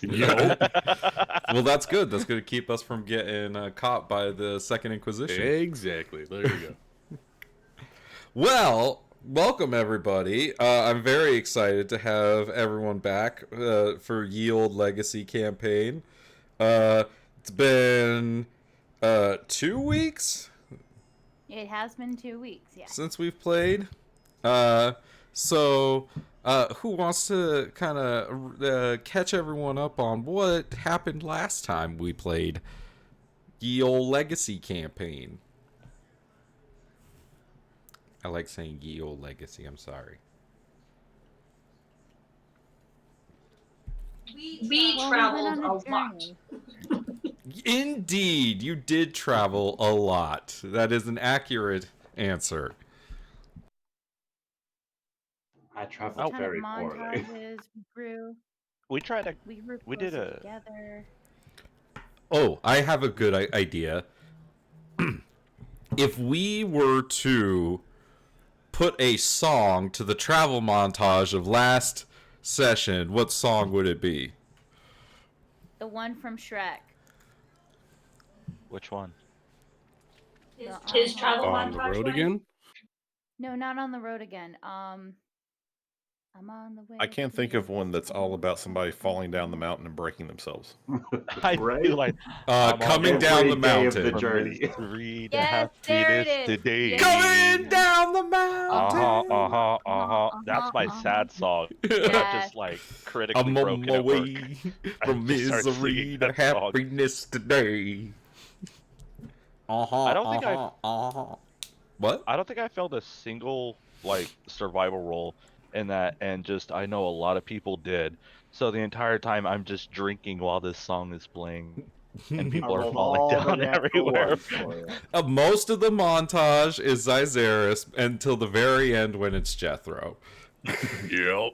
Yep. Well, that's good. That's going to keep us from getting caught by the Second Inquisition. Exactly. There you go. Well, welcome everybody. I'm very excited to have everyone back for Ye Olde Legacy campaign. It's been 2 weeks It has been 2 weeks, yeah. since we've played. So who wants to kind of catch everyone up on what happened last time we played Ye Olde Legacy campaign? I like saying Ye Olde Legacy. I'm sorry. We traveled a lot. Indeed, you did travel a lot. That is an accurate answer. I traveled very poorly. Montages, we grew. We tried to. We grew We did closer a. together. Oh, I have a good idea. If we were to put a song to the travel montage of last session, what song would it be? The one from Shrek. Which one? His travel On montage the road one? again? No, not on the road again. I'm on the way. I can't think of one that's all about somebody falling down the mountain and breaking themselves. I Right? feel like Coming Every down the day of mountain. the journey. Read Yes, there it is. today. Yes. Coming down the mountain. That's my sad song. Yes. I'm just like critically I'm on broken my at work. way I from just start misery singing to that song. happiness today. I don't think What? I don't think I felt a single like survival role in that, and just I know a lot of people did. So the entire time I'm just drinking while this song is playing, and people are rolled falling all the down natural everywhere. ones for you. Most of the montage is Zyzeris until the very end when it's Jethro. Yep.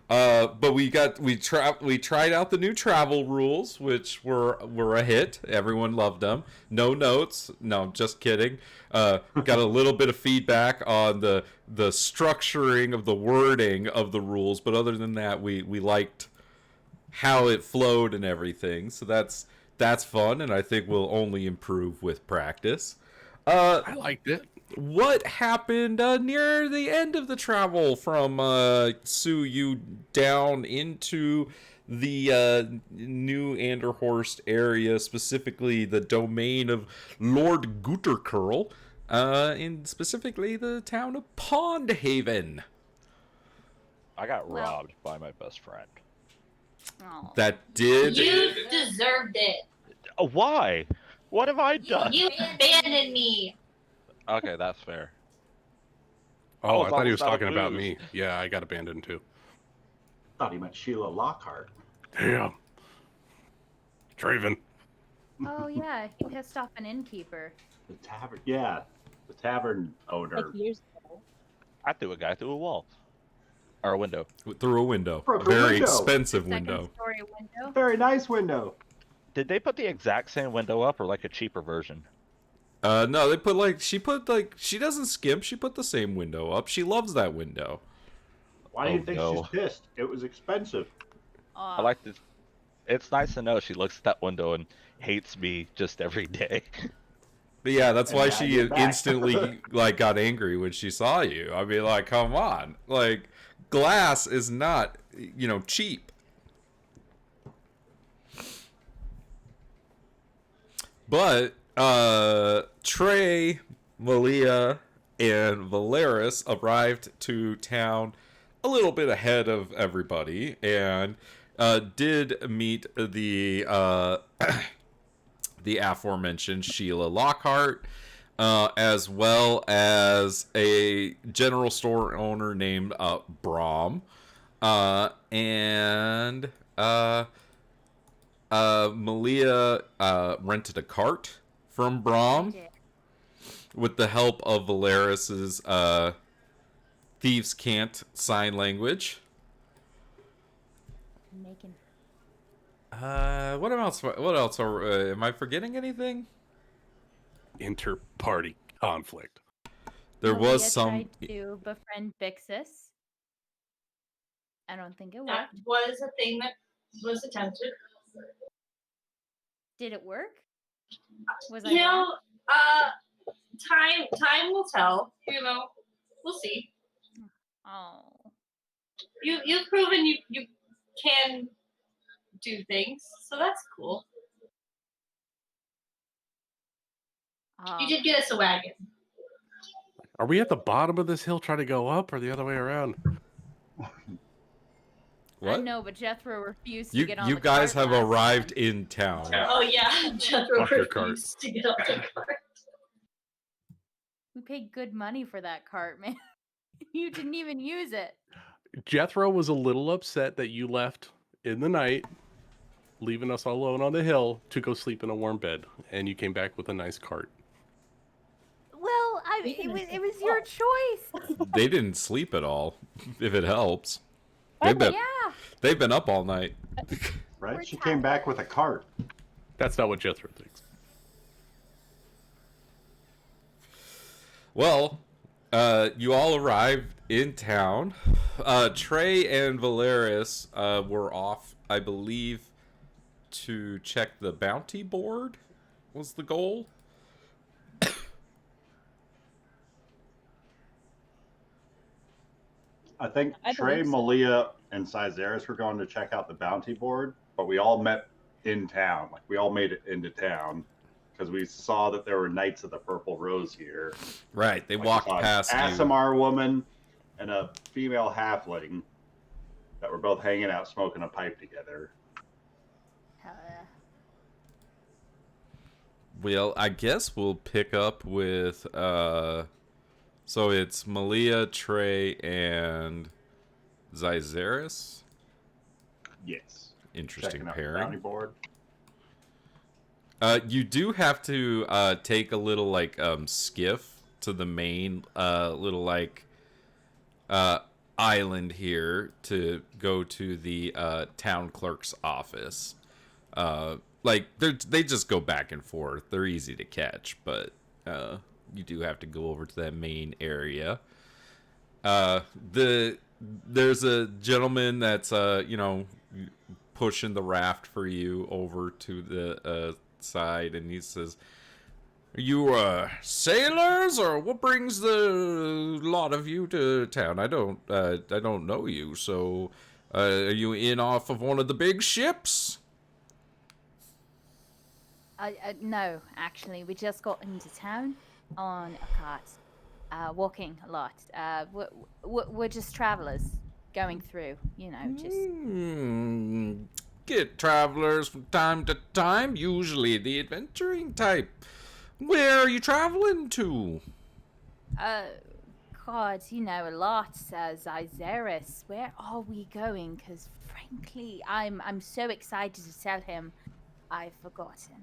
But we tried out the new travel rules, which were a hit. Everyone loved them. No notes. No, just kidding. Got a little bit of feedback on the structuring of the wording of the rules, but other than that, we liked how it flowed and everything. So that's fun, and I think will only improve with practice. I liked it. What happened near the end of the travel from Suyu down into the New Anderhorst area, specifically the domain of Lord Gootercurl, in specifically the town of Pondhaven? I got Well- robbed by my best friend. Oh. That did. You deserved it. Why? What have I done? You abandoned me. Okay, that's fair. Oh, was I thought he was almost out of talking about booze. me. Yeah, I got abandoned too. Thought he meant Sheila Lockhart. Damn. Draven. Oh yeah, he pissed off an innkeeper. The tavern. Yeah, the tavern owner. I threw a guy through a wall. Or a window. Through a window. Broke a Very window. expensive Second window. story window. Very nice window. Did they put the exact same window up or like a cheaper version? No, they put she doesn't skimp. She put the same window up. She loves that window. Why do you think no. she's pissed? It was expensive. I like this. It's nice to know she looks at that window and hates me just every day. But yeah, that's why And she you're back. instantly got angry when she saw you. I mean, like, come on, like, glass is not cheap. But Trey, Malia, and Valeris arrived to town a little bit ahead of everybody, and did meet the the aforementioned Sheila Lockhart, as well as a general store owner named Brahm, and Malia rented a cart from Brahm with the help of Valeris's Thieves Can't sign language. Making. What else? What else? Am I forgetting anything? Inter-party conflict. There Malia was some. tried to befriend Bixis I don't think it That worked. was a thing that was attempted. Did it work? Was I You wrong? know, time will tell. You know, we'll see. Oh. You've proven you can do things, so that's cool. You did get us a wagon. Are we at the bottom of this hill trying to go up, or the other way around? What? I know, but Jethro refused to You get on you the guys cart have last arrived time. in town. Oh yeah, Jethro Off your cart. refused to get on the cart. We paid good money for that cart, man. You didn't even use it. Jethro was a little upset that you left in the night, leaving us all alone on the hill to go sleep in a warm bed, and you came back with a nice cart. Well, it was your choice. They didn't sleep at all, if it helps. Yeah. They've been up all night. Right? We're She came back with a cart. That's not what Jethro thinks. Well, you all arrived in town. Trey and Valeris were off, I believe, to check the bounty board was the goal. I think I Trey, believe so. Malia, and Cyzaris were going to check out the bounty board, but we all met in town. Like, we all made it into town because we saw that there were Knights of the Purple Rose here. Right, they Like, walked we saw past an you. Aasimar woman and a female halfling that were both hanging out smoking a pipe together. Hell yeah. Well, I guess we'll pick up with so it's Malia, Trey, and Zyzaris. Yes. Interesting Checking out the pairing. bounty board. You do have to take a little like skiff to the main little like island here to go to the town clerk's office. Like they just go back and forth. They're easy to catch, but you do have to go over to that main area. There's a gentleman that's pushing the raft for you over to the side, and he says, "Are you sailors, or what brings the lot of you to town? I don't know you. So, are you in off of one of the big ships?" No, actually, we just got into town on a cart, walking a lot. We're just travelers going through, just. Get travelers from time to time, usually the adventuring type. Where are you traveling to? God, a lot. Zyzaris, where are we going? Because frankly, I'm so excited to tell him I've forgotten.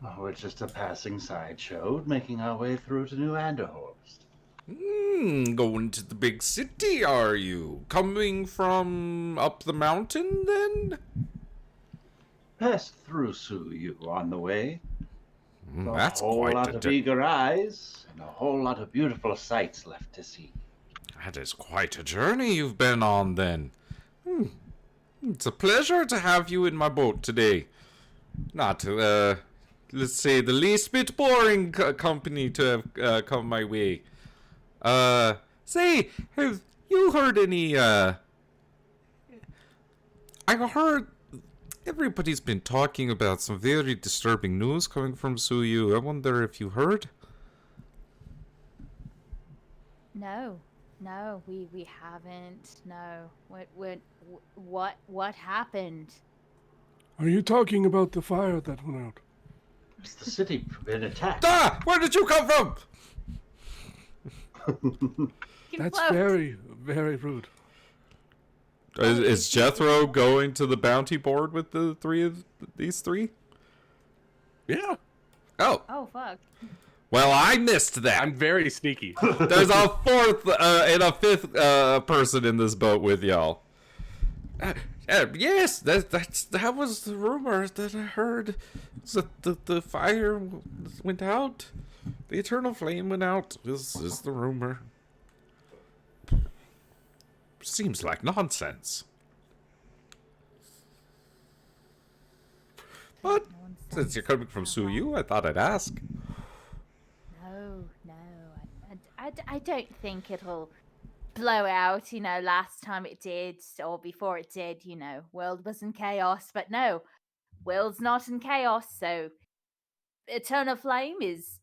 Oh, it's just a passing sideshow, making our way through to New Anderhorst. Going to the big city, are you? Coming from up the mountain, then? Passed through Suyu on the way. That's a whole quite lot of eager eyes and a whole lot of beautiful sights left to see. That is quite a journey you've been on, then. It's a pleasure to have you in my boat today. Not, let's say, the least bit boring company to have come my way. Say, have you heard any, I heard everybody's been talking about some very disturbing news coming from Suyu. I wonder if you heard? No, we haven't. No. What happened? Are you talking about the fire that went out? It's the city been attacked. Ah! Where did you come from? That's very, very rude. Is Jethro going to the bounty board with the these three? Yeah. Oh, fuck. Well, I missed that. I'm very sneaky. There's a fourth and a fifth person in this boat with y'all. Yes, that was the rumor that I heard. That the fire went out. The eternal flame went out. Is the rumor. seems like nonsense. But since you're coming from Suyu, I thought I'd ask. No, I don't think it'll blow out, last time it did, or before it did, world was in chaos, but no, world's not in chaos, so eternal flame is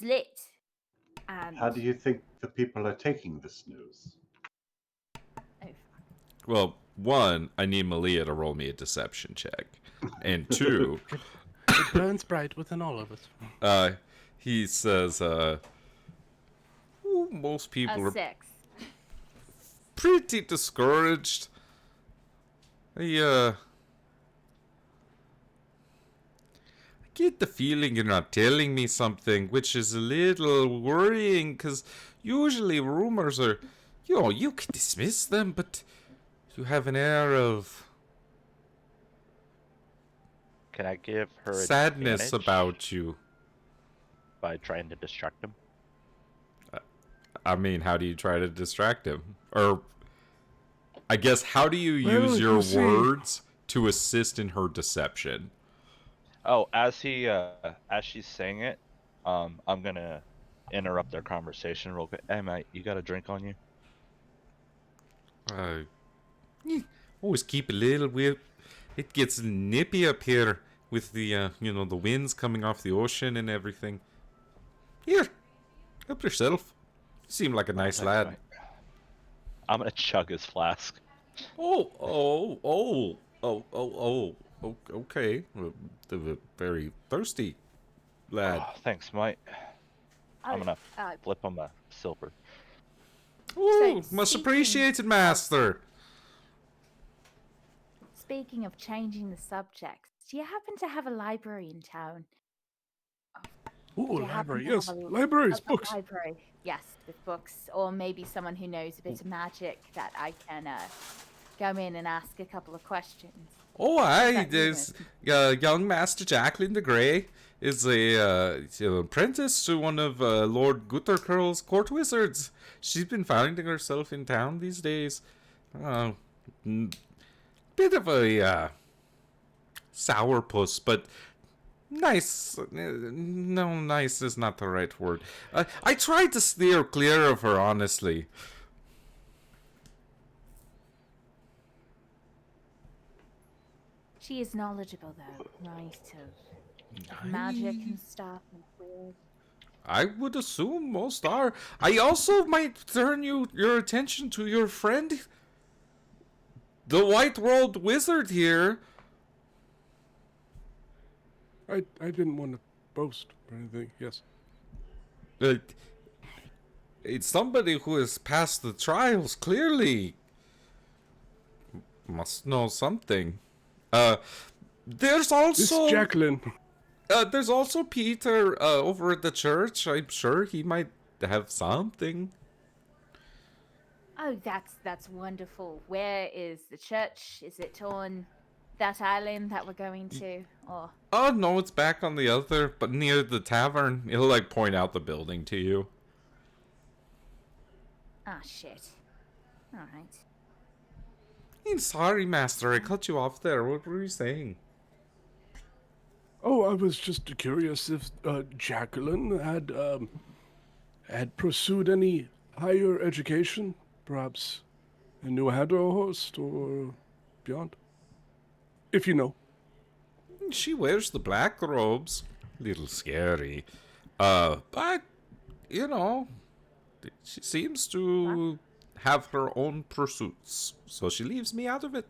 lit. And How do you think the people are taking this news? oh, Well, one, I need Malia to roll me a deception check. And two, It burns bright within all of us. he says, most people a are 6. pretty discouraged. I get the feeling you're not telling me something, which is a little worrying, because usually rumors are, you can dismiss them, but you have an air of Can I give her sadness advantage about you. by trying to distract him? I mean, how do you try to distract him? Or, I guess, how do you Well, use you your see- words to assist in her deception? Oh, as she's saying it, I'm gonna interrupt their conversation real quick. Hey, mate, you got a drink on you? Always keep a little whip. It gets nippy up here with the, the winds coming off the ocean and everything. Here, help yourself. You seem like a nice Thanks, lad. mate. I'm gonna chug his flask. Okay. The very thirsty lad. Oh, thanks, mate. I'm gonna uh, flip him a silver. Ooh, much speaking appreciated, master. Speaking of changing the subject, do you happen to have a library in town? Ooh, Do you happen library. to Yes, have libraries, a books. library? Yes, with books, or maybe someone who knows a bit of magic that I can go in and ask a couple of questions. Oh, aye, that there's young Master Jacqueline the Grey is an apprentice to one of Lord Guttercurl's court wizards. She's been finding herself in town these days. Bit of a sourpuss, but nice. No, nice is not the right word. I tried to steer clear of her, honestly. She is knowledgeable, though, right? Of magic and stuff. And weird. I would assume most are. I also might turn your attention to your friend, the White World Wizard here. I didn't want to boast or anything. Yes. It's somebody who has passed the trials, clearly. Must know something. There's This also Jacqueline. there's also Peter over at the church. I'm sure he might have something. Oh, that's wonderful. Where is the church? Is it on that island that we're going to? Or Oh no, it's back on the other, but near the tavern. It'll like point out the building to you. shit. All right. I'm sorry, Master. I cut you off there. What were you saying? Oh, I was just curious if Jacqueline had pursued any higher education, perhaps in New Host or beyond. If you know. She wears the black robes. Little scary. But, she seems to have her own pursuits. So she leaves me out of it.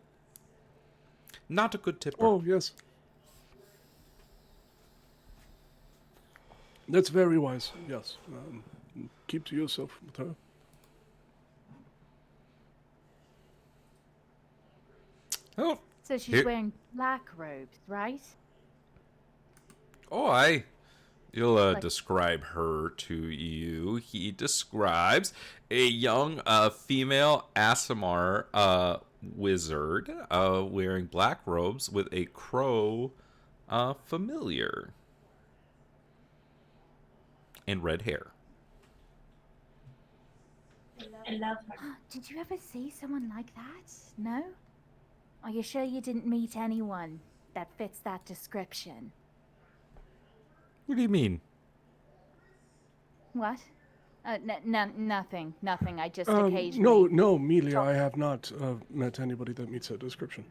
Not a good tipper. Oh, yes. That's very wise. Yes. Keep to yourself with her. Oh, So she's Here- wearing black robes, right? oh, I. He'll Like- describe her to you. He describes a young female Aasimar wizard wearing black robes with a crow familiar. And red hair. I love her. Did you ever see someone like that? No? Are you sure you didn't meet anyone that fits that description? What do you mean? What? Nothing. Nothing. I just No, occasionally. no, Melia, I have not met anybody that meets that description.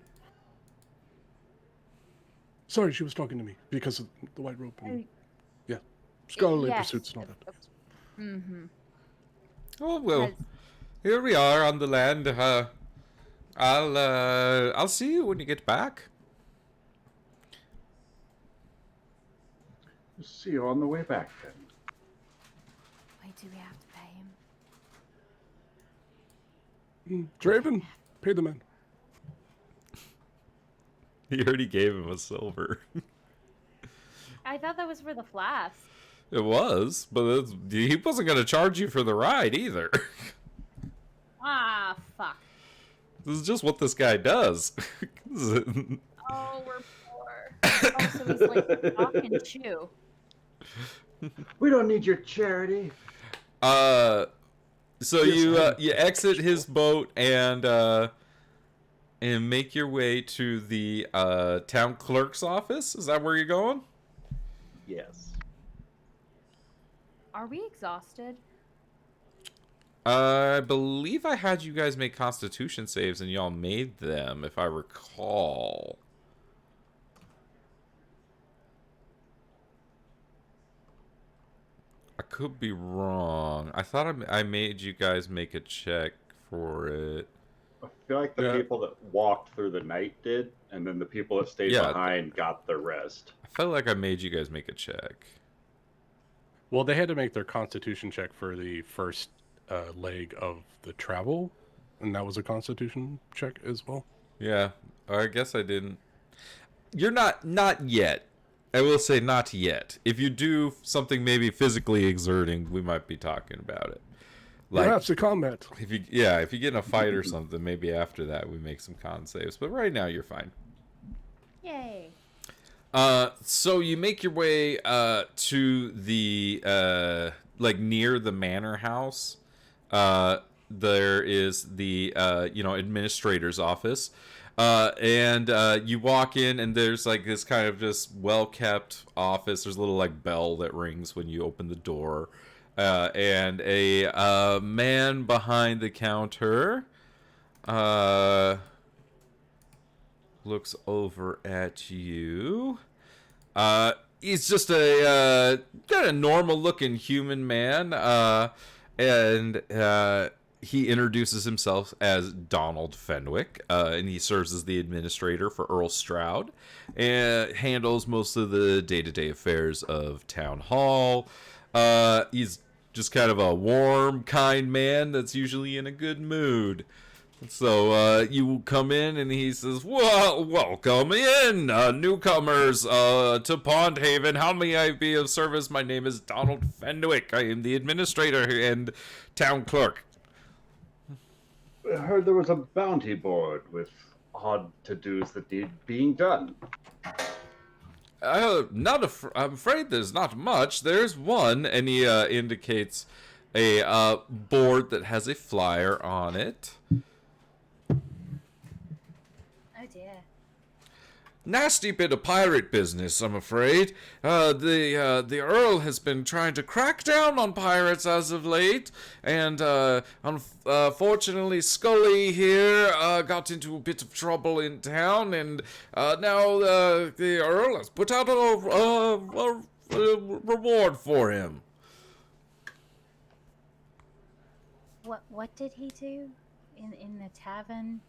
Sorry, she was talking to me because of the white rope and scholarly Yes. pursuits and all that. Mm-hmm. Oh well, here we are on the land. I'll see you when you get back. See you on the way back then. Wait, do we have to pay him? Draven, pay the man. He already gave him a silver. I thought that was for the flask. It was, but he wasn't going to charge you for the ride either. Ah, fuck. This is just what this guy does. Oh, we're poor. Oh, so he's like talking chew. We don't need your charity. So you exit his boat and make your way to the town clerk's office. Is that where you're going? Yes. Are we exhausted? I believe I had you guys make Constitution saves, and y'all made them, if I recall. I could be wrong. I thought I made you guys make a check for it. I feel like the people that walked through the night did, and then the people that stayed behind got the rest. I felt like I made you guys make a check. Well, they had to make their Constitution check for the first leg of the travel, and that was a Constitution check as well. Yeah, or I guess I didn't. You're not yet. I will say not yet. If you do something maybe physically exerting, we might be talking about it. Like, perhaps a combat. If you get in a fight or something, maybe after that we make some con saves. But right now you're fine. Yay. So you make your way to the like near the manor house. There is the administrator's office. And you walk in, and there's like this kind of just well-kept office. There's a little like bell that rings when you open the door, and a man behind the counter looks over at you. He's just a kind of normal-looking human man, and he introduces himself as Donald Fenwick, and he serves as the administrator for Earl Stroud, and handles most of the day-to-day affairs of Town Hall. He's just kind of a warm, kind man that's usually in a good mood. So you come in, and he says, "Well, welcome in, newcomers to Pond Haven. How may I be of service? My name is Donald Fenwick. I am the administrator and town clerk." I heard there was a bounty board with odd to-dos that need being done. I'm afraid there's not much. There's one, and he indicates a board that has a flyer on it. Oh dear. Nasty bit of pirate business, I'm afraid. The Earl has been trying to crack down on pirates as of late, and unfortunately Scully here got into a bit of trouble in town, and now the Earl has put out a reward for him. What did he do in the tavern?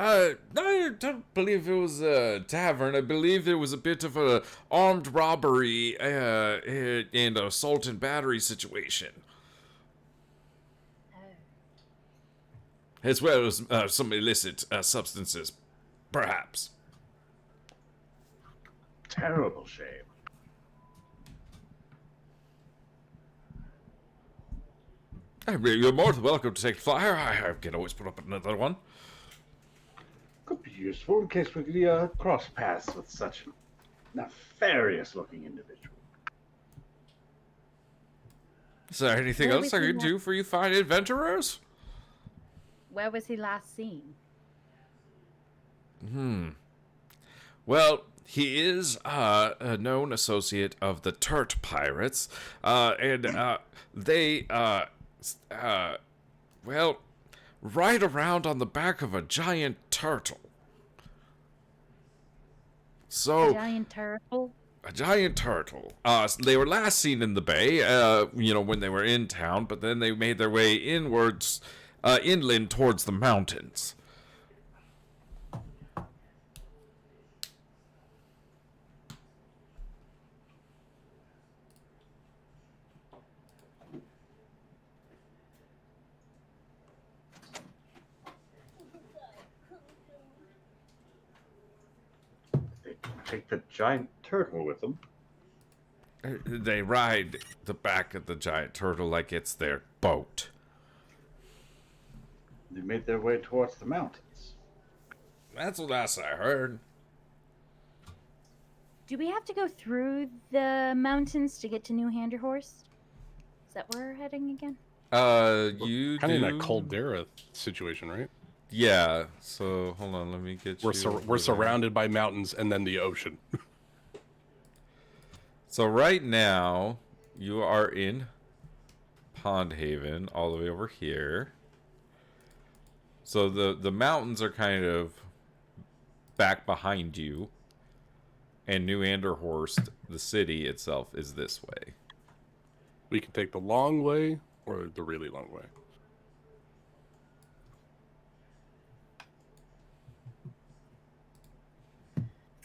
I don't believe it was a tavern. I believe there was a bit of a armed robbery and assault and battery situation. Oh. As well as some illicit substances, perhaps. Terrible shame. You're more than welcome to take the flyer. I can always put up another one. Could be useful in case we cross paths with such a nefarious-looking individual. Is there anything Where else was I he can do for you fine adventurers? Where was he last seen? Well, he is a known associate of the Turt Pirates, and they, well, ride around on the back of a giant turtle. So, Giant turtle? a giant turtle. They were last seen in the bay, when they were in town, but then they made their way inland towards the mountains. Take the giant turtle with them. They ride the back of the giant turtle like it's their boat. They made their way towards the mountains. That's what last I heard. Do we have to go through the mountains to get to New Handerhorst? Is that where we're heading again? You Kind of do... in a caldera situation, right? Yeah, so hold on, let me get We're you... we're surrounded by mountains and then the ocean. So right now, you are in Pond Haven, all the way over here. So the mountains are kind of back behind you. And New Anderhorst, the city itself, is this way. We can take the long way or the really long way.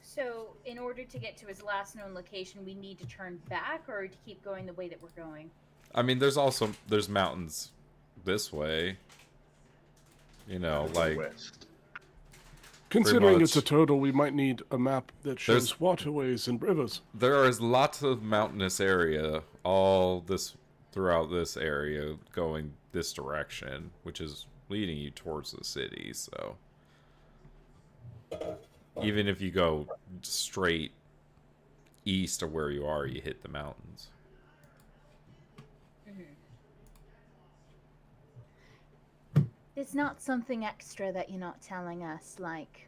So, in order to get to his last known location, we need to turn back or to keep going the way that we're going? I mean, there's mountains this way. You know, like... West. Considering much. it's a turtle, we might need a map that shows There's- waterways and rivers. There is lots of mountainous area throughout this area going this direction, which is leading you towards the city, so... Even if you go straight east of where you are, you hit the mountains. There's not something extra that you're not telling us, like,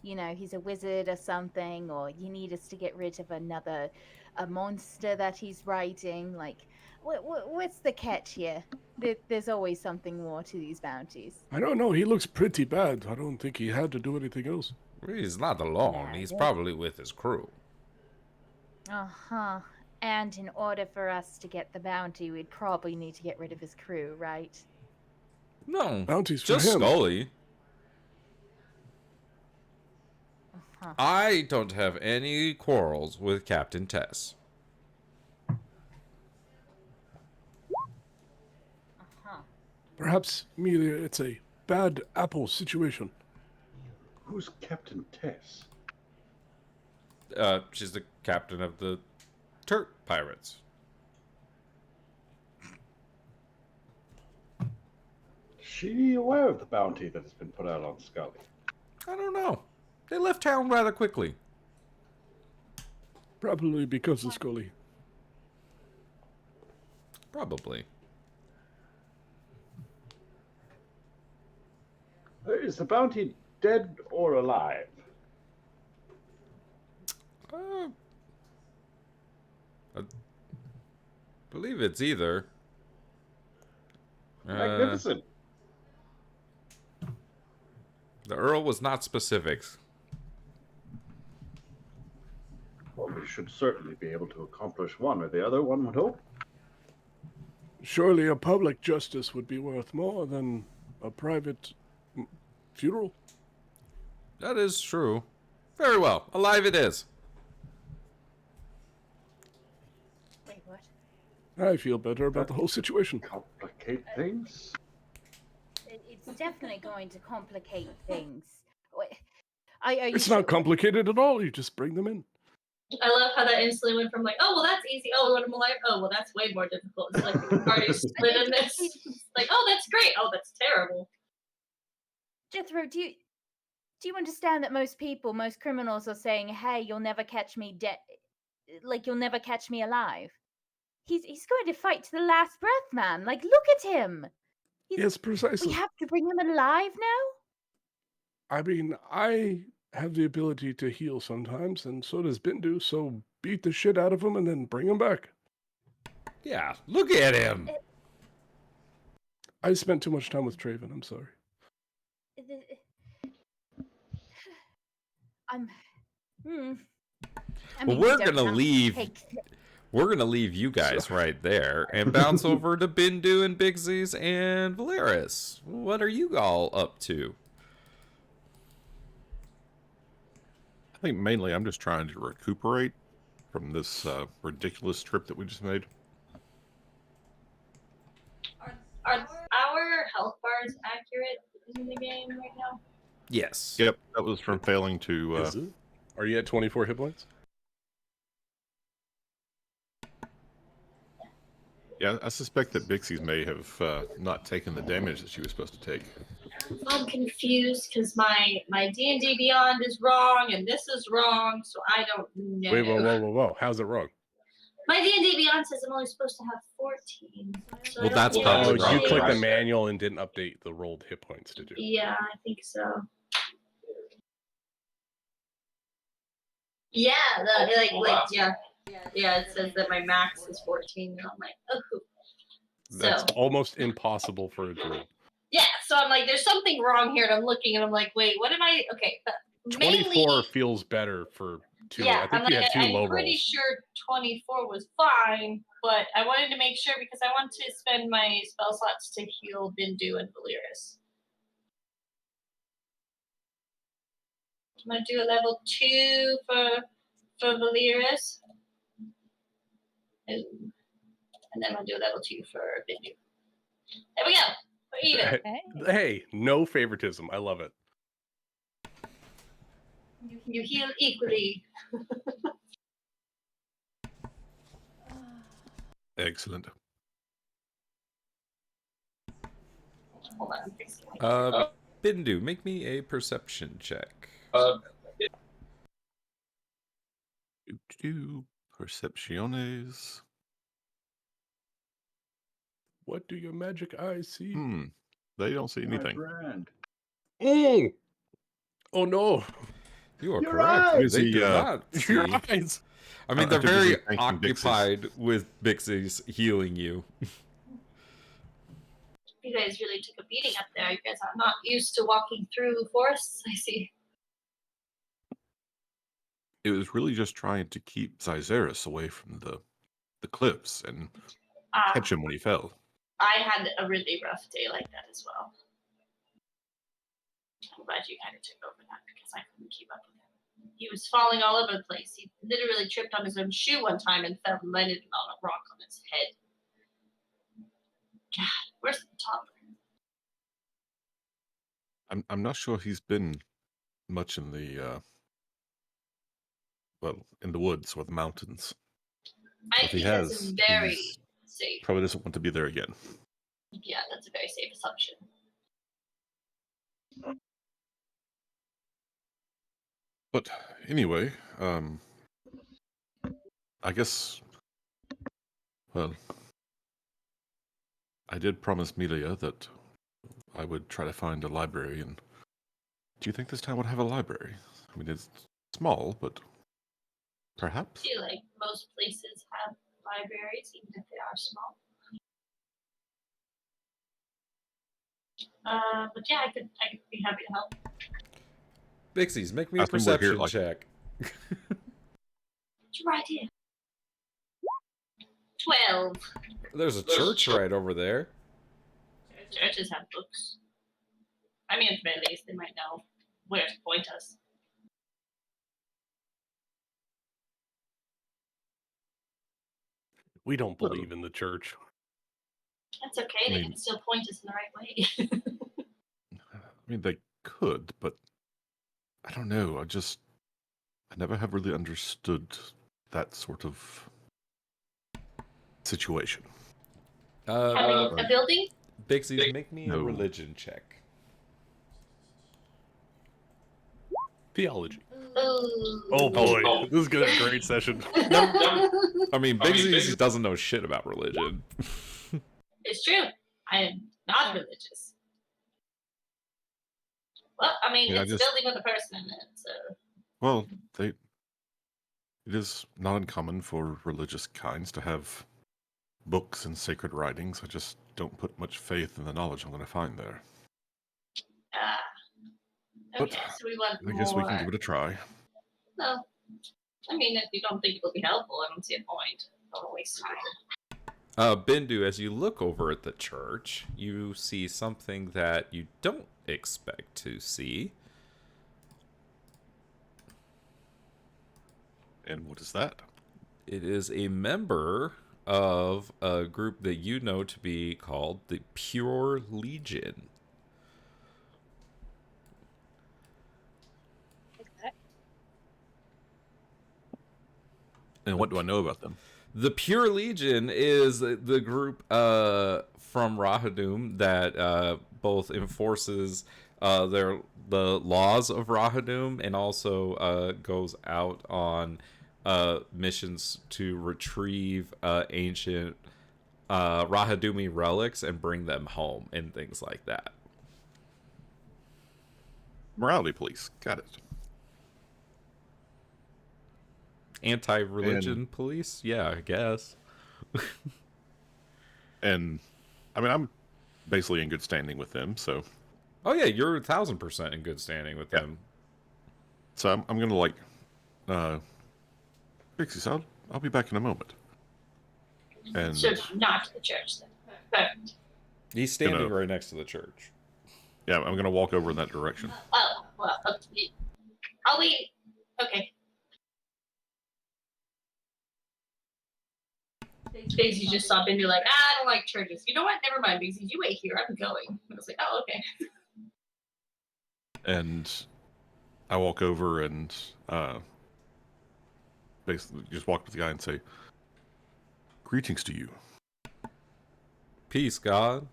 you know, he's a wizard or something, or you need us to get rid of a monster that he's riding. Like, what's the catch here? There's always something more to these bounties. I don't know. He looks pretty bad. I don't think he had to do anything else. He's not alone. Yeah, He's yeah. probably with his crew. Uh-huh. And in order for us to get the bounty, we'd probably need to get rid of his crew, right? No, Bounties for just him. Scully. Uh-huh. I don't have any quarrels with Captain Tess. Uh-huh. Perhaps, Amelia, it's a bad apple situation. Who's Captain Tess? She's the captain of the Turk Pirates. Is she aware of the bounty that has been put out on Scully? I don't know. They left town rather quickly. Probably because of Scully. Probably. Is the bounty dead or alive? I believe it's either. Magnificent. The Earl was not specific. Well, we should certainly be able to accomplish one or the other, one would hope. Surely a public justice would be worth more than a private funeral. That is true. Very well. Alive it is. Wait, what? I feel better about the whole situation. Complicate things? It's definitely going to complicate things. Wait, It's not complicated at all. You just bring them in. I love how that instantly went from like, oh well, that's easy. Oh, when I'm alive. Oh well, that's way more difficult. It's like we've already split in this. It's like, oh, that's great. Oh, that's terrible. Jethro, do you understand that most criminals are saying, "Hey, you'll never catch me dead, like you'll never catch me alive." He's going to fight to the last breath, man. Like, look at him. Yes, We precisely. have to bring him alive now? I mean, I have the ability to heal sometimes, and so does Bindu, so beat the shit out of him and then bring him back. Yeah, look at him. I spent too much time with Traven, I'm sorry. Well, we're gonna leave. We're gonna leave you guys right there and bounce over to Bindu and Bigsies and Valeris. What are you all up to? I think mainly I'm just trying to recuperate from this ridiculous trip that we just made. Are our health bars accurate in the game right now? Yes. Yep, that was from failing to. Is it? Are you at 24 hit points? Yeah, I suspect that Bixie's may have not taken the damage that she was supposed to take. I'm confused because my D&D Beyond is wrong and this is wrong, so I don't know. Wait, whoa. How's it wrong? My D&D Beyond says I'm only supposed to have 14. So Well, I don't that's know. probably Oh, you right. clicked the manual and didn't update the rolled hit points, did you? Yeah, I think so. Yeah, yeah. It says that my max is 14, and I'm like, oh. That's So almost impossible for a druid. yeah, so I'm like, there's something wrong here, and I'm looking, and I'm like, wait, what am I? Okay, but 24 mainly, feels better for two. yeah, I think you had two low I'm pretty rolls. sure 24 was fine, but I wanted to make sure because I want to spend my spell slots to heal Bindu and Valeris. I'm gonna do a level 2 for Valeris. And then I'm gonna do a level 2 for Bindu. There we go. We're even. Hey, no favoritism. I love it. You heal equally. Excellent. Hold on, I'm fixing my Bindu, make me a perception check. Percepciones. What do your magic eyes see? They don't see anything. Oh! Oh no! You are Your correct. eyes! They do The, not see. Your eyes! I mean, I they're think very he's thanking occupied with Bixie's healing you. You guys really took a beating up there. You guys are not used to walking through forests, I see. It was really just trying to keep Xyzeris away from the cliffs and catch him when he fell. I had a really rough day like that as well. I'm glad you kind of took over that because I couldn't keep up with him. He was falling all over the place. He literally tripped on his own shoe one time and fell and landed on a rock on his head. God, where's the top? I'm not sure he's been much in the in the woods or the mountains. I If he think that's has, very he's safe. probably doesn't want to be there again. Yeah, that's a very safe assumption. But anyway, I guess, well, I did promise Melia that I would try to find a library, and do you think this town would have a library? I mean, it's small, but perhaps? I feel like most places have libraries, even if they are small. But yeah, I could be happy to help. Bixies, make me a I think we're here, perception like- check. It's right here. 12. There's a church right over there. Churches have books. I mean, at the very least, they might know where to point us. We don't believe in the church. That's okay. They can still point us in the right way. I mean, they could, but I don't know. I never have really understood that sort of situation. Having a building? Bixies, make me a No. religion check. Theology. Ooh, Oh boy, this is gonna be a great session. I mean, Big Z doesn't know shit about religion. It's true. I am not religious. Well, I mean, Yeah, it's building with a person in it, so. Well, it is not uncommon for religious kinds to have books and sacred writings. I just don't put much faith in the knowledge I'm going to find there. Okay, But so we want I guess we can more. give it a try. Well, I mean, if you don't think it'll be helpful, I don't see a point. Don't waste time. Bindu, as you look over at the church, you see something that you don't expect to see. And what is that? It is a member of a group that you know to be called the Pure Legion. And what do I know about them? The Pure Legion is the group from Rahadum that both enforces the laws of Rahadum and also goes out on missions to retrieve ancient Rahadumi relics and bring them home and things like that. Morality police. Got it. Anti-religion police? Yeah, I guess. And, I mean, I'm basically in good standing with them, so... Oh yeah, you're 1000% in good standing with them. So I'm going to, like... Pixies, I'll be back in a moment. And... So not to the church, then. Perfect. He's standing right next to the church. Yeah, I'm going to walk over in that direction. Well, I'll wait. Okay. Biggsy just stopped and be like, I don't like churches. You know what? Never mind, Biggsy. You wait here. I'm going. I was like, oh, okay. And I walk over and basically just walk up to the guy and say, "Greetings to you." Peace, God.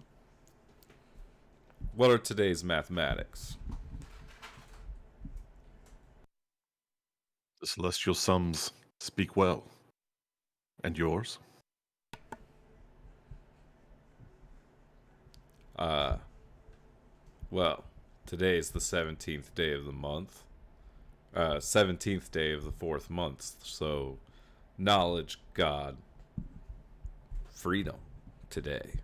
What are today's mathematics? The celestial sums speak well. And yours? Well, today is the 17th day of the month. 17th day of the 4th month. So, knowledge, God, freedom today.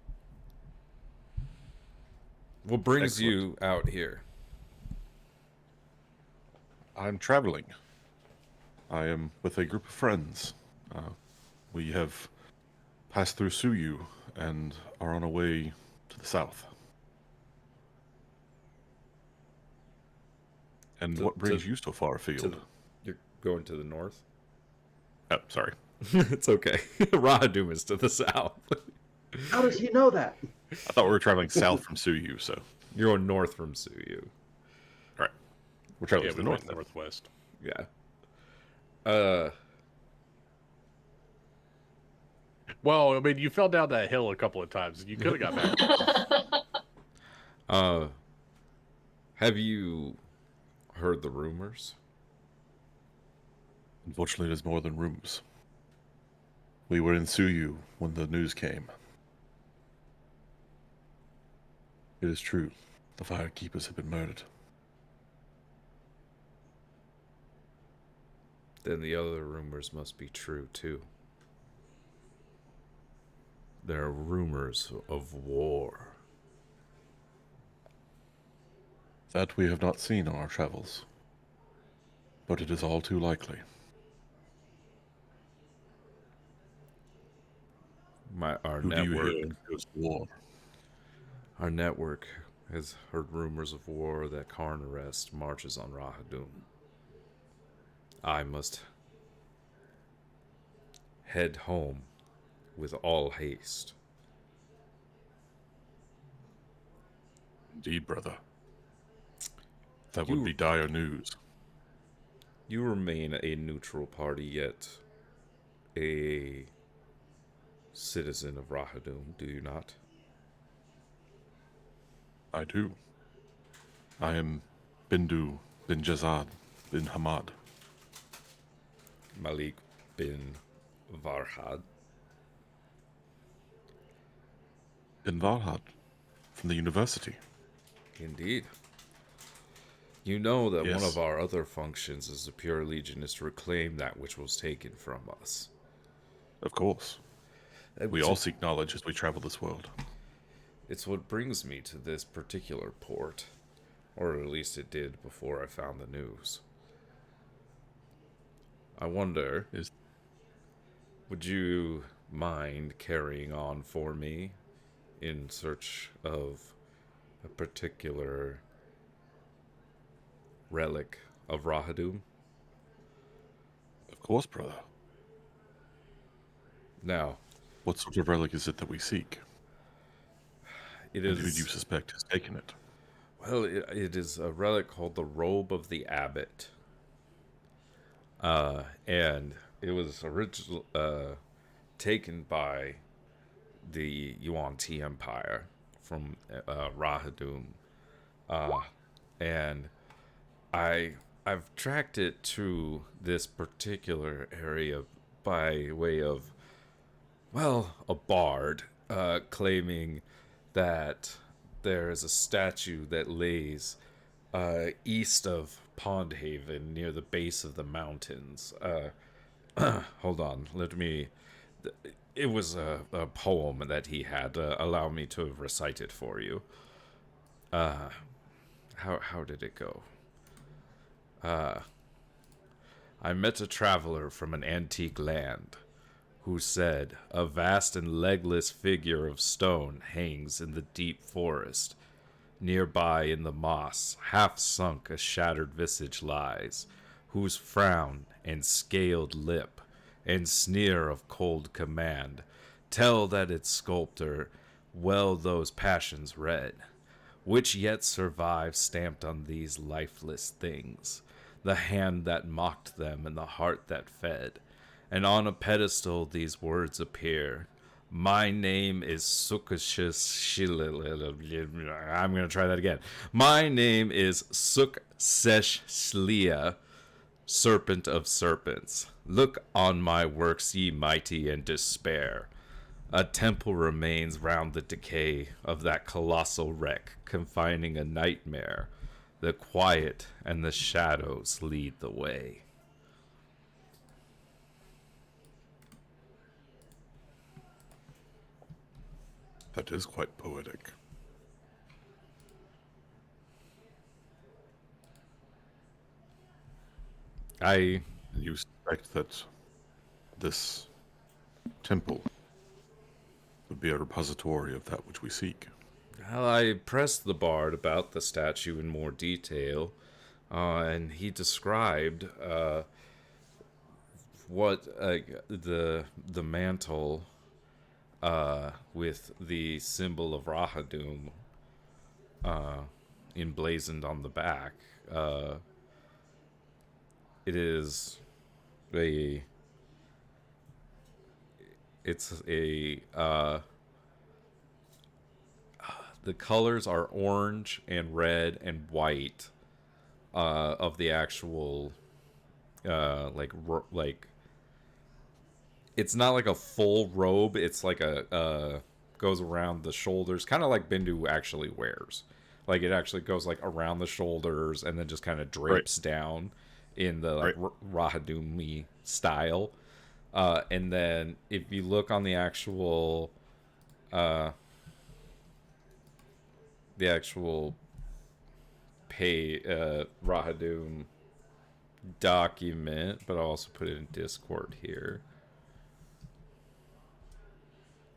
What brings you out here? I'm traveling. I am with a group of friends. We have passed through Suyu and are on our way to the south. And what brings you so far afield? You're going to the north? Oh, sorry. It's okay. Rahadum is to the south. How does he know that? I thought we were traveling south from Suyu, so... You're going north from Suyu. Right. We're traveling to the north, north. northwest. Yeah. Well, I mean, you fell down that hill a couple of times. You could have got back. Have you heard the rumors? Unfortunately, there's more than rumors. We were in Suyu when the news came. It is true. The firekeepers have been murdered. Then the other rumors must be true, too. There are rumors of war. That we have not seen on our travels. But it is all too likely. Our Who network. do you hear goes to war? Our network has heard rumors of war that Karnarest marches on Rahadum. I must head home with all haste. Indeed, brother. That would be dire news. You remain a neutral party, yet a citizen of Rahadum, do you not? I do. I am Bindu bin Jazad bin Hamad. Malik bin Varhad. In Valhad, from the university. Indeed. You know that one of Yes. our other functions as a pure legion is to reclaim that which was taken from us. Of course. We all seek knowledge as we travel this world. It's what brings me to this particular port. Or at least it did before I found the news. I wonder, would you mind carrying on for me in search of a particular relic of Rahadum? Of course, brother. Now, what sort of relic is it that we seek? It and is. who do you suspect has taken it? Well, it is a relic called the Robe of the Abbot. And it was originally taken by the Yuan-Ti Empire from Rahadum. And I've tracked it to this particular area by way of, well, a bard claiming that there is a statue that lays east of Pondhaven near the base of the mountains. Hold on, let me... It was a poem that he had. Allow me to recite it for you. How did it go? I met a traveler from an antique land who said, "A vast and legless figure of stone hangs in the deep forest. Nearby in the moss, half sunk, a shattered visage lies, whose frown and scaled lip and sneer of cold command tell that its sculptor well those passions read, which yet survive stamped on these lifeless things, the hand that mocked them and the heart that fed. And on a pedestal these words appear. My name is I'm going to try that again. My name is Sukseshlia, Serpent of Serpents. Look on my works, ye mighty, and despair. A temple remains round the decay of that colossal wreck, confining a nightmare. The quiet and the shadows lead the way." That is quite poetic. And you suspect that this temple would be a repository of that which we seek? Well, I pressed the bard about the statue in more detail, and he described what the mantle with the symbol of Rahadum emblazoned on the back. It is a... It's a... the colors are orange and red and white of the actual like it's not like a full robe. It's like a goes around the shoulders, kind of like Bindu actually wears. Like it actually goes like around the shoulders and then just kind of drapes down in the like Rahadumi style. And then if you look on the actual Rahadum document, but I'll also put it in Discord here.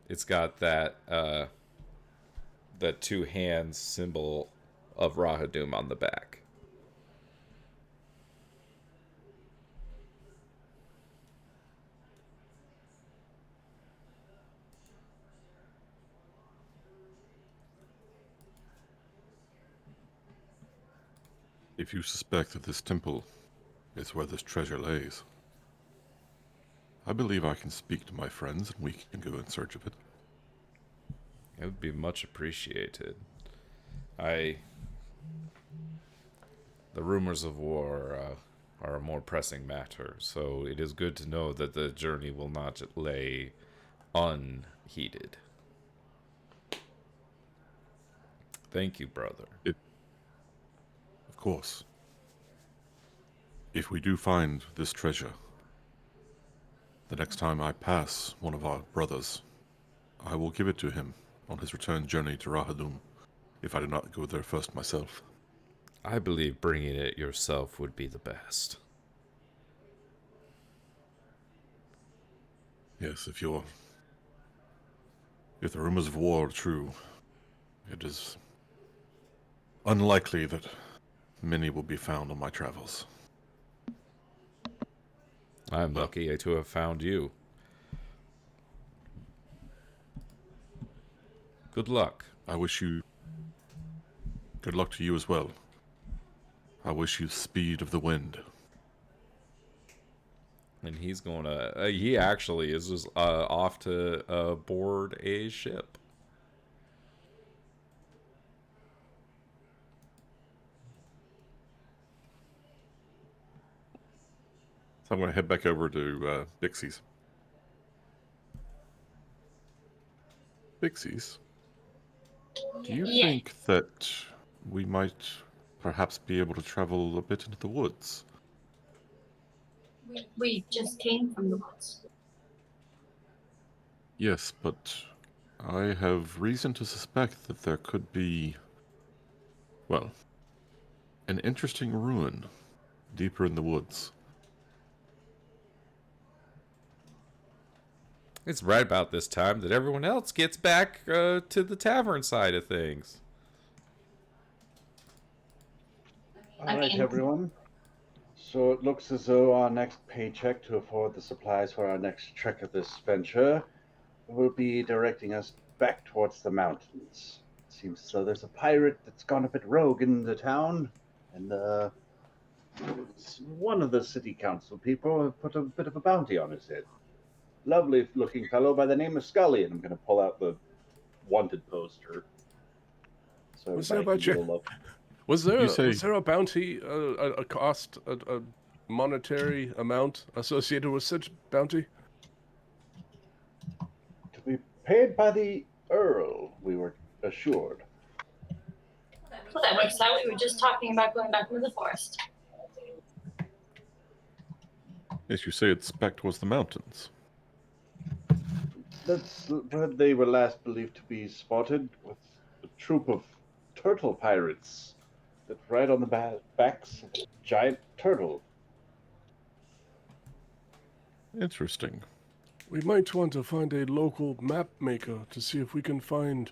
It's got that that two hands symbol of Rahadum on the back. If you suspect that this temple is where this treasure lays, I believe I can speak to my friends and we can go in search of it. It would be much appreciated. The rumors of war are a more pressing matter, so it is good to know that the journey will not lay unheeded. Thank you, brother. Of course. If we do find this treasure, the next time I pass one of our brothers, I will give it to him on his return journey to Rahadum, if I do not go there first myself. I believe bringing it yourself would be the best. Yes, if the rumors of war are true, it is unlikely that many will be found on my travels. I'm lucky to have found you. Good luck. I wish you good luck to you as well. I wish you speed of the wind. And he's going to... he actually is just off to board a ship. So I'm going to head back over to Dixie's. Dixie's? Do you Yeah. think that we might perhaps be able to travel a bit into the woods? We just came from the woods. Yes, but I have reason to suspect that there could be, well, an interesting ruin deeper in the woods. It's right about this time that everyone else gets back to the tavern side of things. I All right, mean- everyone. So it looks as though our next paycheck to afford the supplies for our next trek of this venture will be directing us back towards the mountains. Seems as though there's a pirate that's gone a bit rogue in the town, and one of the city council people have put a bit of a bounty on his head. Lovely looking fellow by the name of Scully, and I'm going to pull out the wanted poster. So Was there everybody can about get a look. Was there You say- was there a bounty, a cost, a monetary amount associated with such bounty? To be paid by the Earl, we were assured. Well, that works out. We were just talking about going back into the forest. Yes, you say it's back towards the mountains. That's where they were last believed to be spotted, with a troop of turtle pirates that ride on the backs of a giant turtle. Interesting. We might want to find a local map maker to see if we can find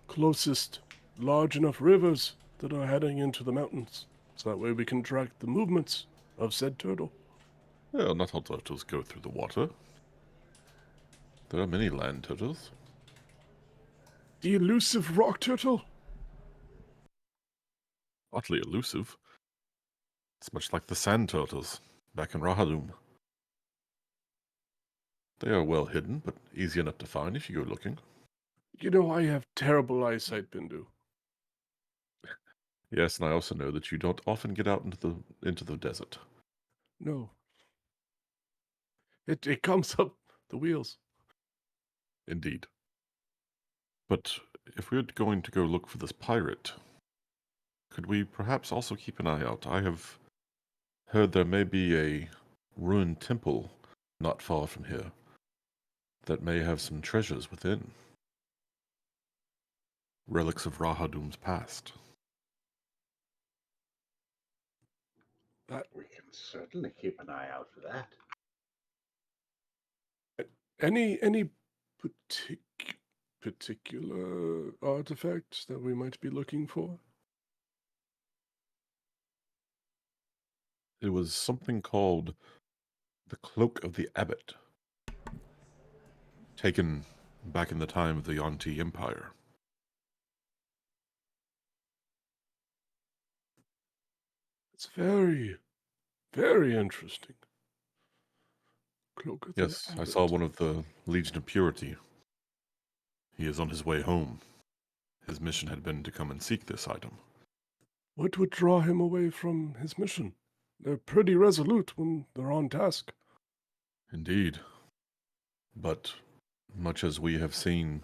closest large enough rivers that are heading into the mountains. So that way we can track the movements of said turtle. Well, not all turtles go through the water. There are many land turtles. The elusive rock turtle? Oddly elusive. It's much like the sand turtles back in Rahadum. They are well hidden, but easy enough to find if you go looking. You know, I have terrible eyesight, Bindu. Yes, and I also know that you don't often get out into the desert. No. It comes up the wheels. Indeed. But if we're going to go look for this pirate, could we perhaps also keep an eye out? I have heard there may be a ruined temple not far from here that may have some treasures within. Relics of Rahadum's past. We can certainly keep an eye out for that. Any particular artifacts that we might be looking for? It was something called the Cloak of the Abbot, taken back in the time of the Yonti Empire. It's very, very interesting. Cloak of the Yes, I Abbot. saw one of the Legion of Purity. He is on his way home. His mission had been to come and seek this item. What would draw him away from his mission? They're pretty resolute when they're on task. Indeed. But much as we have seen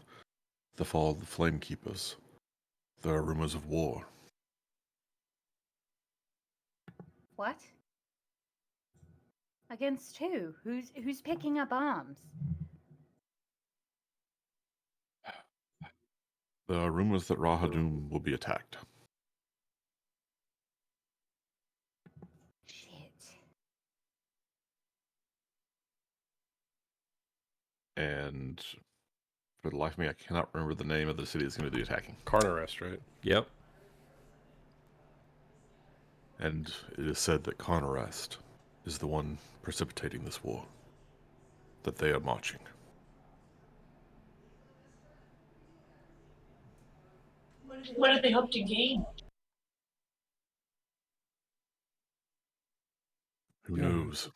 the fall of the Flame Keepers, there are rumors of war. What? Against who? Who's picking up arms? There are rumors that Rahadum will be attacked. Shit. And for the life of me, I cannot remember the name of the city that's going to be attacking. Carnarest, right? Yep. And it is said that Carnarest is the one precipitating this war. That they are marching. What do they hope to gain? Who Yeah. knows?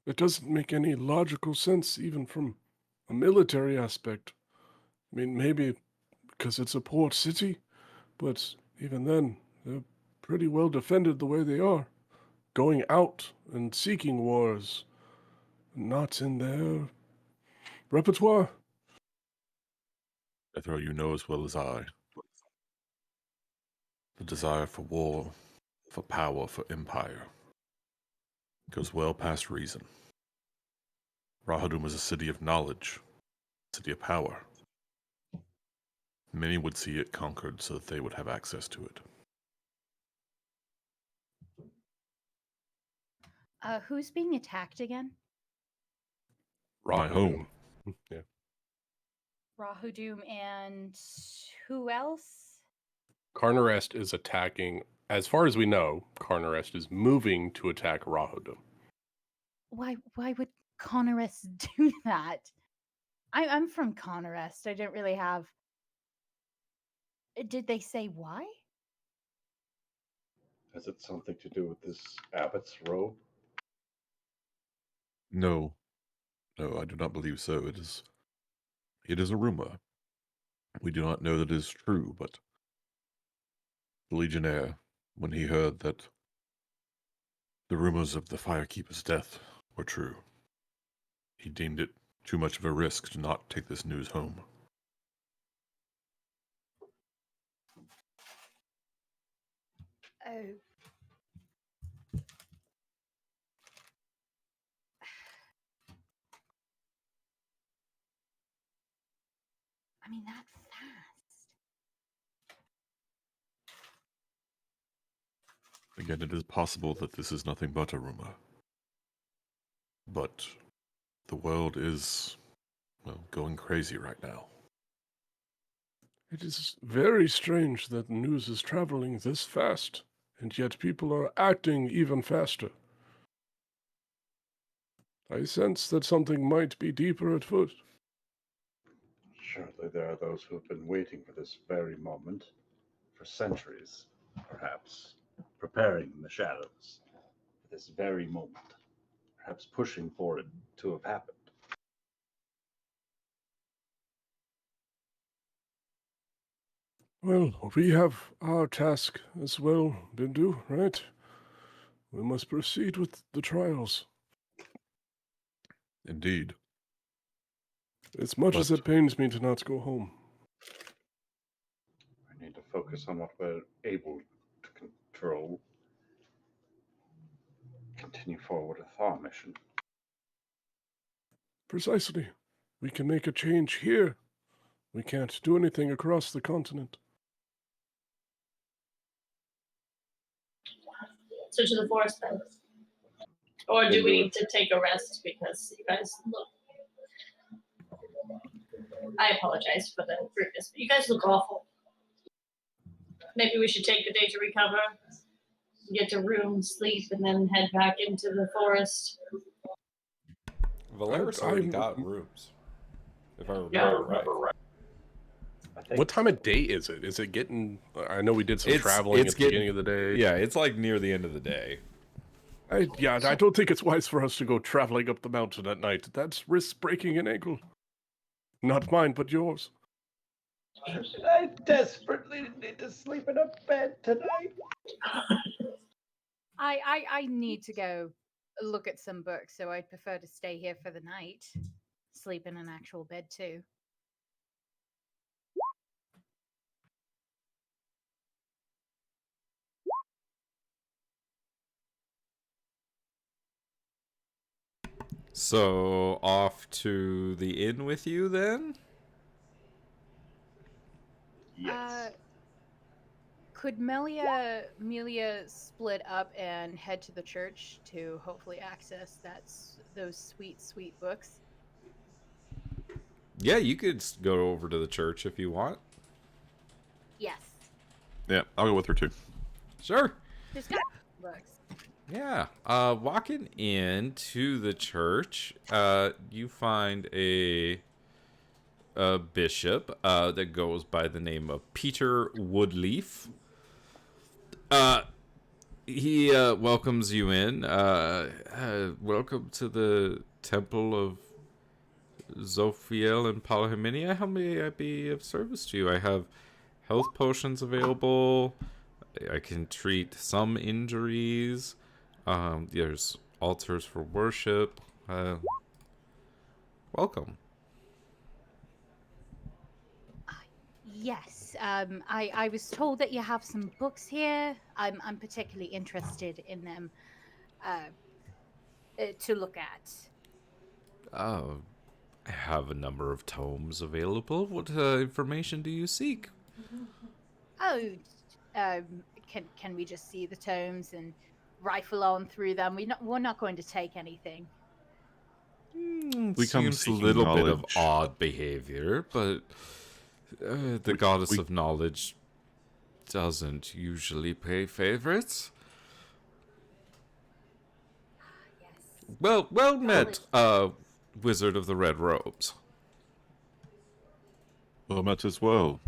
It doesn't make any logical sense, even from a military aspect. I mean, maybe because it's a port city, but even then, they're pretty well defended the way they are. Going out and seeking wars, not in their repertoire. Ethro, you know as well as I. The desire for war, for power, for empire, goes well past reason. Rahadum is a city of knowledge, a city of power. Many would see it conquered so that they would have access to it. Who's being attacked again? My home. Yeah. Rahudum and who else? Carnarest is attacking, as far as we know, Carnarest is moving to attack Rahudum. Why would Connorest do that? I'm from Connorest. I don't really have. Did they say why? Has it something to do with this abbot's robe? No, I do not believe so. It is a rumor. We do not know that it is true, but the Legionnaire, when he heard that the rumors of the Firekeeper's death were true, he deemed it too much of a risk to not take this news home. Oh. I mean, that fast. Again, it is possible that this is nothing but a rumor. But the world is, well, going crazy right now. It is very strange that news is traveling this fast, and yet people are acting even faster. I sense that something might be deeper at foot. Surely there are those who have been waiting for this very moment for centuries, perhaps, preparing in the shadows for this very moment, perhaps pushing for it to have happened. Well, we have our task as well, Bindu, right? We must proceed with the trials. Indeed. As much as But- it pains me to not go home. We need to focus on what we're able to control. Continue forward with our mission. Precisely. We can make a change here. We can't do anything across the continent. So to the forest then. Or do we need to take a rest because you guys look. I apologize for the rudeness, but you guys look awful. Maybe we should take the day to recover, get to room, sleep, and then head back into the forest. Valeris already got rooms. If I remember right. What time of day is it? Is it getting... I know we did some traveling at the beginning of the day. Yeah, it's like near the end of the day. I don't think it's wise for us to go traveling up the mountain at night. That's risk breaking an ankle. Not mine, but yours. I desperately need to sleep in a bed tonight. I need to go look at some books, so I'd prefer to stay here for the night. Sleep in an actual bed too. So off to the inn with you then? Yes. Could Melia split up and head to the church to hopefully access those sweet books? Yeah, you could go over to the church if you want. Yes. Yeah, I'll go with her too. Sure. There's got books. Yeah. Walking into the church, you find a bishop that goes by the name of Peter Woodleaf. He welcomes you in. Welcome to the Temple of Zophiel and Polyhymenia. How may I be of service to you? I have health potions available. I can treat some injuries. There's altars for worship. Welcome. Yes. I was told that you have some books here. I'm particularly interested in them to look at. I have a number of tomes available. What information do you seek? Oh, can we just see the tomes and rifle on through them? We're not going to take anything. We come Seems a seeking little bit of knowledge. odd behavior, but the goddess of knowledge doesn't usually pay favorites. Yes. Well met, Wizard of the Red Robes. Well met as well,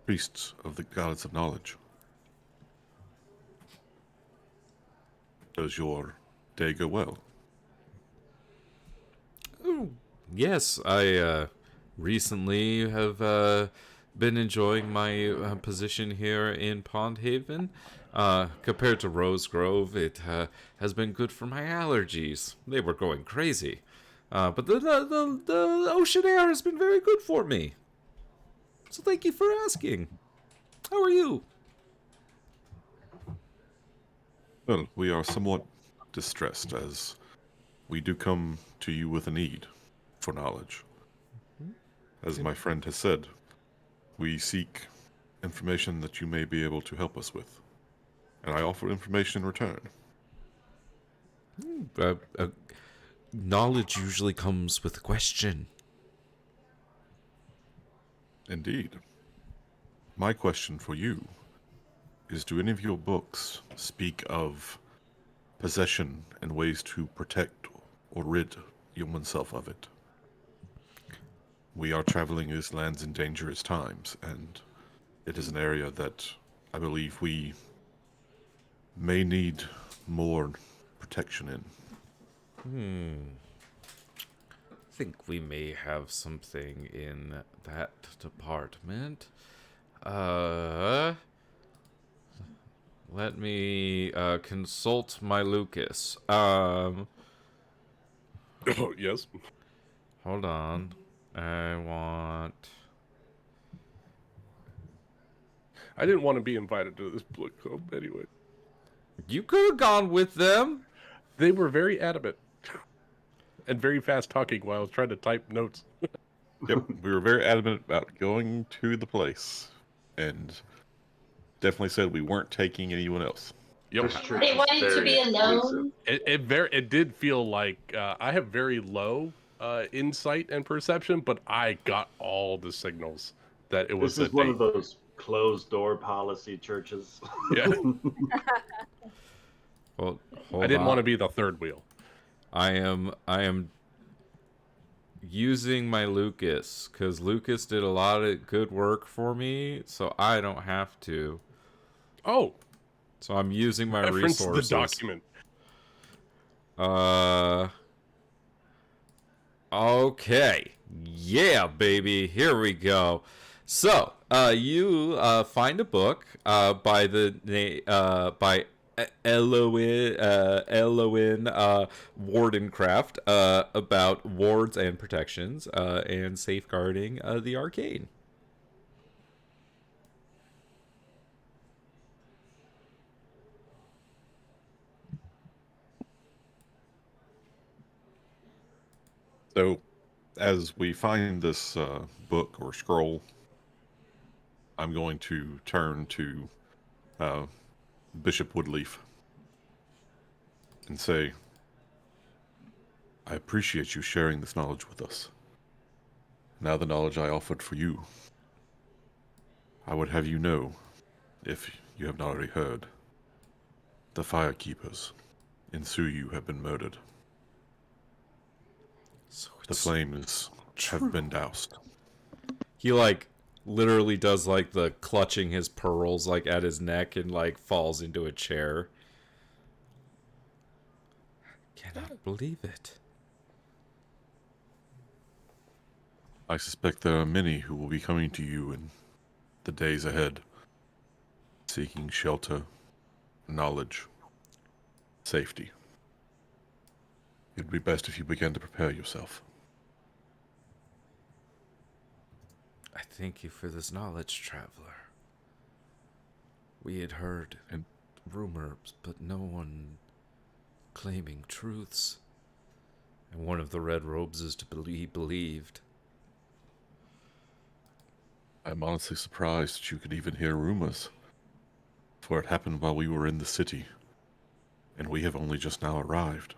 priests of the goddess of knowledge. Does your day go well? Oh, yes, I recently have been enjoying my position here in Pond Haven. Compared to Rose Grove, it has been good for my allergies. They were going crazy. But the ocean air has been very good for me. So thank you for asking. How are you? Well, we are somewhat distressed, as we do come to you with a need for knowledge. As my friend has said, we seek information that you may be able to help us with. And I offer information in return. Knowledge usually comes with a question. Indeed. My question for you is, do any of your books speak of possession and ways to protect or rid oneself of it? We are traveling these lands in dangerous times, and it is an area that I believe we may need more protection in. I think we may have something in that department. Let me consult my Lucas. Oh, yes. Hold on. I didn't want to be invited to this book club anyway. You could have gone with them. They were very adamant and very fast talking while I was trying to type notes. Yep, we were very adamant about going to the place, and definitely said we weren't taking anyone else. Yep. This church They is want you to very be exclusive. alone. It did feel like I have very low insight and perception, but I got all the signals that it was. This is one of those closed door policy churches. Yeah. Well, I didn't want to be the third wheel. I am using my Lucas because Lucas did a lot of good work for me, so I don't have to. Oh, so I'm using my reference resources. the document. Okay. Yeah, baby. Here we go. So, you find a book by Eloin Wardencraft about wards and protections and safeguarding the arcane. So, as we find this book or scroll, I'm going to turn to Bishop Woodleaf and say, I appreciate you sharing this knowledge with us. Now the knowledge I offered for you, I would have you know, if you have not already heard, the Firekeepers in Suyu have been murdered. So The flames have been doused. he like literally does like the clutching his pearls like at his neck and like falls into a chair. Cannot believe it. I suspect there are many who will be coming to you in the days ahead, seeking shelter, knowledge, safety. It would be best if you began to prepare yourself. I thank you for this knowledge, traveler. We had heard rumors, but no one claiming truths. And one of the red robes is to be believed. I'm honestly surprised that you could even hear rumors, for it happened while we were in the city, and we have only just now arrived.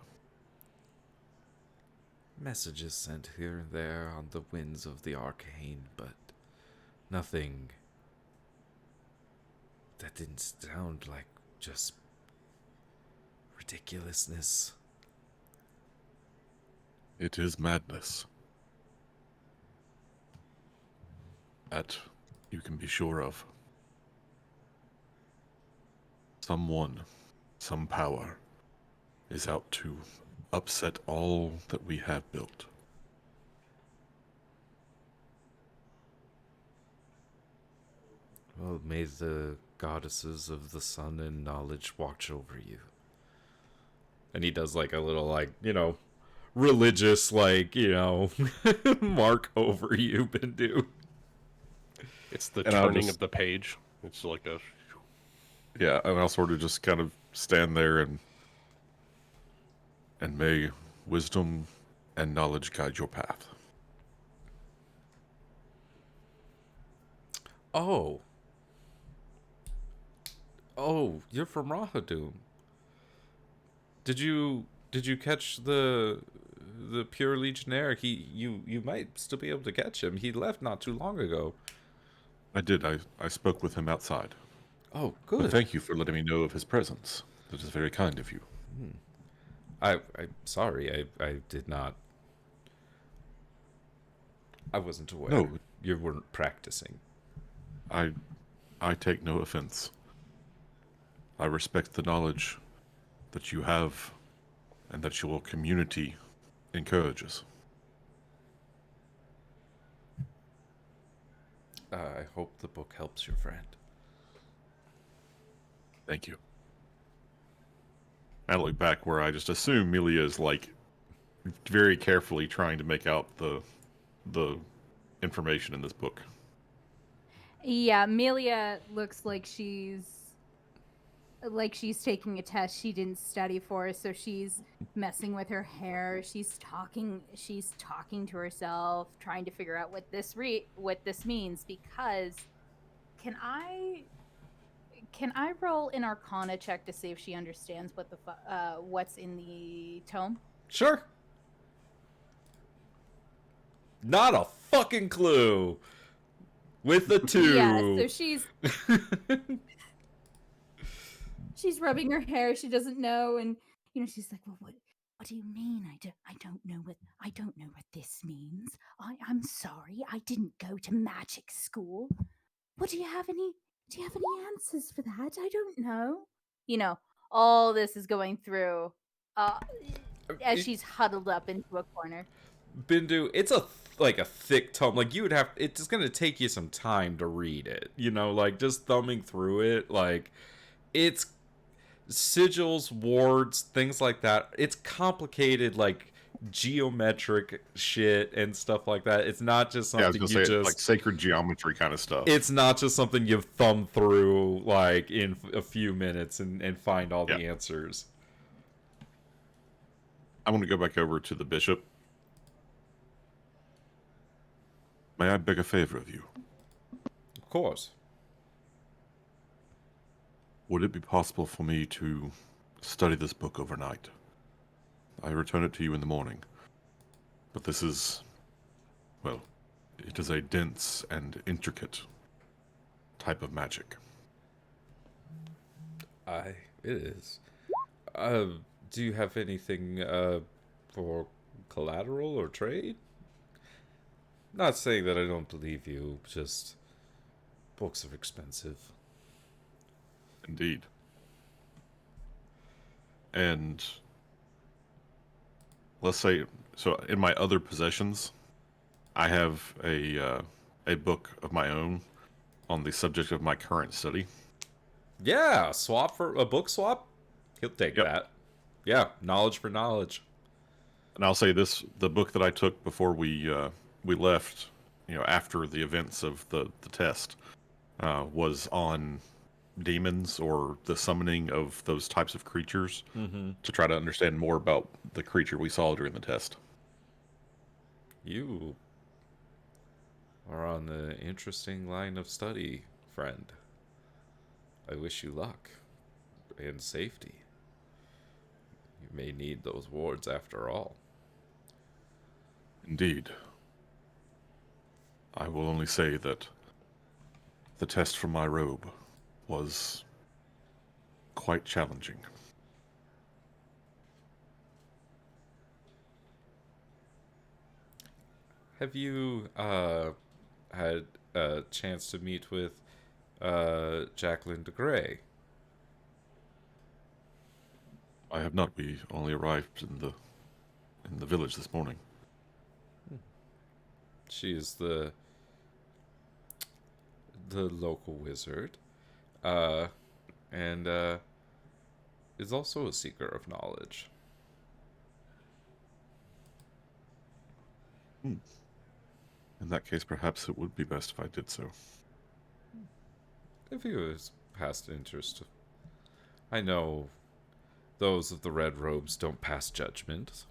Messages sent here and there on the winds of the arcane, but nothing that didn't sound like just ridiculousness. It is madness. That you can be sure of. Someone, some power, is out to upset all that we have built. Well, may the goddesses of the sun and knowledge watch over you. And he does like a little like, religious like, mark over you, Bindu. It's the And I'll turning just- of the page. It's like a. Yeah, and I'll sort of just kind of stand there and may wisdom and knowledge guide your path. Oh, you're from Rahadum. Did you catch the pure legionnaire? You might still be able to catch him. He left not too long ago. I did. I spoke with him outside. Oh, But good. thank you for letting me know of his presence. That is very kind of you. I'm sorry. I did not. I wasn't aware. No. You weren't practicing. I take no offense. I respect the knowledge that you have and that your community encourages. I hope the book helps your friend. Thank you. I look back where I just assume Melia is like very carefully trying to make out the information in this book. Yeah, Amelia looks like she's taking a test she didn't study for, so she's messing with her hair. She's talking to herself, trying to figure out what this means. Because can I roll an Arcana check to see if she understands what's in the tome? Sure. Not a fucking clue. With the 2. Yeah, so she's rubbing her hair. She doesn't know, and she's like, "Well, what do you mean? I don't know what this means. I'm sorry, I didn't go to magic school. What do you have any answers for that? I don't know." All this is going through as she's huddled up into a corner. Bindu, it's a thick tome. Like, you would have, it's gonna take you some time to read it. Like just thumbing through it. Like, it's sigils, wards, things like that. It's complicated, like geometric shit and stuff like that. It's not just Yeah, I was something gonna you say just. like sacred geometry kind of stuff. It's not just something you thumb through like in a few minutes and find all Yeah. the answers. I want to go back over to the bishop. May I beg a favor of you? Of course. Would it be possible for me to study this book overnight? I return it to you in the morning. But this is, well, it is a dense and intricate type of magic. It is. Do you have anything for collateral or trade? Not saying that I don't believe you, just books are expensive. Indeed. And let's say, so in my other possessions, I have a book of my own on the subject of my current study. Yeah, swap for a book swap? He'll take Yep. that. Yeah, knowledge for knowledge. And I'll say this: the book that I took before we left, after the events of the test, was on demons or the summoning of those types of creatures to try to understand more about the creature we saw during the test. You are on the interesting line of study, friend. I wish you luck and safety. You may need those wards after all. Indeed. I will only say that the test for my robe was quite challenging. Have you had a chance to meet with Jacqueline de Grey? I have not. We only arrived in the village this morning. She is the local wizard, and is also a seeker of knowledge. In that case, perhaps it would be best if I did so. If he was past interest, I know those of the red robes don't pass judgment.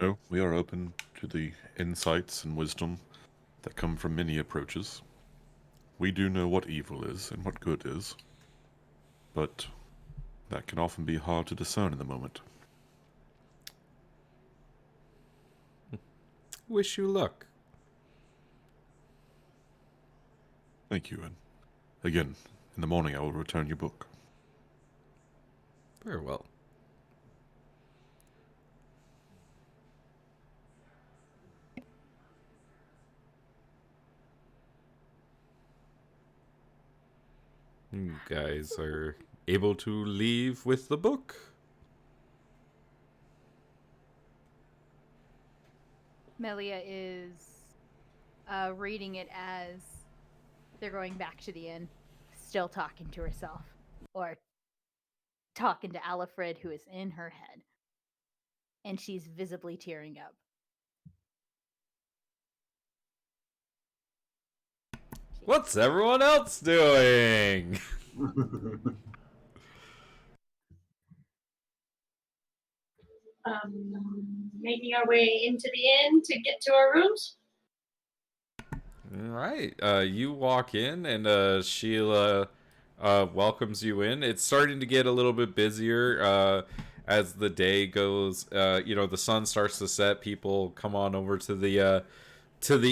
No, we are open to the insights and wisdom that come from many approaches. We do know what evil is and what good is, but that can often be hard to discern in the moment. Wish you luck. Thank you, and again, in the morning I will return your book. Very well. You guys are able to leave with the book. Melia is reading it as they're going back to the inn, still talking to herself, or talking to Alfred, who is in her head, and she's visibly tearing up. What's everyone else doing? Making our way into the inn to get to our rooms. All right. You walk in, and Sheila welcomes you in. It's starting to get a little bit busier as the day goes. The sun starts to set. People come on over to the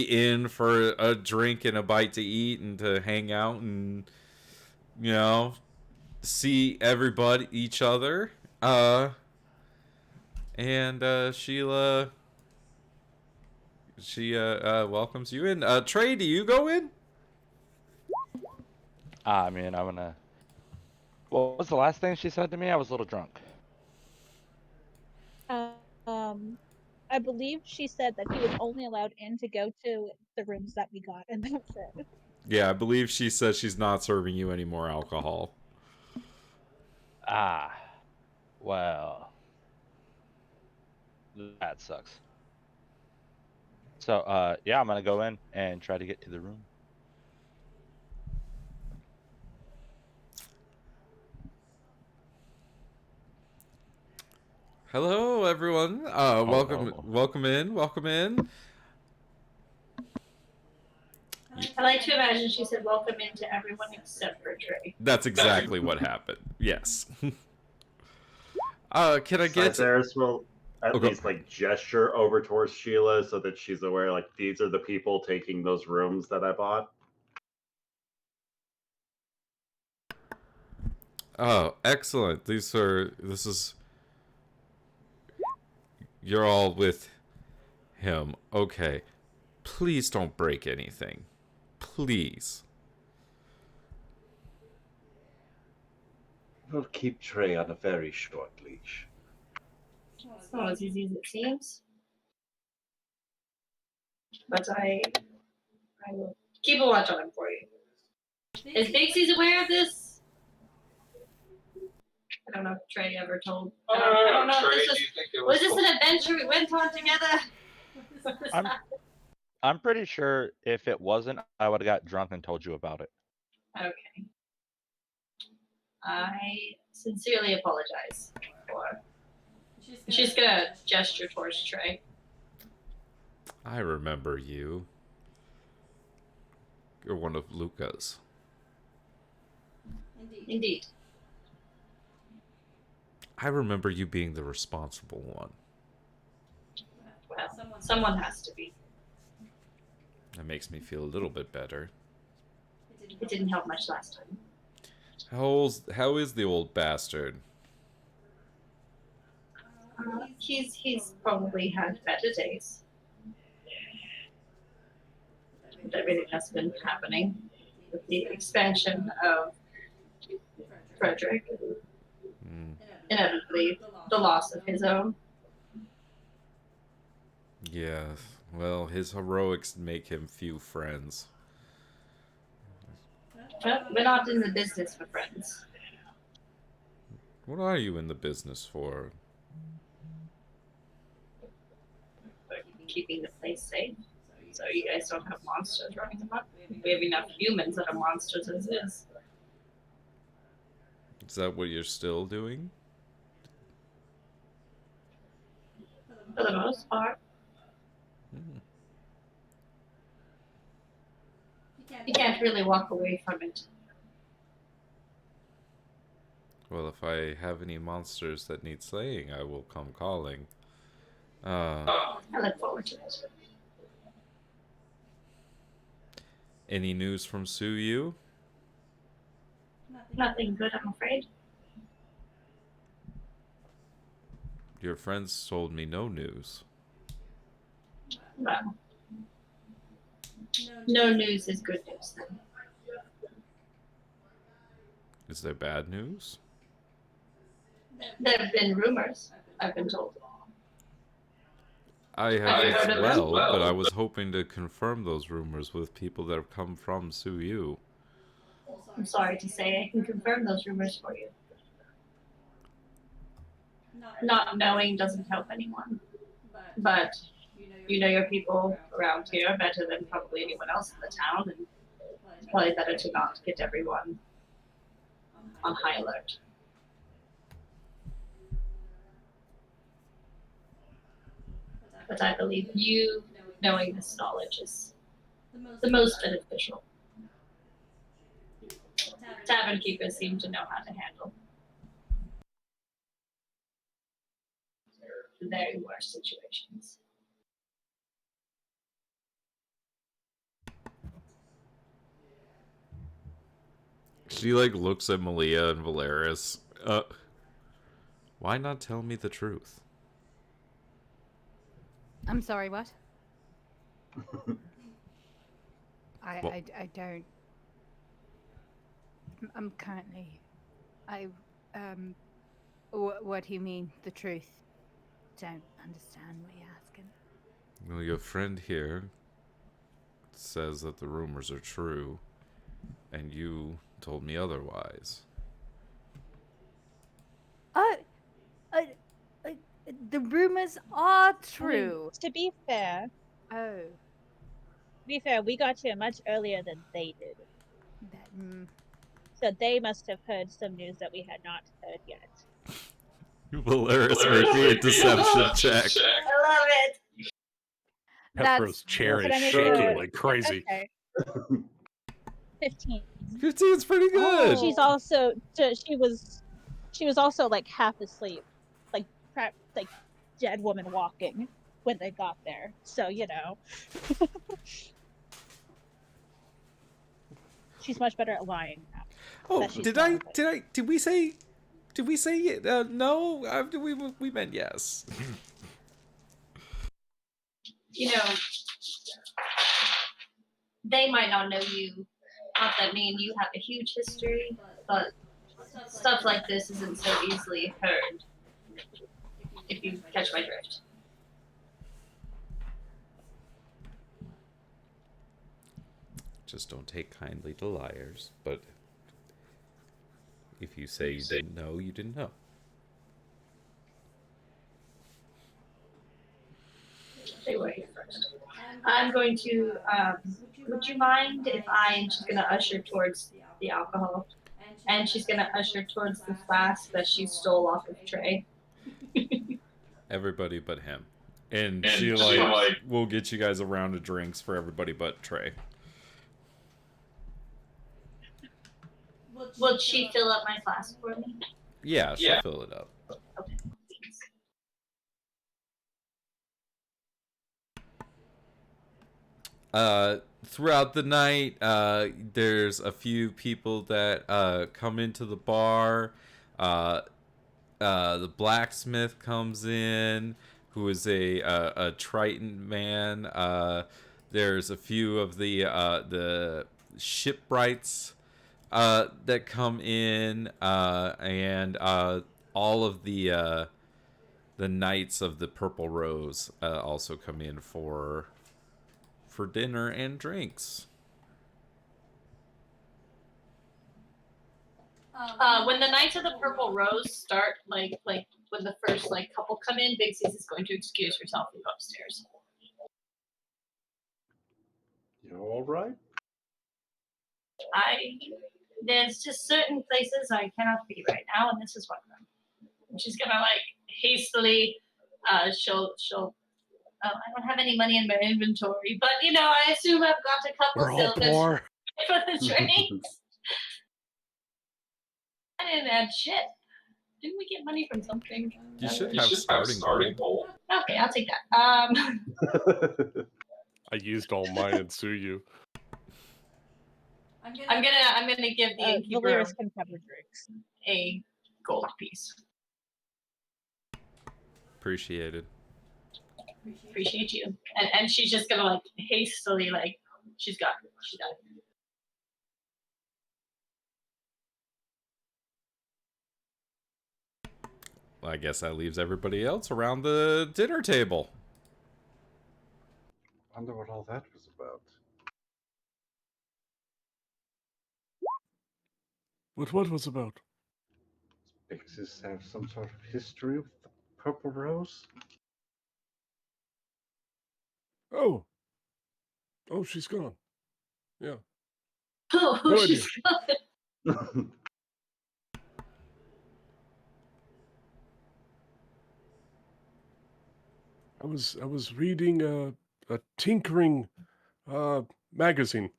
inn for a drink and a bite to eat and to hang out and see everybody, each other. And Sheila. She welcomes you in. Trey, do you go in? I mean, I'm gonna. What was the last thing she said to me? I was a little drunk. I believe she said that he was only allowed in to go to the rooms that we got, and that's it. Yeah, I believe she says she's not serving you any more alcohol. Ah, well, that sucks. So, yeah, I'm gonna go in and try to get to the room. Hello, everyone. Welcome, Hello. welcome in, welcome in. I like to imagine she said welcome into everyone except for Trey. That's exactly what happened. Yes. Can I get? Sizeris will at Okay. least like gesture over towards Sheila so that she's aware like these are the people taking those rooms that I bought. Oh, excellent. This is. You're all with him. Okay. Please don't break anything. Please. We'll keep Trey on a very short leash. It's not as easy as it seems. But I will keep a watch on him for you. Is Bixie's aware of this? I don't know if Trey ever told. I don't know Trey, if this do you think it was this an adventure we went on together? I'm pretty sure if it wasn't, I would have got drunk and told you about it. Okay. I sincerely apologize for. She's gonna gesture towards Trey. I remember you. You're one of Luca's. Indeed. I remember you being the responsible one. Well, someone has to be. That makes me feel a little bit better. It didn't help much last time. How is the old bastard? He's probably had better days. With everything that's been happening, with the expansion of Frederick, inevitably the loss of his own. Yeah, well, his heroics make him few friends. But we're not in the business for friends. What are you in the business for? We're keeping the place safe, so you guys don't have monsters running amok. We have enough humans that are monsters as is. Is that what you're still doing? For the most part. You can't really walk away from it. Well, if I have any monsters that need slaying, I will come calling. I look forward to it. Any news from Suyu? Nothing good, I'm afraid. Your friends told me no news. Well, no news is good news then. Is there bad news? There have been rumors, I've been told. I have Have you as heard of well, them? but I was hoping to confirm those rumors with people that have come from Suyu. I'm sorry to say I can confirm those rumors for you. Not knowing doesn't help anyone. But you know your people around here better than probably anyone else in the town, and it's probably better to not get everyone on high alert. But I believe you knowing this knowledge is the most beneficial. Tavern keepers seem to know how to handle the very worst situations. She looks at Malia and Valeris. Why not tell me the truth? I'm sorry, what? Well- I don't. I'm currently. What do you mean, the truth? Don't understand what you're asking. Well, your friend here says that the rumors are true. And you told me otherwise. Uh, uh, uh, the rumors are I mean, true. to be fair, Oh, we got here much earlier than they did. that. So they must have heard some news that we had not heard yet. Valeris, make me a deception check. I love it. Petro's chair Could is I make shaking a- like crazy. Okay. 15. 15 is pretty good. She's also she was also like half asleep, like like dead woman walking when they got there. So she's much better at lying now. Oh, that she's did gone, but- did we say no? We meant yes. You know, they might not know you. Not that me and you have a huge history, but stuff like this isn't so easily heard. If you catch my drift. Just don't take kindly to liars. But if you say you didn't know, you didn't know. They were here first. I'm going to. Would you mind if and she's gonna usher towards the alcohol, and she's gonna usher towards the flask that she stole off of Trey. Everybody but him. And she like will get you guys a round of drinks for everybody but Trey. Will she fill up my flask for me? Yeah, she'll fill it up. Okay. Throughout the night, there's a few people that come into the bar. The blacksmith comes in, who is a Triton man. There's a few of the shipwrights that come in, and all of the Knights of the Purple Rose also come in for dinner and drinks. When the Knights of the Purple Rose start, like when the first couple come in, Big Sis is going to excuse herself and go upstairs. You all right? There's just certain places I cannot be right now, and this is one of them. And she's gonna hastily, she'll. I don't have any money in my inventory, but I assume I've got a couple We're all silvers poor. for the drinks. I didn't add shit. Didn't we get money from something? You should have starting gold. Okay, I'll take that. I used all mine and sue you. I'm gonna give the innkeeper Valeris can cover drinks. a gold piece. Appreciated. Appreciate you. And she's just gonna hastily she's got it. Well, I guess that leaves everybody else around the dinner table. Wonder what all that was about. What was about? Does Bixis have some sort of history with the Purple Rose? Oh. Oh, she's gone. Yeah. Oh, No she's idea. gone. I was reading a tinkering magazine.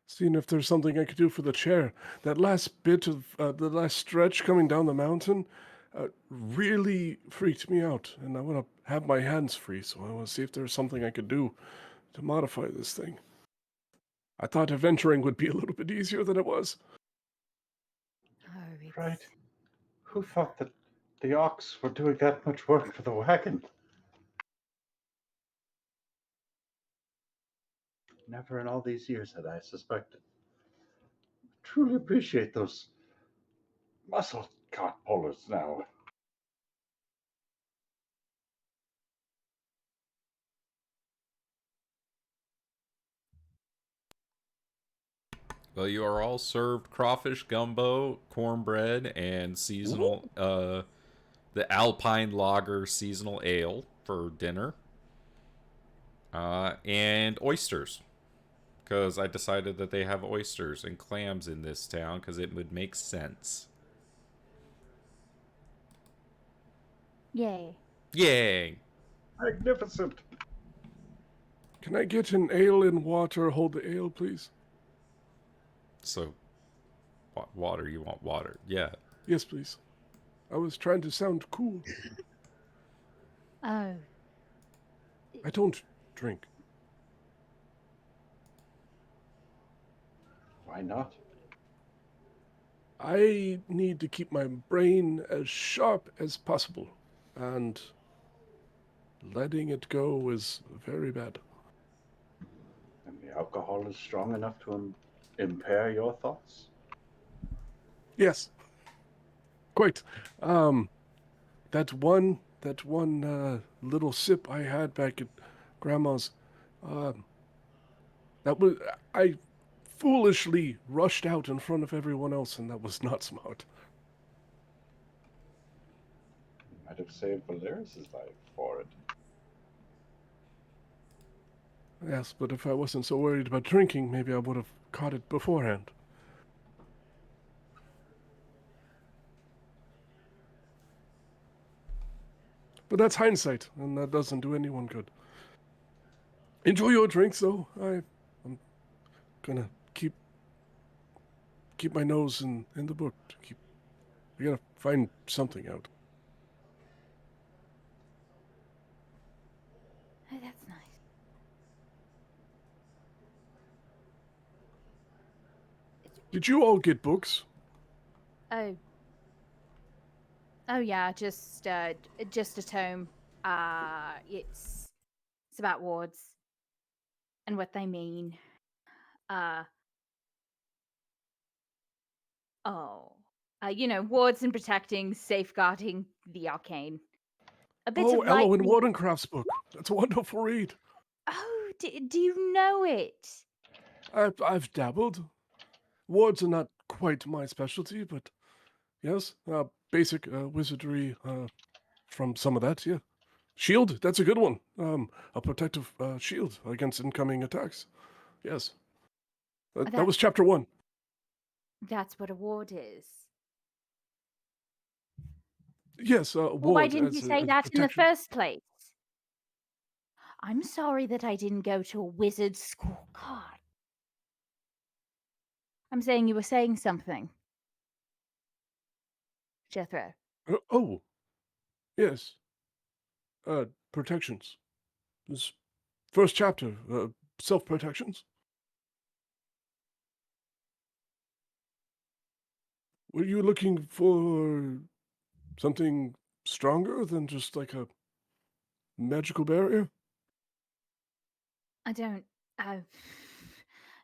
Seeing if there's something I could do for the chair. That last bit of the last stretch coming down the mountain really freaked me out, and I want to have my hands free, so I want to see if there's something I could do to modify this thing. I thought adventuring would be a little bit easier than it was. Right. Who thought that the ox were doing that much work for the wagon? Never in all these years had I suspected. Truly appreciate those muscle cart pullers now. Well, you are all served crawfish gumbo, cornbread, and seasonal the Alpine Lager seasonal ale for dinner. And oysters. Because I decided that they have oysters and clams in this town because it would make sense. Yay. Yay! Magnificent. Can I get an ale and water? Hold the ale, please. So, water, you want water. Yeah. Yes, please. I was trying to sound cool. Oh. I don't drink. Why not? I need to keep my brain as sharp as possible, and letting it go is very bad. And the alcohol is strong enough to impair your thoughts? Yes, quite. That one little sip I had back at Grandma's, that was I foolishly rushed out in front of everyone else, and that was not smart. You might have saved Valeris's life for it. Yes, but if I wasn't so worried about drinking, maybe I would have caught it beforehand. But that's hindsight, and that doesn't do anyone good. Enjoy your drinks, though. I'm gonna keep my nose in the book. I gotta find something out. Oh, that's nice. Did you all get books? Oh. Oh yeah, just a tome. It's about wards and what they mean. Wards and protecting, safeguarding the arcane. A bit Oh, of Elo light and read- Wardencraft's book. That's a wonderful read. Oh, do you know it? I've dabbled. Wards are not quite my specialty, but yes, basic wizardry from some of that, yeah. Shield, that's a good one. A protective shield against incoming attacks. Yes. That was chapter 1. That's what a ward is. Yes, Well, why ward didn't as you a- say as that in the protection. first place? I'm sorry that I didn't go to a wizard school. God. I'm saying you were saying something. Jethro. Oh, yes. Protections. This first chapter, self-protections. Were you looking for something stronger than just like a magical barrier? I don't.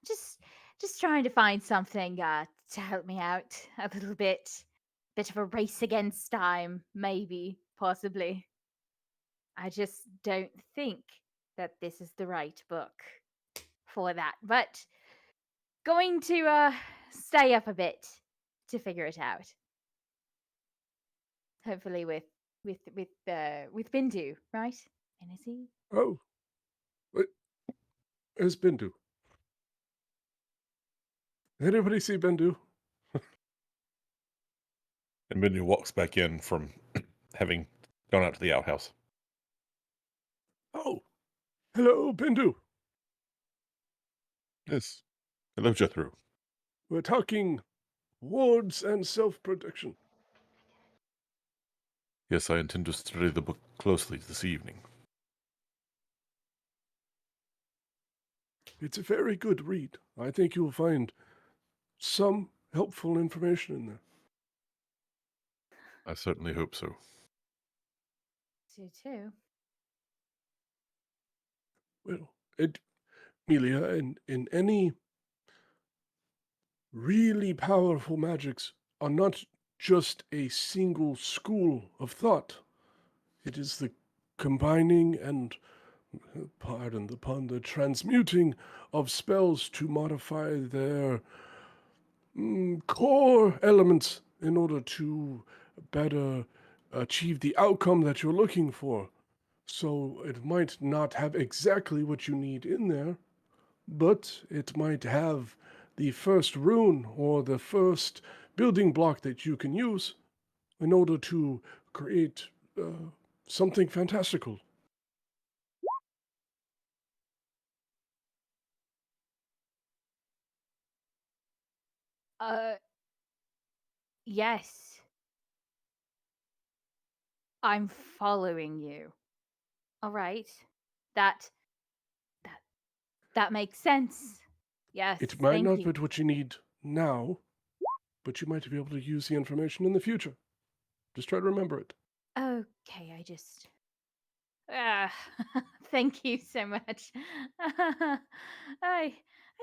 Just trying to find something to help me out a little bit. Bit of a race against time, maybe, possibly. I just don't think that this is the right book for that. But going to stay up a bit to figure it out. Hopefully with Bindu, right? And is he? Oh, what is Bindu? Anybody see Bindu? And Benny walks back in from having gone out to the outhouse. Oh, hello, Bindu. Yes. Hello, Jethro. We're talking wards and self-protection. Yes, I intend to study the book closely this evening. It's a very good read. I think you'll find some helpful information in there. I certainly hope so. Too. Well, Amelia, in any really powerful magics are not just a single school of thought. It is the combining and, pardon the pun, the transmuting of spells to modify their core elements in order to better achieve the outcome that you're looking for. So it might not have exactly what you need in there, but it might have the first rune or the first building block that you can use in order to create something fantastical. Yes. I'm following you. All right. That that that makes sense. Yes, It might thank not you. be what you need now, but you might be able to use the information in the future. Just try to remember it. Okay, I just Ah, thank you so much. I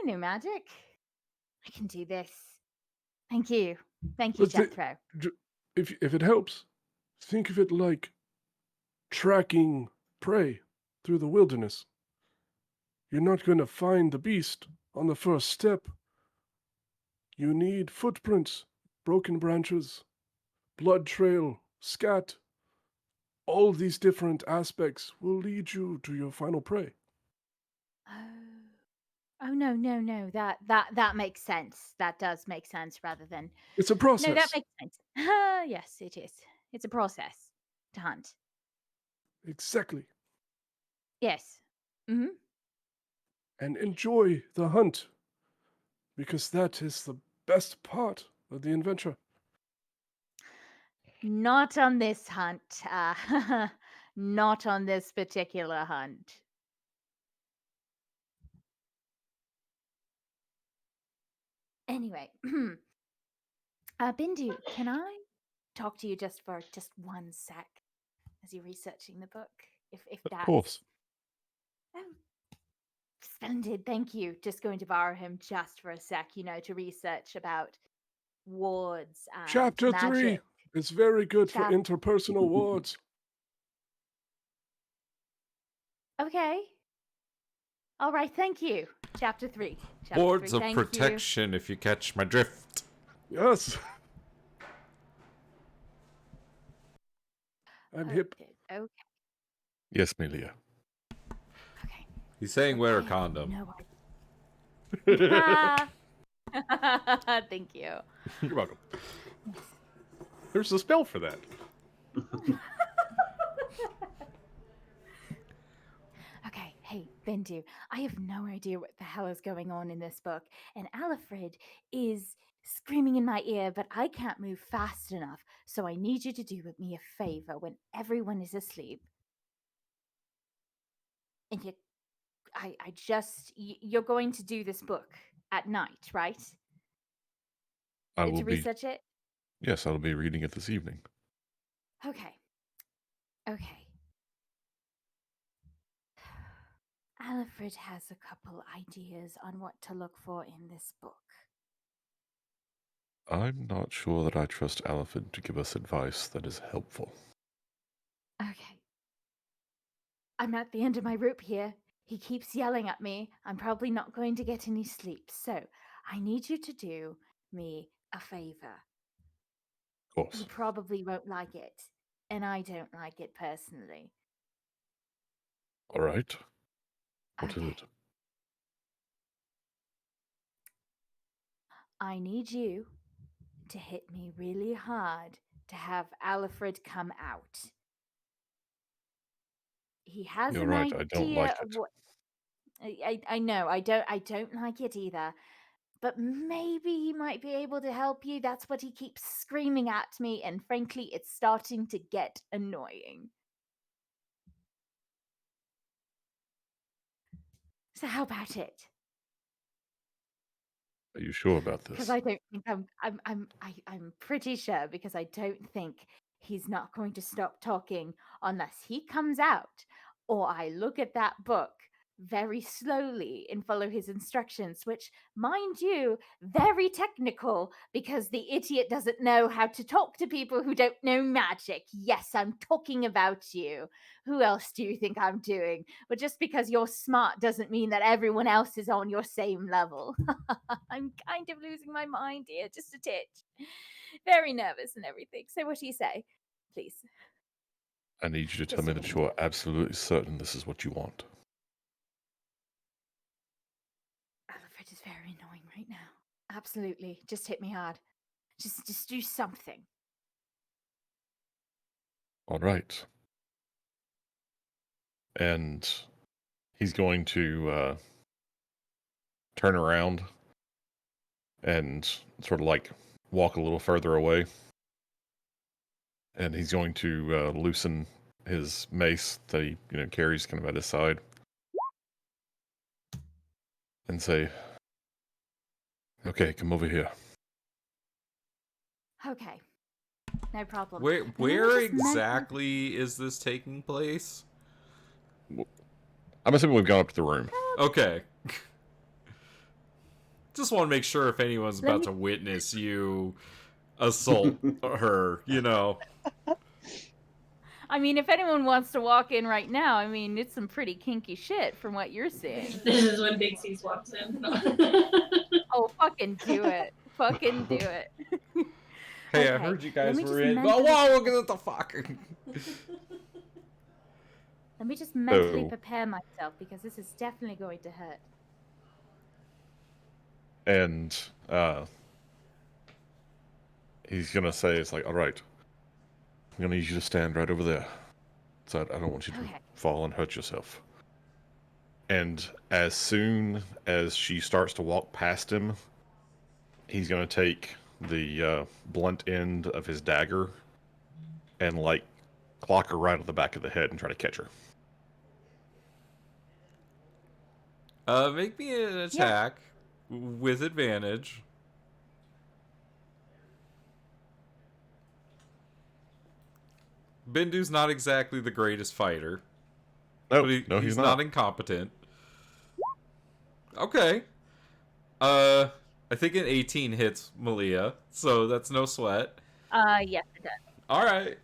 know magic. I can do this. Thank you. Thank you, But Jethro. if it helps, think of it like tracking prey through the wilderness. You're not going to find the beast on the first step. You need footprints, broken branches, blood trail, scat. All of these different aspects will lead you to your final prey. Oh no. That makes sense. That does make sense rather than It's a No, that process. makes sense. Yes, it is. It's a process to hunt. Exactly. Yes. Mm-hmm. And enjoy the hunt, because that is the best part of the adventure. Not on this hunt. Not on this particular hunt. Anyway, Bindu, can I talk to you just for just one sec as you're researching the book? If Of that's course. Oh, splendid, thank you. Just going to borrow him just for a sec, to research about wards and Chapter 3 magic. is very good for Chap- interpersonal wards. Okay. All right, thank you. Chapter 3. Boards of thank protection, if you catch my drift. Yes. you. I'm hip. Okay. Yes, Melia. Okay. He's saying Look, wear I a have condom. No idea. Thank you. You're welcome. There's a spell for that. Okay, hey, Bindu, I have no idea what the hell is going on in this book, and Alfred is screaming in my ear, but I can't move fast enough, so I need you to do me a favor when everyone is asleep. And you're going to do this book at night, right? I will To be. research it? Yes, I'll be reading it this evening. Okay. Alfred has a couple ideas on what to look for in this book. I'm not sure that I trust Alfred to give us advice that is helpful. Okay. I'm at the end of my rope here. He keeps yelling at me. I'm probably not going to get any sleep. So I need you to do me a favor. Of course. You probably won't like it. And I don't like it personally. All right. What is Okay. it? I need you to hit me really hard to have Alfred come out. He has You're an right, I don't idea like of it. what I know. I don't like it either. But maybe he might be able to help you. That's what he keeps screaming at me, and frankly, it's starting to get annoying. So how about it? Are you sure about Because this? I don't think I'm pretty sure, because I don't think he's not going to stop talking unless he comes out or I look at that book very slowly and follow his instructions, which, mind you, very technical because the idiot doesn't know how to talk to people who don't know magic. Yes, I'm talking about you. Who else do you think I'm doing? But just because you're smart doesn't mean that everyone else is on your same level. I'm kind of losing my mind here, just a titch. Very nervous and everything. So what do you say? Please. I need you to tell Just me a that minute. you are absolutely certain this is what you want. Alfred is very annoying right now. Absolutely. Just hit me hard. Just do something. All right. And he's going to turn around and sort of like walk a little further away. And he's going to loosen his mace that he carries kind of at his side. And say, okay, come over here. Okay. No problem. Where And then where we just mentally- exactly is this taking place? I'm assuming we've gone up to the room. Okay. Just want to make sure if anyone's Let about me- to witness you assault her, I mean, if anyone wants to walk in right now, I mean, it's some pretty kinky shit from what you're seeing. This is when Big C's walks in. Oh, fucking do it. Fucking do it. Hey, I Okay, heard you let guys me were just in. mentally- Oh, what the fuck? Let me just mentally So- prepare myself because this is definitely going to hurt. And he's going to say, it's like, all right, I'm going to need you to stand right over there. So I don't want you to Okay. fall and hurt yourself. And as soon as she starts to walk past him, he's going to take the blunt end of his dagger and, like, clock her right on the back of the head and try to catch her. Make me an attack with advantage. Bindu's not exactly the greatest fighter, No, but he's not not. incompetent. Okay. I think an 18 hits Malia, so that's no sweat. Yes, it does. All right.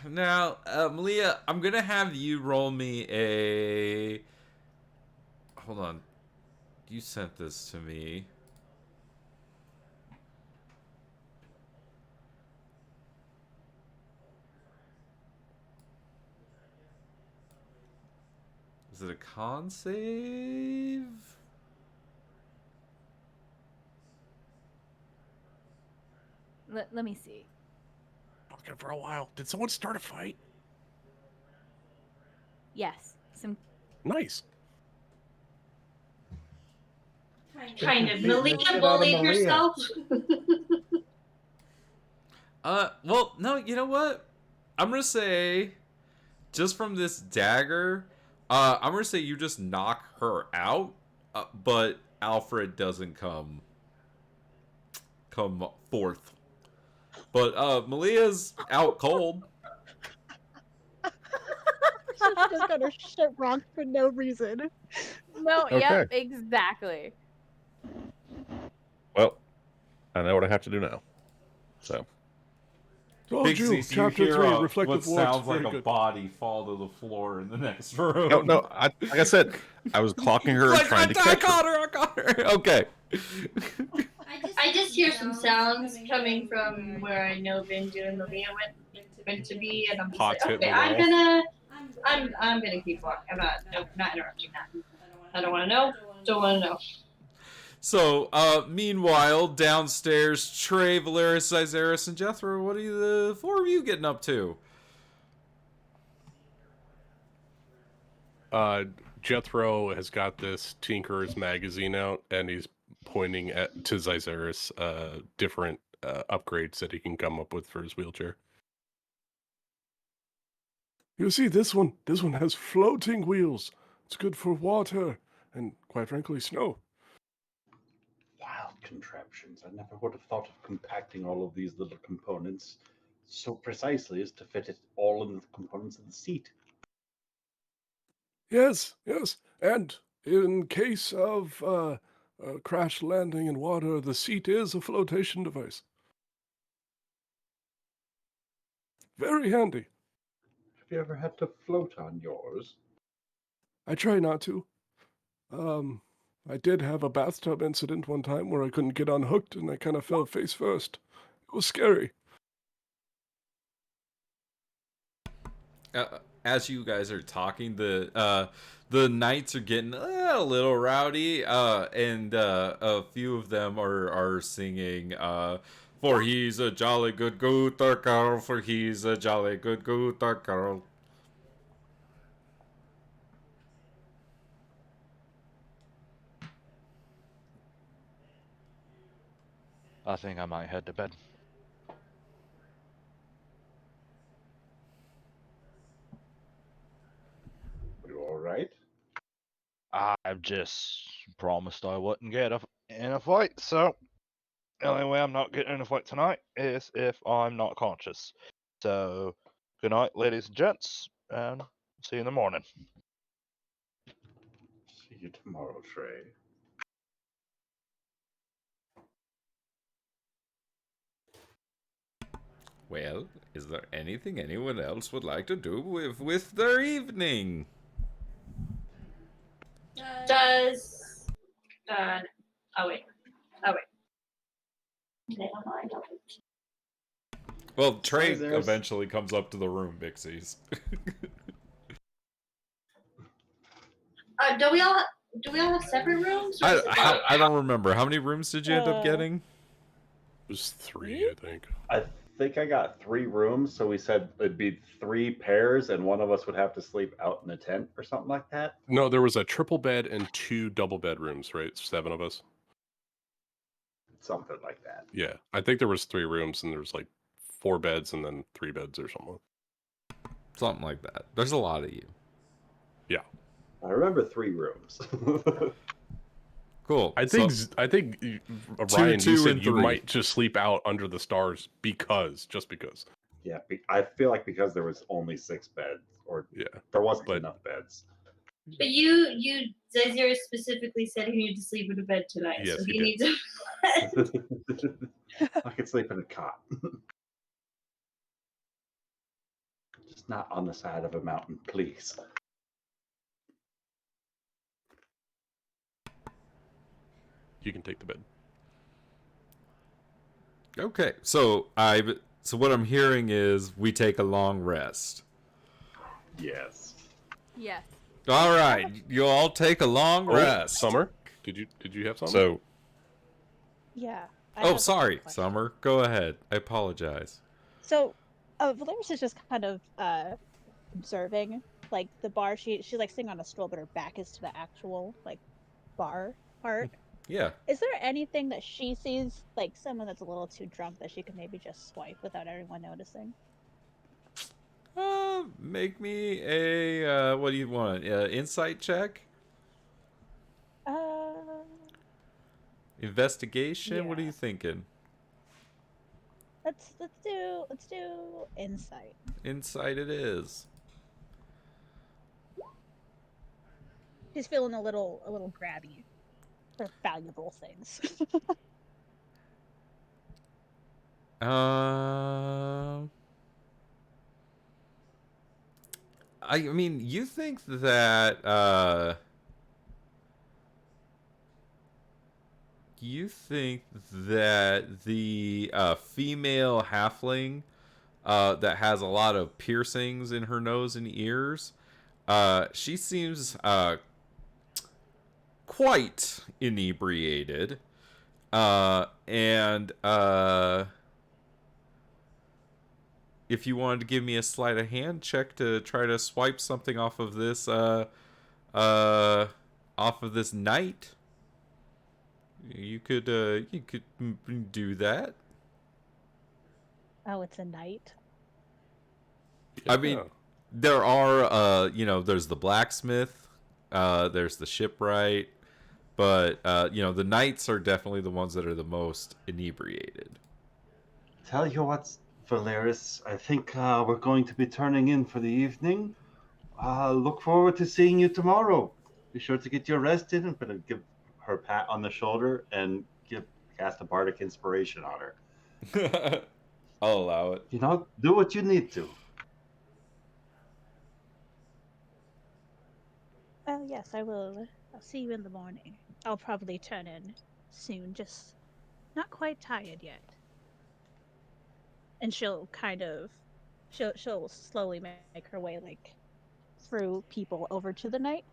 Now, Malia, I'm gonna have you roll me a. Hold on. You sent this to me. Is it a con save? Let me see. Talking for a while. Did someone start a fight? Yes. Some Nice. Kind of. Beat the Malia shit out of bullied Malia. herself. Well, no, you know what? I'm gonna say, just from this dagger, I'm gonna say you just knock her out, but Alfred doesn't come forth. But Malia's out cold. So she just got her shit rocked for no reason. No, Okay. yep, exactly. Well, I know what I have to do now. So, Told Big you, Cease, chapter 3, reflective what wards, sounds like very a good. body fall to the floor in the next room. no, like I said, I was clocking her and Like, trying to I catch her. caught her. Okay. I just hear some sounds coming from where I know Bindu and Malia went to be, and I'm just Pots like, hitting okay, the wall. I'm gonna keep walking. I'm not interrupting that. I don't want to know. Don't want to know. So, meanwhile, downstairs, Trey, Valeris, Izaris, and Jethro, what are the four of you getting up to? Jethro has got this Tinkerer's magazine out, and he's pointing to Zyzaris different upgrades that he can come up with for his wheelchair. You see, this one has floating wheels. It's good for water and, quite frankly, snow. Wild contraptions. I never would have thought of compacting all of these little components so precisely as to fit it all in the components of the seat. Yes, yes. And in case of a crash landing in water, the seat is a flotation device. Very handy. Have you ever had to float on yours? I try not to. Um, I did have a bathtub incident one time where I couldn't get unhooked and I kind of fell face first. It was scary. As you guys are talking, the knights are getting a little rowdy, and a few of them are singing, "For he's a jolly good Guter Carl, for he's a jolly good Guter Carl." I think I might head to bed. You all right? I've just promised I wouldn't get in a fight, so the only way I'm not getting in a fight tonight is if I'm not conscious. So, good night, ladies and gents, and see you in the morning. See you tomorrow, Trey. Well, is there anything anyone else would like to do with their evening? Does oh wait. Never mind. Well, Trey Hi, there's- eventually comes up to the room, Bixies. Do we all have separate rooms? Or is it I don't remember. How many rooms did you end up getting? It was 3, I think. I think I got 3 rooms, so we said it'd be 3 pairs, and one of us would have to sleep out in a tent or something like that. No, there was a triple bed and 2 double bedrooms, right? 7 of us. Something like that. Yeah, I think there was 3 rooms and there was like 4 beds and then 3 beds or something. Something like that. There's a lot of you. Yeah, I remember 3 rooms. Cool. I think Ryan, two, you said and you 3. might just sleep out under the stars just because. Yeah, I feel like because there was only 6 beds, or Yeah, there wasn't but- enough beds. But you Zazier specifically said he needed to sleep in a bed tonight, Yes, so he he did. needs a I could sleep in a cot. Just not on the side of a mountain, please. You can take the bed. Okay, so what I'm hearing is we take a long rest. Yes. Yes. All right, you all take a long rest. Summer, did you have something? So, Yeah. I oh, have a sorry, question. Summer. Go ahead. I apologize. So, Valeris is just kind of observing, like the bar. She's like sitting on a stool, but her back is to the actual like bar part. Yeah. Is there anything that she sees, like someone that's a little too drunk, that she could maybe just swipe without everyone noticing? Make me a what do you want? Insight check? Investigation? What are Yeah. you thinking? Let's do insight. Insight it is. She's feeling a little grabby for valuable things. I mean, you think that the female halfling that has a lot of piercings in her nose and ears, she seems quite inebriated, and if you wanted to give me a sleight of hand check to try to swipe something off of this knight, you could do that. Oh, it's a knight. I mean, there are there's the blacksmith, there's the shipwright, but the knights are definitely the ones that are the most inebriated. Tell you what, Valeris, I think we're going to be turning in for the evening. Look forward to seeing you tomorrow. Be sure to get your rest in. I'm gonna give her a pat on the shoulder and cast a bardic inspiration on her. I'll allow it. Do what you need to. Oh, yes, I will. I'll see you in the morning. I'll probably turn in soon, just not quite tired yet. And she'll she'll slowly make her way like through people over to the knight.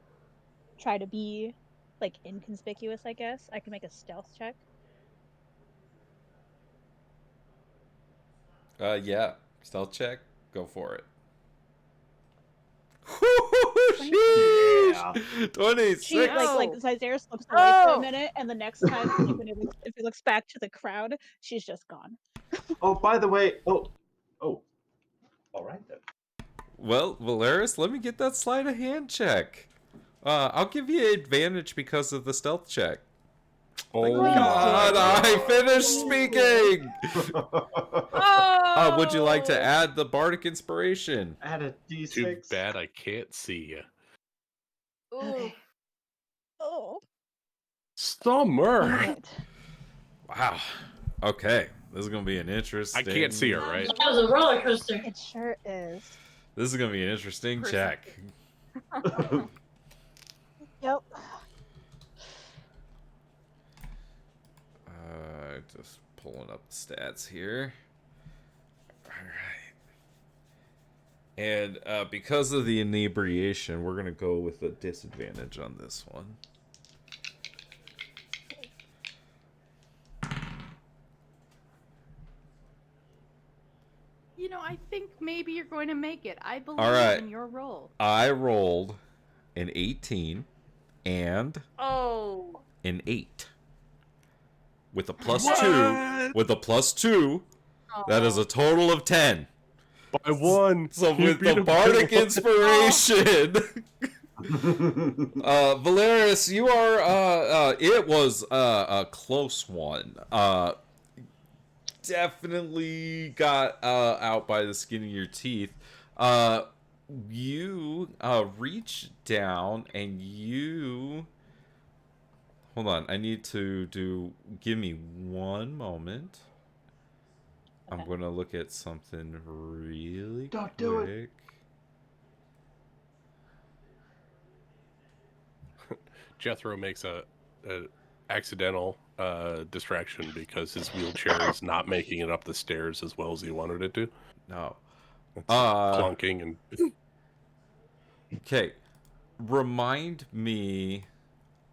Try to be like inconspicuous, I guess. I can make a stealth check. Yeah. Stealth check. Go for it. Yeah. 26. She like Zyzerus looks away for a minute, and the next time like, if he looks back to the crowd, she's just gone. Oh, by the way, all right then. Well, Valeris, let me get that sleight of hand check. I'll give you advantage because of the stealth check. Oh God, I finished speaking! Oh! Would you like to add the bardic inspiration? Add a d6. Too bad I can't see you. Okay. Oh. Summer. Alright. Wow. Okay. This is going to be an interesting... I can't see her, right? That was a roller coaster. It sure is. This is going to be an interesting check. Yep. Just pulling up the stats here. Alright. And because of the inebriation, we're going to go with a disadvantage on this one. You know, I think maybe you're going to make it. I believe in your role. I rolled an 18 and an 8. With a +2. With a +2. That is a total of 10. By 1. So with the bardic inspiration, Valeris, you are. It was a close one. Definitely got out by the skin of your teeth. You reach down and you. Hold on, I need to do. Give me one moment. I'm gonna look at something really quick. Do it. Jethro makes a accidental distraction because his wheelchair is not making it up the stairs as well as he wanted it to. No. It's clunking and. Okay, remind me,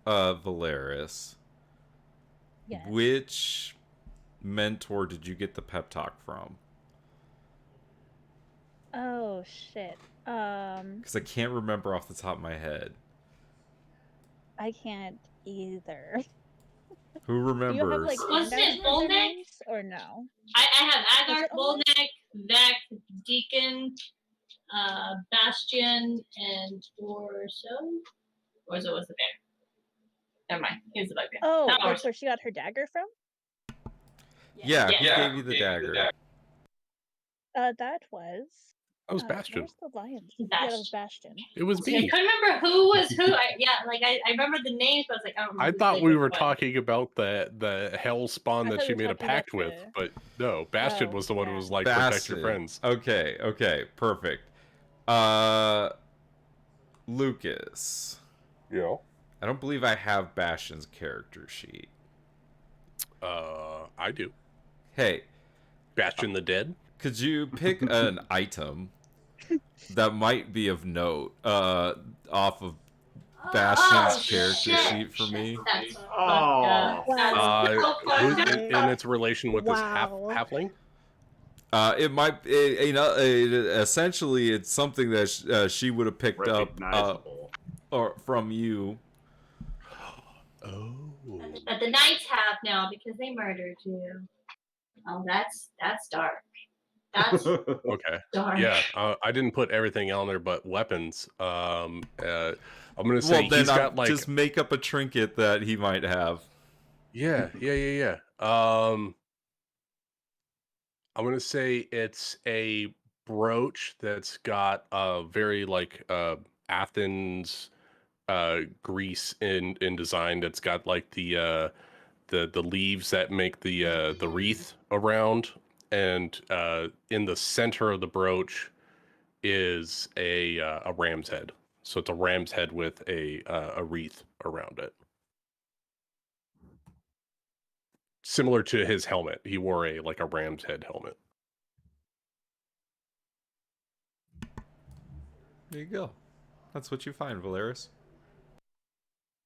Valeris. Yes. Which mentor did you get the pep talk from? Oh shit. Because I can't remember off the top of my head. I can't either. Who remembers? Do you have like Wasn't it indexes or Volnek? names, or no? I have Was Agar, it Volnek? Volnek, Vec, Deacon, Bastion, and Orso. Orso was the bear. Never mind. He was the bugbear. Oh, Not that's Orso. where she got her dagger from? Yeah, who Yeah. gave you the dagger? That was. That was Bastion. Where's the lion? Yeah, that was Bastion. It was I me. couldn't remember who was who. I remember the names, but I was like, I don't remember. I who thought played we which were one. talking about the hell spawn I that thought she we were made a talking about pact with, the- but no, Bastion Oh, was the one who yeah. was like, protect your Bastion. friends. Okay, perfect. Lucas. Yeah. I don't believe I have Bastion's character sheet. I do. Hey, Bastion the Dead? could you pick an item that might be of note off of Bastion's character sheet for me? That's Oh. That's so fucked up. In its relation with this Wow. halfling? It might, essentially, it's something that she would have picked up Recognizable. or from you. Oh. That the knights have now because they murdered you. Oh, that's dark. That's Okay. dark. Yeah, I didn't put everything on there but weapons. I'm gonna say Well, then he's got like just make up a trinket that he might have. yeah. I'm gonna say it's a brooch that's got a very like Athens Greece in design. That's got like the leaves that make the wreath around, and in the center of the brooch is a ram's head. So it's a ram's head with a wreath around it. Similar to his helmet. He wore a ram's head helmet. There you go. That's what you find, Valeris.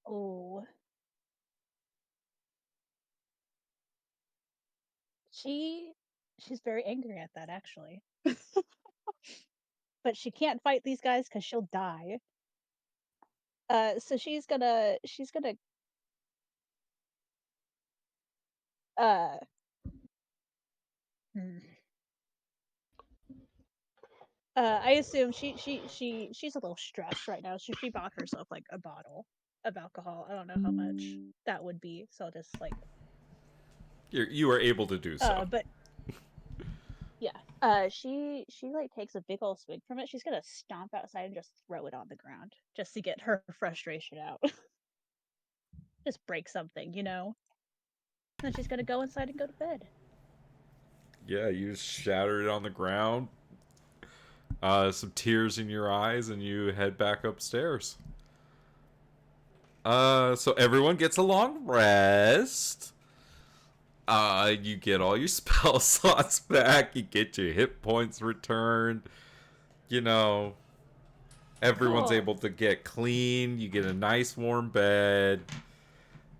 Oh. She's very angry at that, actually. But she can't fight these guys because she'll die. So she's gonna uh hmm. I assume she's a little stressed right now. So she bought herself like a bottle of alcohol. I don't know how much that would be, so I'll just like You are able to do so. but yeah. She like takes a big old swig from it. She's gonna stomp outside and just throw it on the ground just to get her frustration out. Just break something, you know? And then she's gonna go inside and go to bed. Yeah, you just shatter it on the ground. Some tears in your eyes, and you head back upstairs. So everyone gets a long rest. You get all your spell slots back. You get your hit points returned. You know, everyone's Cool. able to get clean. You get a nice warm bed.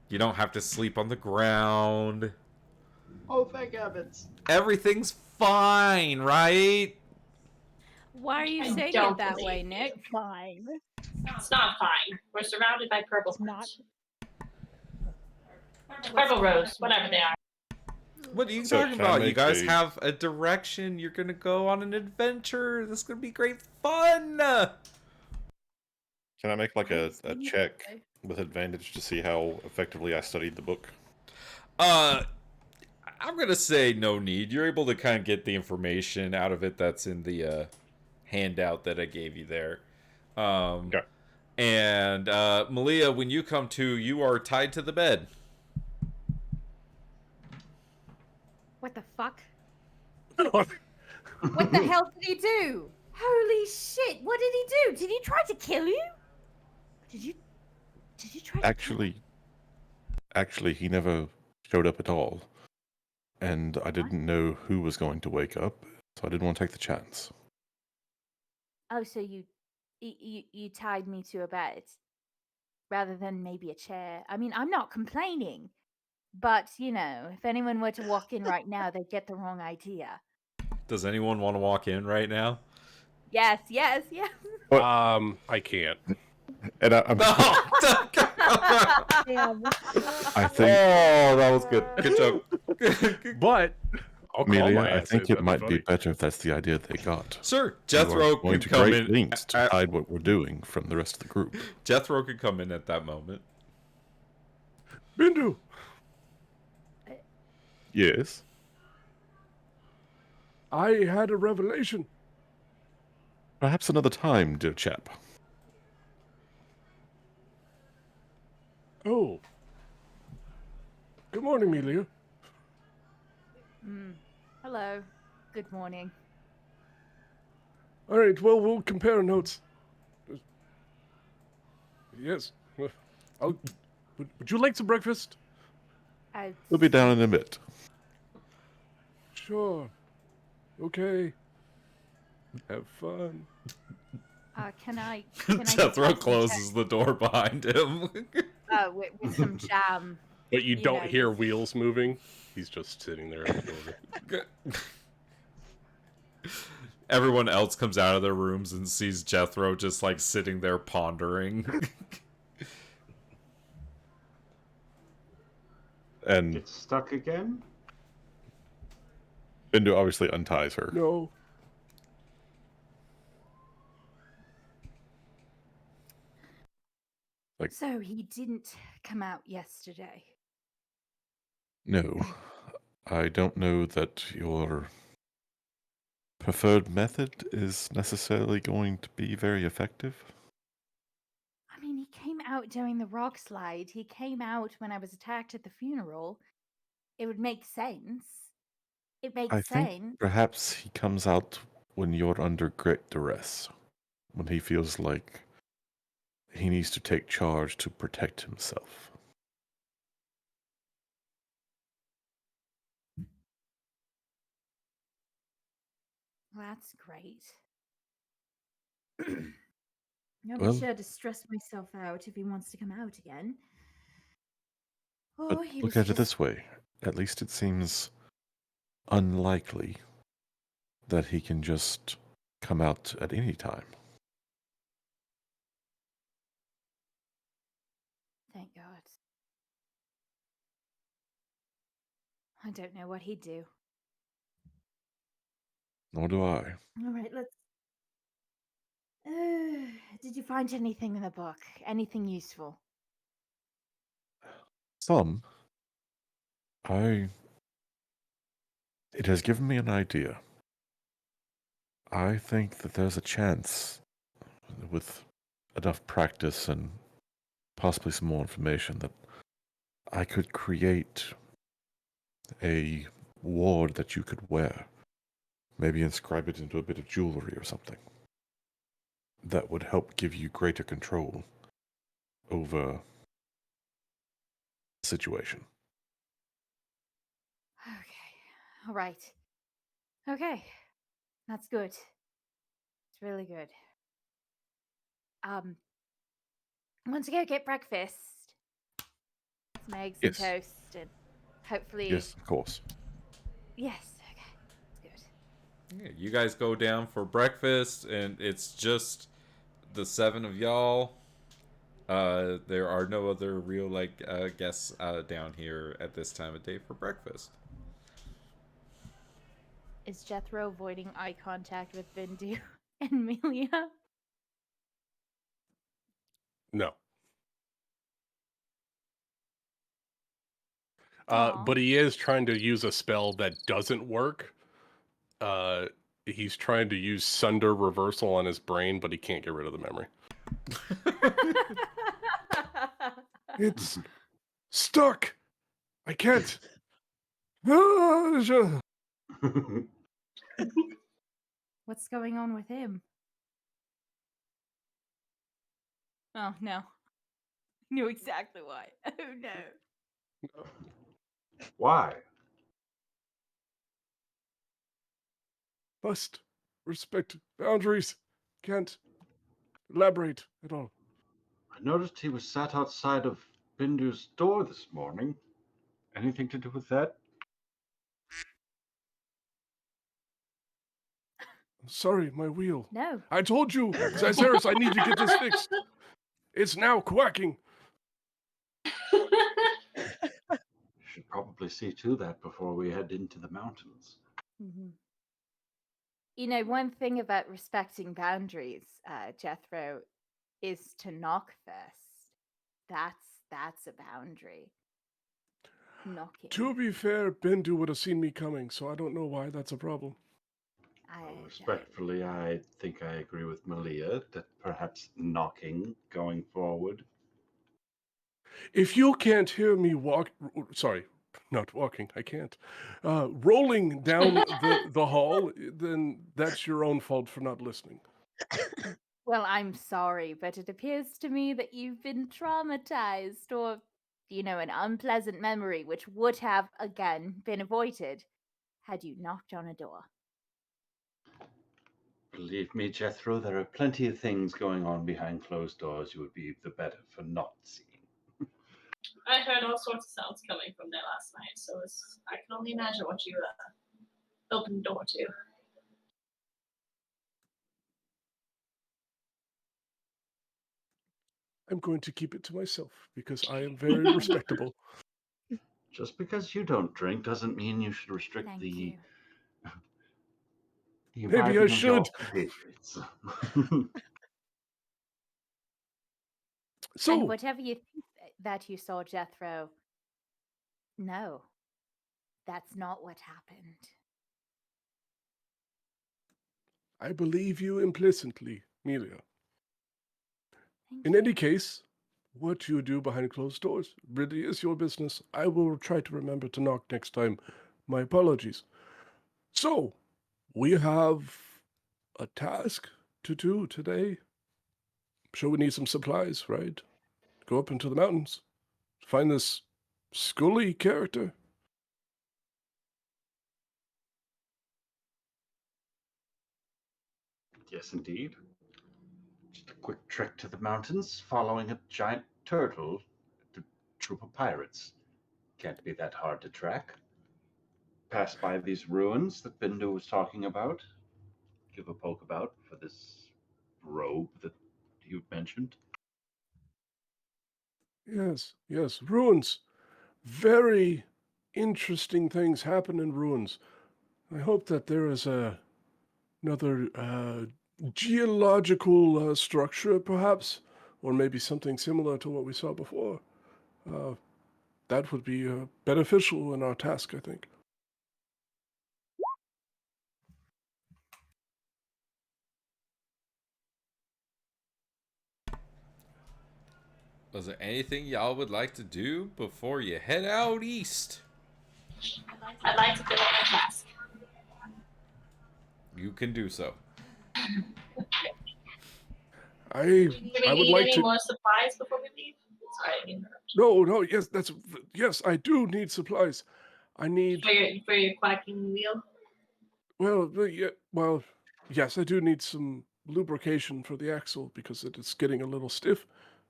You don't have to sleep on the ground. Oh, thank heavens. Everything's fine, right? Why are you I saying don't it that believe way, you. Nick? Fine. It's not fine. We're surrounded by purple It's not. purple rose, whatever they are. What are you So talking can I about? You make guys a- have a direction. You're gonna go on an adventure. This is gonna be great fun. Can I make like a Saying it check that way. with advantage to see how effectively I studied the book? I'm gonna say no need. You're able to kind of get the information out of it that's in the handout that I gave you there. Okay. And Malia, when you come to, you are tied to the bed. What the fuck? What the hell did he do? Holy shit! What did he do? Did he try to kill you? Did you try to Actually, he never showed up at all, and I didn't know who was going to wake up, so I didn't want to take the chance. Oh, so you tied me to a bed rather than maybe a chair. I mean, I'm not complaining, but you know, if anyone were to walk in right now, they'd get the wrong idea. Does anyone want to walk in right now? Yes. I can't. And I'm Damn. I think, Oh, that was good. Good joke. But I'll call Amelia, my I ass think in, it that'd might be funny. better if that's the idea they got. Sure, You are Jethro going could to come great in. lengths to hide what we're doing from the rest of the group. Jethro could come in at that moment. Bindu, Yes. I had a revelation. Perhaps another time, dear chap. Oh. Good morning, Amelia. Hello. Good morning. All right, well, we'll compare notes. Yes. Would you like some breakfast? We'll be down in a bit. Sure. Okay. Have fun. Can I just Jethro have some closes the door behind him. with some jam? But you don't know, hear just- wheels moving. He's just sitting there at the door. Everyone else comes out of their rooms and sees Jethro just like sitting there pondering. And Get stuck again? Bindu obviously unties her. No. So he didn't come out yesterday. No, I don't know that your preferred method is necessarily going to be very effective? I mean, he came out during the rock slide. He came out when I was attacked at the funeral. It would make sense. It makes I think sense. perhaps he comes out when you're under great duress, when he feels like he needs to take charge to protect himself. Well, that's great. I'll be Well, sure to stress myself out if he wants to come out again. but Oh, he look was at it just. this way. At least it seems unlikely that he can just come out at any time. Thank God. I don't know what he'd do. Nor do I. All right, let's. Did you find anything in the book? Anything useful? Some. It has given me an idea. I think that there's a chance, with enough practice and possibly some more information, that I could create a ward that you could wear. Maybe inscribe it into a bit of jewelry or something. That would help give you greater control over the situation. Okay. All right. Okay. That's good. It's really good. I want to go get breakfast. Some eggs Yes. and toast, and hopefully. Yes, of course. Yes. Okay. That's good. Yeah, you guys go down for breakfast, and it's just the 7 of y'all. There are no other real guests down here at this time of day for breakfast. Is Jethro avoiding eye contact with Bindu and Melia? No. Aw. But he is trying to use a spell that doesn't work. He's trying to use Sunder Reversal on his brain, but he can't get rid of the memory. It's stuck. I can't. Ah, What's going on with him? Oh no. I knew exactly why. Oh no. Why? Must respect boundaries. Can't elaborate at all. I noticed he was sat outside of Bindu's door this morning. Anything to do with that? Sorry, my wheel. No. I told you, Zazaris, I need to get this fixed. It's now quacking. Should probably see to that before we head into the mountains. Mm-hmm. You know, one thing about respecting boundaries, Jethro, is to knock first. That's a boundary. Knocking. To be fair, Bindu would have seen me coming, so I don't know why that's a problem. Respectfully, I think I agree with Malia that perhaps knocking going forward. If you can't hear me not walking, I can't. Rolling down the hall, then that's your own fault for not listening. Well, I'm sorry, but it appears to me that you've been traumatized or, an unpleasant memory which would have, again, been avoided had you knocked on a door. Believe me, Jethro, there are plenty of things going on behind closed doors you would be the better for not seeing. I heard all sorts of sounds coming from there last night, so I can only imagine what you opened the door to. I'm going to keep it to myself because I am very respectable. Just because you don't drink doesn't mean you should restrict Thank the you. Maybe I imbibing of should. your compatriots. And So, whatever you think that you saw, Jethro, no, that's not what happened. I believe you implicitly, Melia. Thank In you. any case, what you do behind closed doors really is your business. I will try to remember to knock next time. My apologies. So, we have a task to do today. Sure, we need some supplies, right? Go up into the mountains, find this Scully character. Yes, indeed. Just a quick trek to the mountains, following a giant turtle, a troop of pirates. Can't be that hard to track. Pass by these ruins that Bindu was talking about. Give a poke about for this robe that you mentioned. Yes, yes, ruins. Very interesting things happen in ruins. I hope that there is another geological structure, perhaps, or maybe something similar to what we saw before. That would be beneficial in our task, I think. Was there anything y'all would like to do before you head out east? I'd like to build a flask. You can do so. I Do we would need like any to. more supplies before we leave? Sorry, I interrupted. No, yes, I do need supplies. I need. For your quacking wheel. Well, yes, I do need some lubrication for the axle because it is getting a little stiff.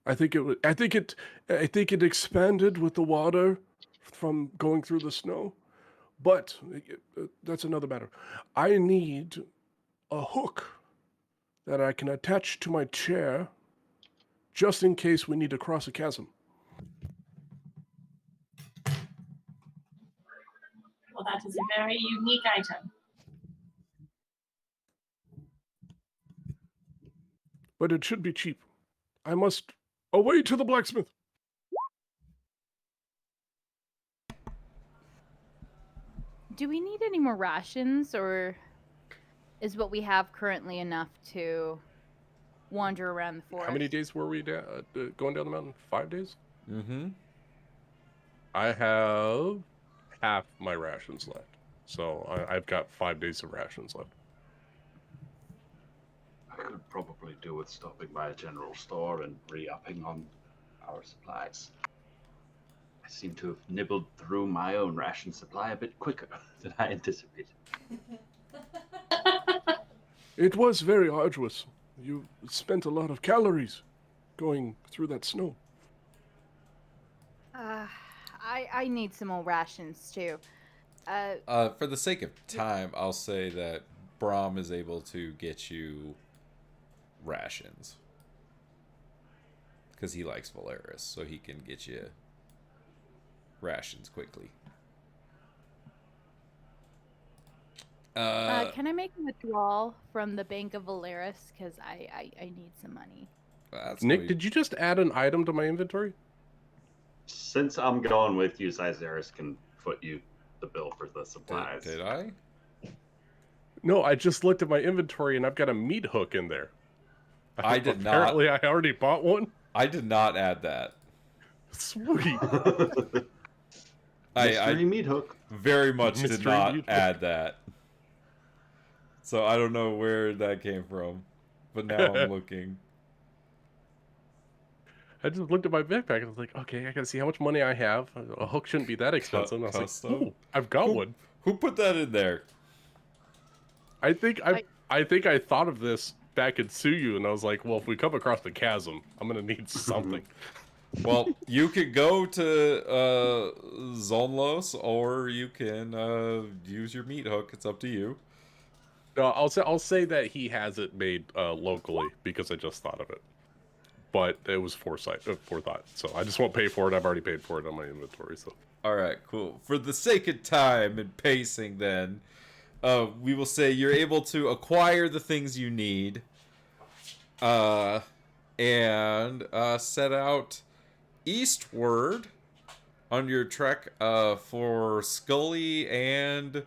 I think it expanded with the water from going through the snow, but that's another matter. I need a hook that I can attach to my chair just in case we need to cross a chasm. Well, that is a very unique item. But it should be cheap. I must away to the blacksmith. Do we need any more rations, or is what we have currently enough to wander around the forest? How many days were we going down the mountain? 5 days? Mm-hmm. I have half my rations left. So I've got 5 days of rations left. I could probably do with stopping by a general store and re-upping on our supplies. I seem to have nibbled through my own ration supply a bit quicker than I anticipated. It was very arduous. You spent a lot of calories going through that snow. I need some more rations too. For the sake of time, I'll say that Brahm is able to get you rations. Because he likes Valeris, so he can get you rations quickly. Can I make a withdrawal from the Bank of Valeris? Because I need some money. Nick, did you just add an item to my inventory? Since I'm going with you, Cyzaris can foot you the bill for the supplies. Did I? No, I just looked at my inventory and I've got a meat hook in there. I did not. Apparently, I already bought one. I did not add that. Sweet. Mystery meat hook. Very much did Mystery not meat hook. add that. So I don't know where that came from. But now I'm looking. I just looked at my backpack and I was like, okay, I gotta see how much money I have. A hook shouldn't be that expensive. And I was Custom? like, oh, I've got one. Who put that in there? I think I thought of this back in Suyu, and I was like, well, if we come across the chasm, I'm gonna need something. Well, you could go to Zonlos, or you can use your meat hook. It's up to you. No, I'll say that he has it made locally because I just thought of it. But it was forethought. So I just won't pay for it. I've already paid for it on my inventory. So All right, cool. For the sake of time and pacing, then we will say you're able to acquire the things you need, and set out eastward on your trek for Scully and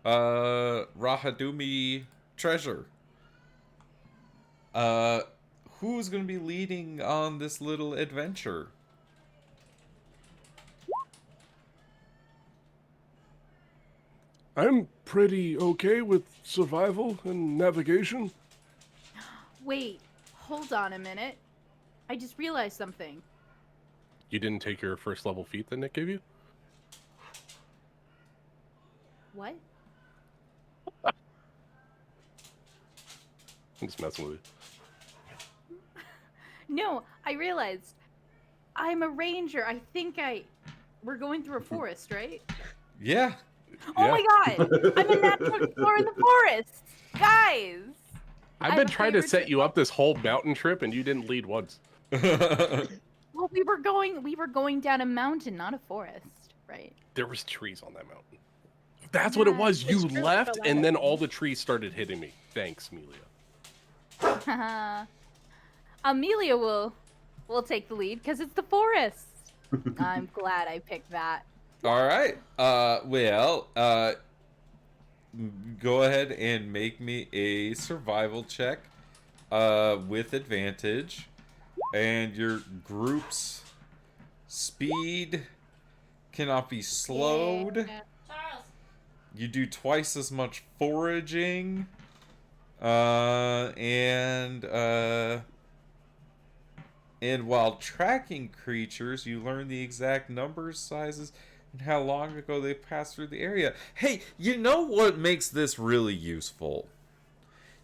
Rahadumi treasure. Who's going to be leading on this little adventure? I'm pretty okay with survival and navigation. Wait, hold on a minute. I just realized something. You didn't take your first level feat that Nick gave you? What? I'm just messing with you. No, I realized. I'm a ranger. I think we're going through a forest, right? Yeah. Oh my god! I'm a natural explorer in the forest! Guys! I've been trying to set you up this whole mountain trip and you didn't lead once. Well, we were going down a mountain, not a forest, right? There was trees on that mountain. That's what it was. You left and then all the trees started hitting me. Thanks, Amelia. Amelia will take the lead because it's the forest. I'm glad I picked that. All right. Go ahead and make me a survival check with advantage. And your group's speed cannot be slowed. Yeah. You do twice as much foraging. And while tracking creatures, you learn the exact numbers, sizes, and how long ago they passed through the area. Hey, you know what makes this really useful?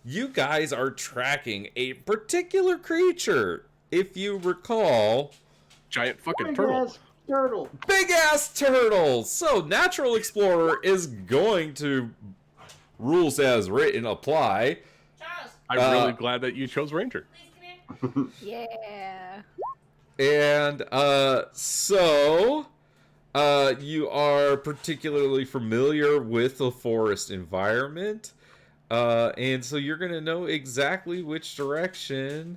You guys are tracking a particular creature. If you recall, giant fucking Big turtle. ass turtle. Big ass turtle. So Natural Explorer is going to rules as written apply. I'm really glad that you chose Ranger. Yeah. And you are particularly familiar with the forest environment. And so you're going to know exactly which direction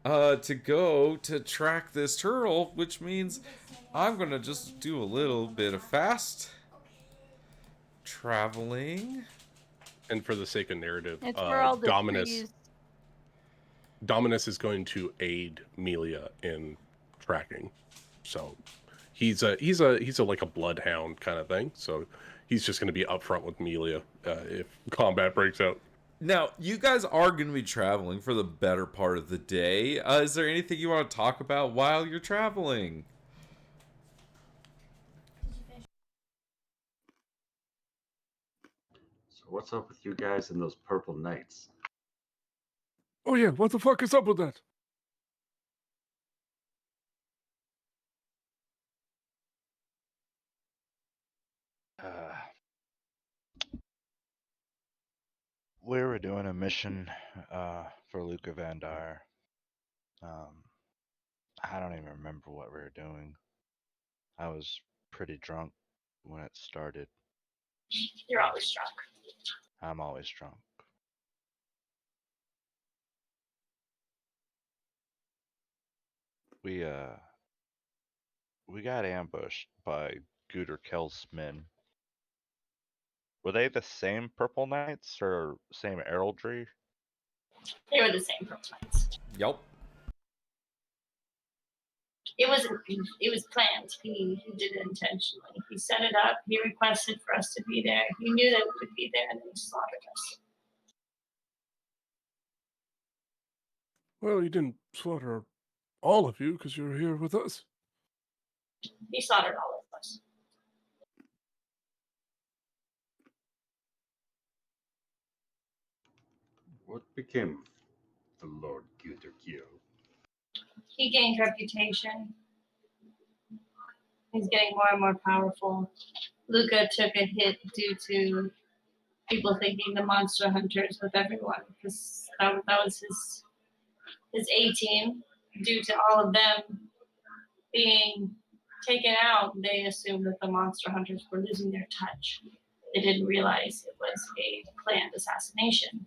to go to track this turtle, which means I'm going to just do a little bit of fast traveling. And for the sake of narrative, It's where all the Dominus trees... Dominus is going to aid Melia in tracking. So he's a like a bloodhound kind of thing. So he's just going to be upfront with Melia if combat breaks out. Now, you guys are going to be traveling for the better part of the day. Is there anything you want to talk about while you're traveling? So what's up with you guys and those purple knights? Oh yeah, what the fuck is up with that? We were doing a mission for Luca Van Dyer. I don't even remember what we were doing. I was pretty drunk when it started. You're always drunk. I'm always drunk. We got ambushed by Gooter Kell's men. Were they the same Purple Knights or same heraldry? They were the same purple knights. Yep. It was planned. He did it intentionally. He set it up. He requested for us to be there. He knew that we would be there, and then he slaughtered us. Well, he didn't slaughter all of you because you're here with us. He slaughtered all of us. What became of the Lord Guterkiel? He gained reputation. He's getting more and more powerful. Luca took a hit due to people thinking the monster hunters with everyone, because that was his A team. Due to all of them being taken out, they assumed that the monster hunters were losing their touch. They didn't realize it was a planned assassination.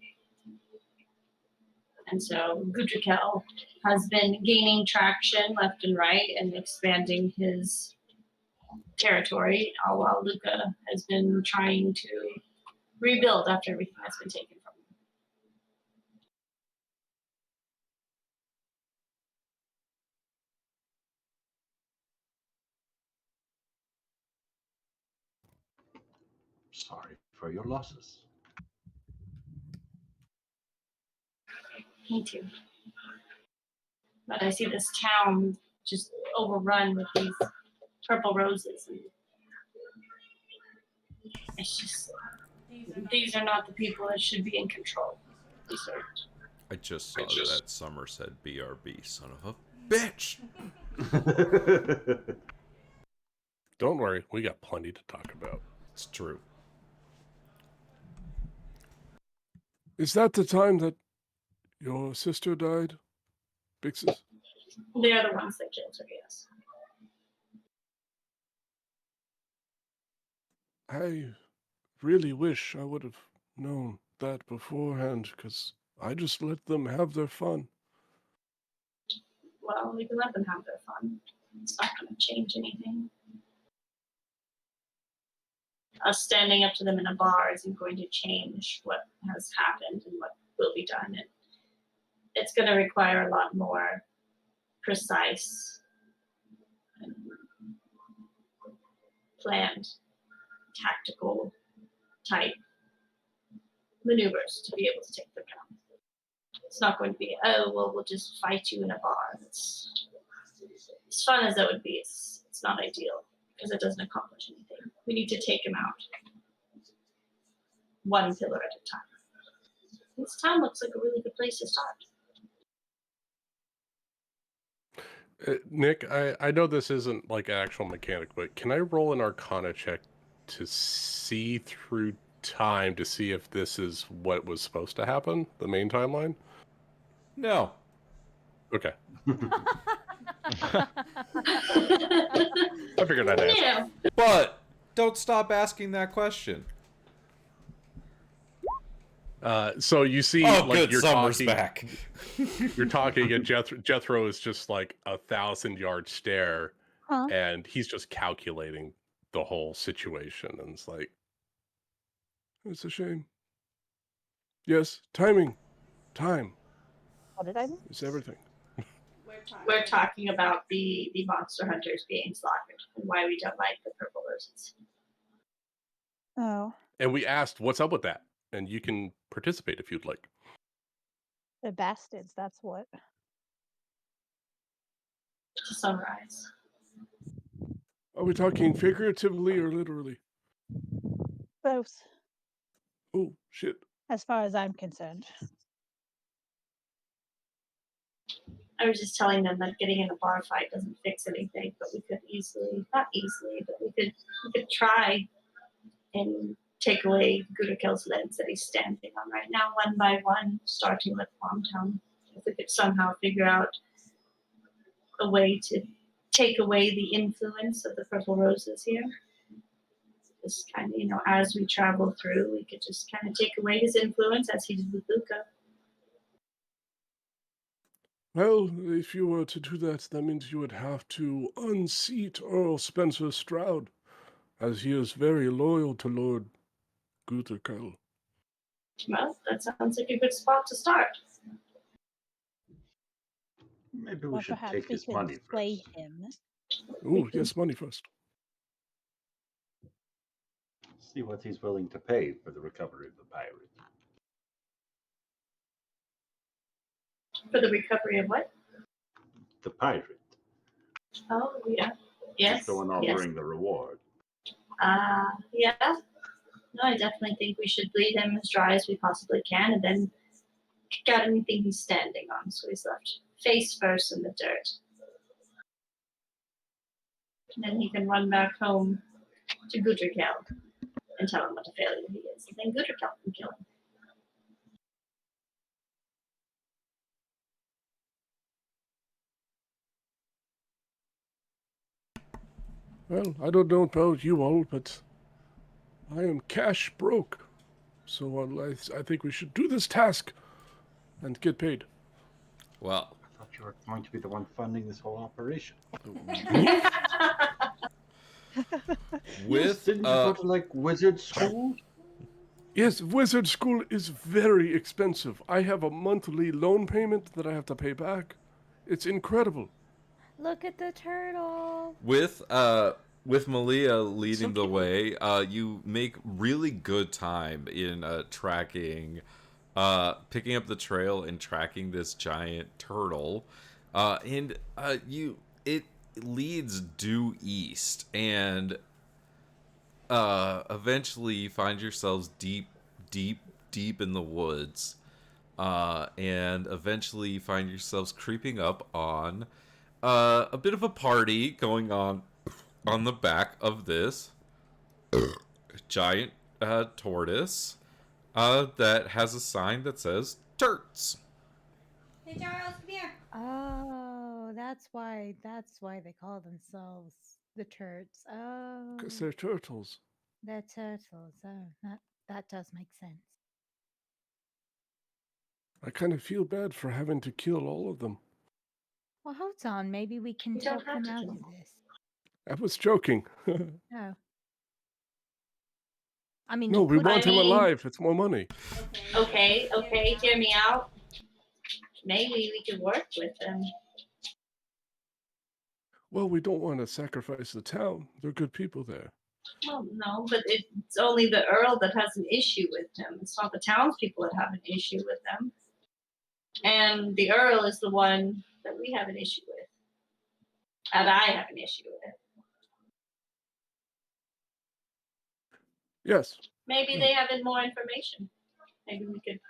And so Gutrikel has been gaining traction left and right and expanding his territory, all while Luca has been trying to rebuild after everything has been taken from him. Sorry for your losses. Me too. But I see this town just overrun with these purple roses. And it's just, these are not the people that should be in control. These are. I just saw that Summer said BRB, son of a bitch. Don't worry, we got plenty to talk about. It's true. Is that the time that your sister died, Bixes? They're the ones that killed her, yes. I really wish I would have known that beforehand, because I just let them have their fun. Well, we can let them have their fun. It's not going to change anything. Us standing up to them in a bar isn't going to change what has happened and what will be done. It's going to require a lot more precise and planned, tactical type maneuvers to be able to take them down. It's not going to be, oh, well, we'll just fight you in a bar. It's as fun as that would be, it's not ideal because it doesn't accomplish anything. We need to take him out one pillar at a time. This town looks like a really good place to start. Nick, I know this isn't like an actual mechanic, but can I roll an Arcana check to see through time to see if this is what was supposed to happen, the main timeline? No. Okay. I figured I'd ask. Yeah. But don't stop asking that question. So you see, Oh, like good. you're Summer's talking, back. you're talking, and Jethro is just like 1,000-yard stare, Huh? and he's just calculating the whole situation, and it's like, It's a shame. Yes, timing. Time What did I miss? is everything. We're talking about the monster hunters being slaughtered and why we don't like the purple roses. Oh, and we asked, "What's up with that?" And you can participate if you'd like. the bastards, that's what. To summarize, Are we talking figuratively or literally? Both, Oh, shit. as far as I'm concerned. I was just telling them that getting in a bar fight doesn't fix anything, but we could not easily, but we could try and take away Gudakil's limbs that he's standing on right now, one by one, starting with Palmtown. If we could somehow figure out a way to take away the influence of the purple roses here. Just kind of, as we travel through, we could just kind of take away his influence as he did with Luca. Well, if you were to do that, that means you would have to unseat Earl Spencer Stroud, as he is very loyal to Lord Gutherkel. Well, that sounds like a good spot to start. Maybe we Or should perhaps take we his could money slay first. him. Oh, yes, money first. See what he's willing to pay for the recovery of the pirate. For the recovery of what? The pirate. Oh, yeah. Yes. He's the one Yes. offering the reward. Yeah. No, I definitely think we should bleed him as dry as we possibly can and then kick out anything he's standing on so he's left face first in the dirt. And then he can run back home to Gudrkel and tell him what a failure he is. And then Gudrkel can kill him. Well, I don't know about you all, but I am cash broke. So I think we should do this task and get paid. Well, I thought you were going to be the one funding this whole operation. with Didn't you go to like wizard school? Yes, wizard school is very expensive. I have a monthly loan payment that I have to pay back. It's incredible. Look at the turtle. with With Malia leading the way, you make really good time in tracking, picking up the trail and tracking this giant turtle, and it leads due east, and eventually you find yourselves deep, deep, deep in the woods, and eventually you find yourselves creeping up on a bit of a party going on the back of this giant tortoise that has a sign that says Turts. Hey Charles, come here. Oh, that's why they call themselves the turds. Oh, Because they're turtles. they're turtles. Oh, that does make sense. I kind of feel bad for having to kill all of them. Well, hold on. Maybe we can You don't talk have them to out kill of them. this. I was joking. Oh. I mean, No, you we could. want him mean- alive. It's more money. Okay, hear me out. Maybe we could work with them. Well, we don't want to sacrifice the town. They're good people there. Well, no, but it's only the Earl that has an issue with them. It's not the townspeople that have an issue with them. And the Earl is the one that we have an issue with. And I have an issue with. Yes. Maybe they have more information. Maybe we could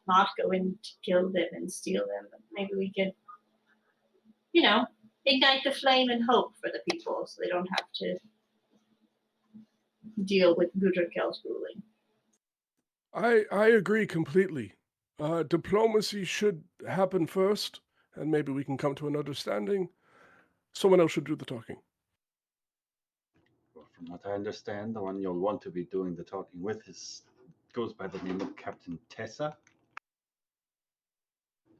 not go in to kill them and steal them. But maybe we could, ignite the flame and hope for the people so they don't have to deal with Gudrikell's ruling. I agree completely. Diplomacy should happen first, and maybe we can come to an understanding. Someone else should do the talking. Well, from what I understand, the one you'll want to be doing the talking with goes by the name of Captain Tessa,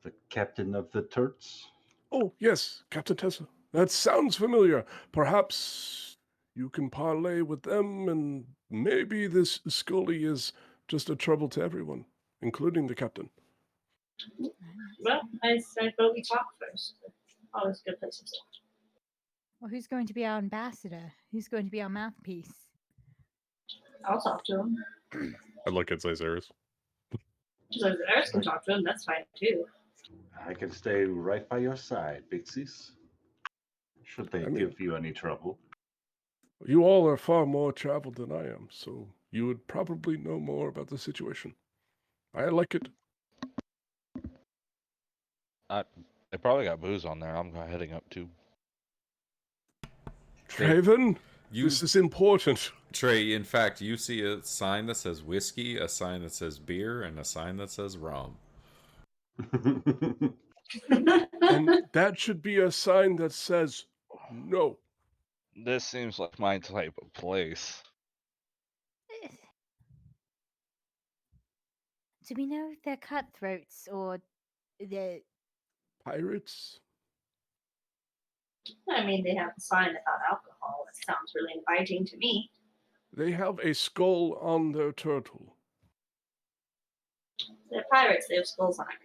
the captain of the Turts. Oh, yes, Captain Tessa. That sounds familiar. Perhaps you can parlay with them, and maybe this Scully is just a trouble to everyone, including the captain. Well, I vote we talk first. Always good place to start. Well, who's going to be our ambassador? Who's going to be our mouthpiece? I'll talk to him. I look at Caesarus. So if Eris can talk to him, that's fine too. I can stay right by your side, Bixies. Should they I mean- give you any trouble? You all are far more traveled than I am, so you would probably know more about the situation. I like it. They probably got booze on there. I'm heading up too. Traven, You, this is important. Trey, in fact, you see a sign that says whiskey, a sign that says beer, and a sign that says rum. And that should be a sign that says no. This seems like my type of place. Do we know if they're cutthroats or they're... Pirates? I mean, they have a sign about alcohol. That sounds really inviting to me. They have a skull on their turtle. They're pirates. They have skulls on everything.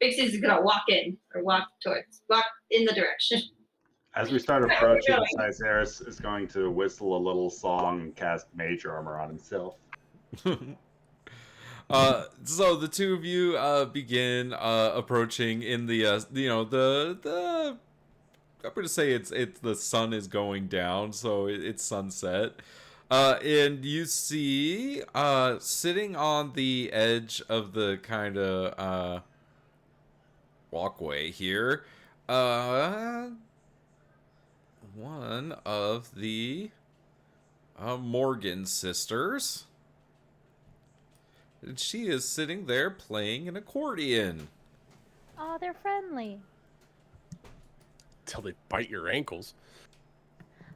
Bixie's is gonna walk in or walk in the direction. As we start Where are we approaching, going? Caesarus is going to whistle a little song and cast mage armor on himself. So the two of you begin approaching in the the I'm gonna say it's the sun is going down, so it's sunset, and you see sitting on the edge of the kind of walkway here, one of the Morgan sisters. And she is sitting there playing an accordion. Oh, they're friendly. Till they bite your ankles.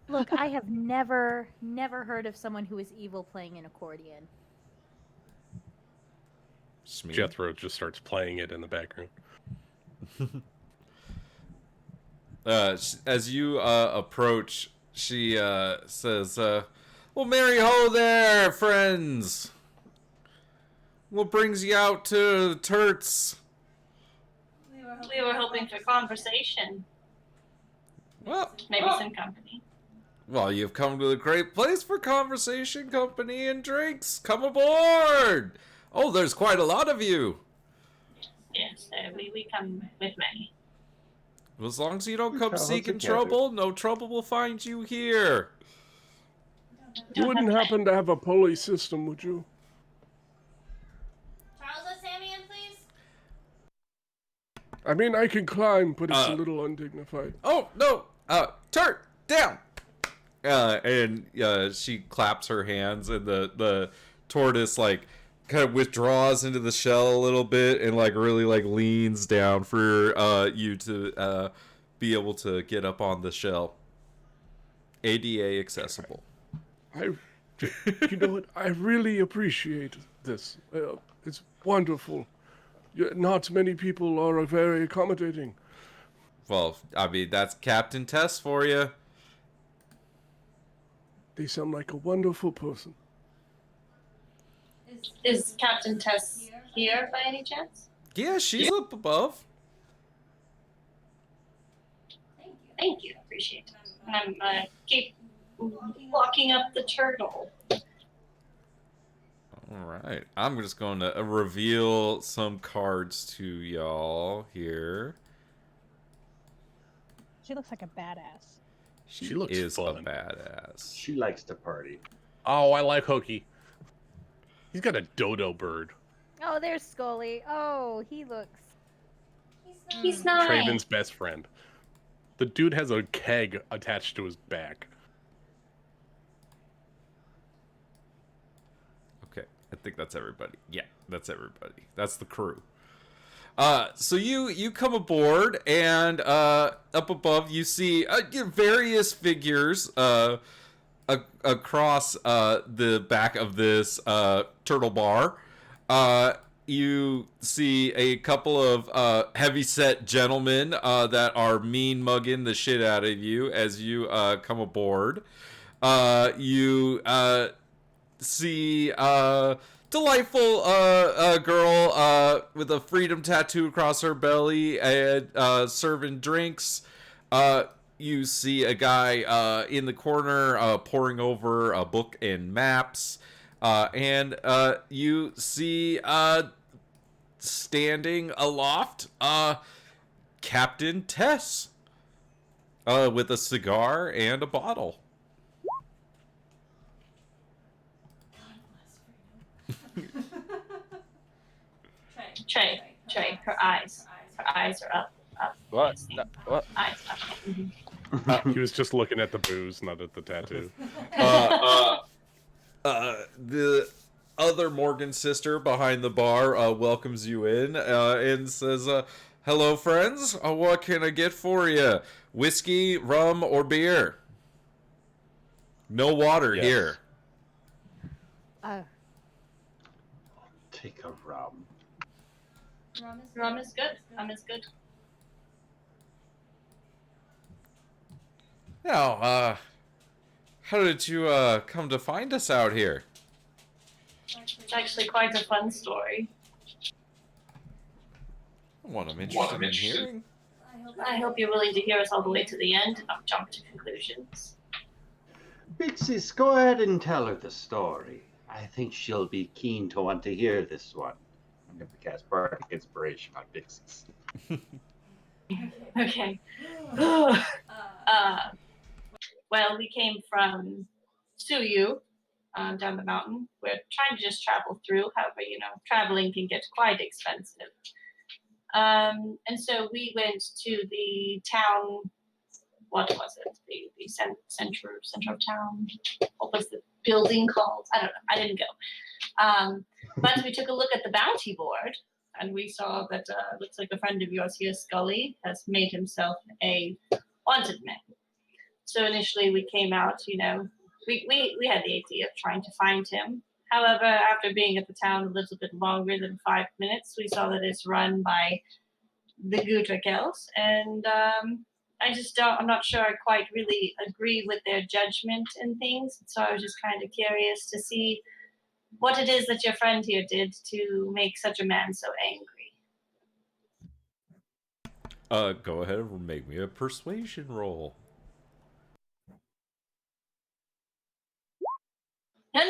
Look, I have never heard of someone who is evil playing an accordion. Jethro just starts playing it in the background. As you approach, she says, well, marry ho there, friends. What brings you out to Turts? We were hoping for conversation. Well, Maybe some company. Well, you've come to a great place for conversation, company, and drinks. Come aboard! Oh, there's quite a lot of you. Yes, we come with many. As long as you don't We come travel seeking together. trouble, no trouble will find you here. You wouldn't happen to have a pulley system, would you? Charles, let Sammy in, please. I mean, I can climb, but it's a little undignified. Oh, no! Turn down! And she claps her hands, and the tortoise, like, kind of withdraws into the shell a little bit and, like, really, like, leans down for you to be able to get up on the shell. ADA accessible. You know what? I really appreciate this. It's wonderful. Not many people are very accommodating. Well, I mean, that's Captain Tess for you. They sound like a wonderful person. Is Captain Tess here by any chance? Yeah, she's up above. Thank you, appreciate it. And I'm gonna keep walking up the turtle. Alright, I'm just going to reveal some cards to y'all here. She looks like a badass. She looks is fun. a badass. She likes to party. Oh, I like Hooky. He's got a dodo bird. Oh, there's Scully. Oh, he looks. He's nice. Traven's best friend. The dude has a keg attached to his back. Okay, I think that's everybody. Yeah, that's everybody. That's the crew. So you come aboard, and up above you see various figures across the back of this turtle bar. You see a couple of heavy-set gentlemen that are mean-mugging the shit out of you as you come aboard. You see delightful girl with a freedom tattoo across her belly and serving drinks. You see a guy in the corner pouring over a book and maps. And you see standing aloft Captain Tess with a cigar and a bottle. Trey, her eyes are up. What? No, what? Eyes up. Mm-hmm. He was just looking at the booze, not at the tattoo. The other Morgan sister behind the bar welcomes you in and says, hello, friends. What can I get for you? Whiskey, rum, or beer? No water here. Take a rum. Rum is good. Rum is good. Now, how did you come to find us out here? It's actually quite a fun story. What I'm interested in hearing. I hope you're willing to hear us all the way to the end and not jump to conclusions. Bixis, go ahead and tell her the story. I think she'll be keen to want to hear this one. I'm going to cast Bardic Inspiration on Bixis. Okay. Well, we came from Suyu, down the mountain. We're trying to just travel through. However, traveling can get quite expensive. And so we went to the town. What was it? The center of town. What was the building called? I don't know. I didn't go. But we took a look at the bounty board, and we saw that looks like a friend of yours here, Scully, has made himself a wanted man. So initially we came out, we had the idea of trying to find him. However, after being at the town a little bit longer than 5 minutes, we saw that it's run by the Gudrakels, and I'm not sure I quite really agree with their judgment and things. So I was just kind of curious to see what it is that your friend here did to make such a man so angry. Go ahead and make me a persuasion roll. A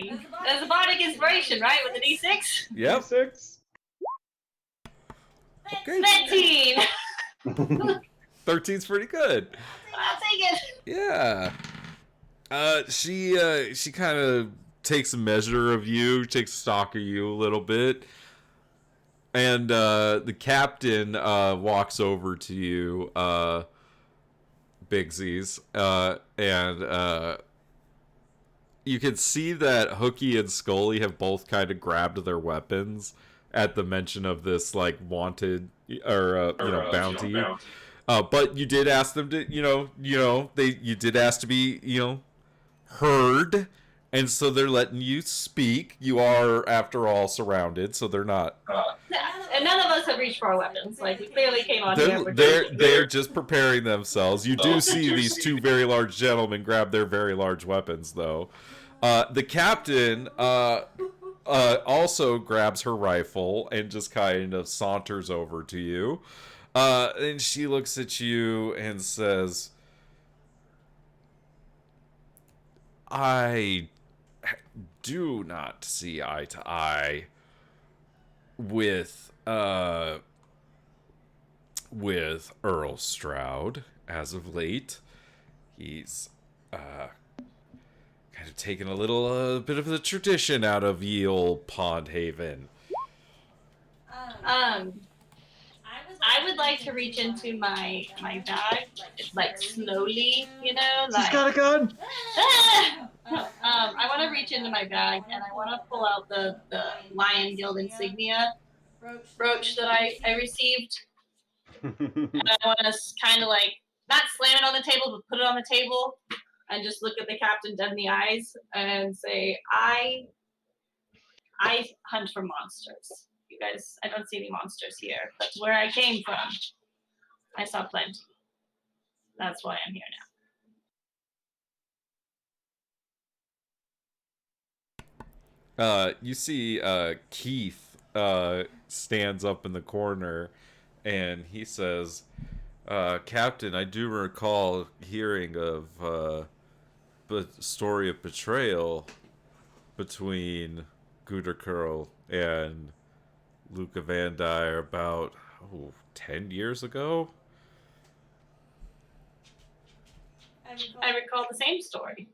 9. There's a bardic inspiration, right? With an E6? Yep. 6. Okay. 13. 13's pretty good. I'll take it. Yeah. She kind of takes a measure of you, takes stock of you a little bit. And the captain walks over to you, Bigsies, and you can see that Hooky and Scully have both kind of grabbed their weapons at the mention of this like wanted or bounty. But you did ask them to, you did ask to be, heard, and so they're letting you speak. You are, after all, surrounded, so they're not. And none of us have reached for our weapons. Like, we clearly came on here. They're just preparing themselves. You do see these two very large gentlemen grab their very large weapons, though. The captain also grabs her rifle and just kind of saunters over to you. And she looks at you and says, I do not see eye to eye with Earl Stroud as of late. He's kind of taken a little bit of the tradition out of ye old Pond Haven. I would like to reach into my bag, like slowly, like. She's got a gun. I want to reach into my bag and I want to pull out the Lion Guild insignia brooch that I received, and I want to kind of like not slam it on the table, but put it on the table and just look at the captain dead in the eyes and say, I hunt for monsters. You guys, I don't see any monsters here, but where I came from, I saw plenty. That's why I'm here now. You see Keith stands up in the corner and he says, Captain, I do recall hearing of the story of betrayal between Goodercurl and Luca Van Dyer about 10 years ago. I recall the same story.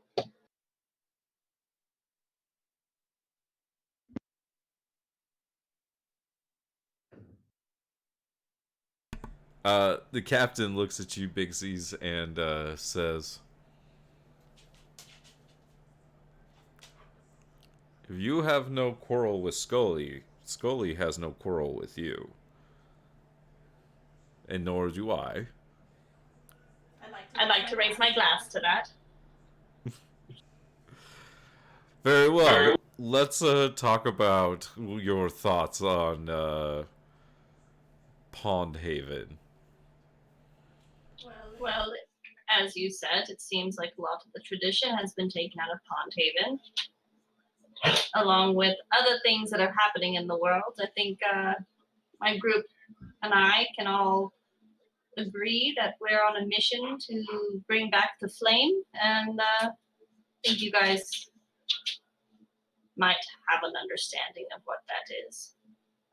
The captain looks at you, Bigsies, and says, if you have no quarrel with Scully, Scully has no quarrel with you. And nor do I. I'd like to raise my glass to that. Very well. Let's talk about your thoughts on Pond Haven. Well, as you said, it seems like a lot of the tradition has been taken out of Pond Haven, along with other things that are happening in the world. I think my group and I can all agree that we're on a mission to bring back the flame, and I think you guys might have an understanding of what that is.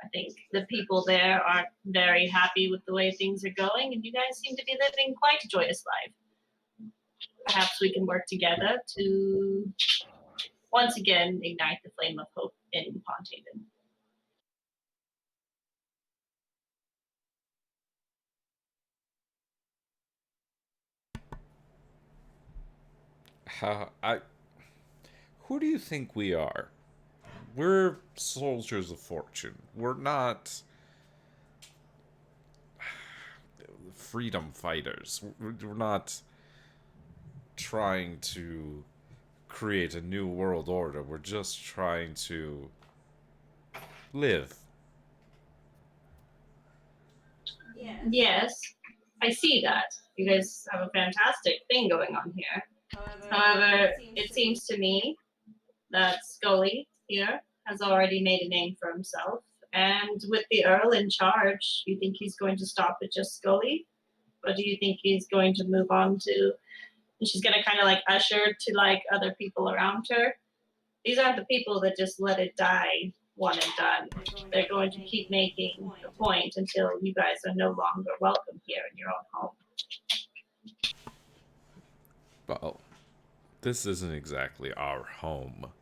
I think the people there aren't very happy with the way things are going, and you guys seem to be living quite a joyous life. Perhaps we can work together to once again ignite the flame of hope in Pond Haven. Who do you think we are? We're soldiers of fortune. We're not freedom fighters. We're not trying to create a new world order. We're just trying to live. Yes, I see that. You guys have a fantastic thing going on here. However, it seems to me that Scully here has already made a name for himself. And with the Earl in charge, you think he's going to stop at just Scully? Or do you think he's going to move on to, and she's going to kind of like usher to like other people around her? These aren't the people that just let it die one and done. They're going to keep making the point until you guys are no longer welcome here in your own home. Well, this isn't exactly our home,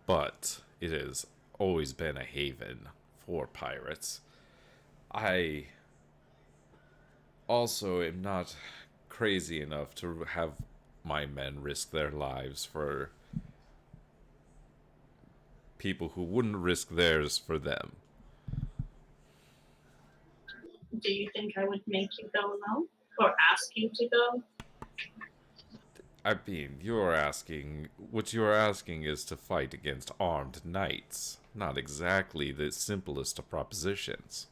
but it has always been a haven for pirates. I also am not crazy enough to have my men risk their lives for people who wouldn't risk theirs for them. Do you think I would make you go alone? Or ask you to go? I mean, what you're asking is to fight against armed knights. Not exactly the simplest of propositions.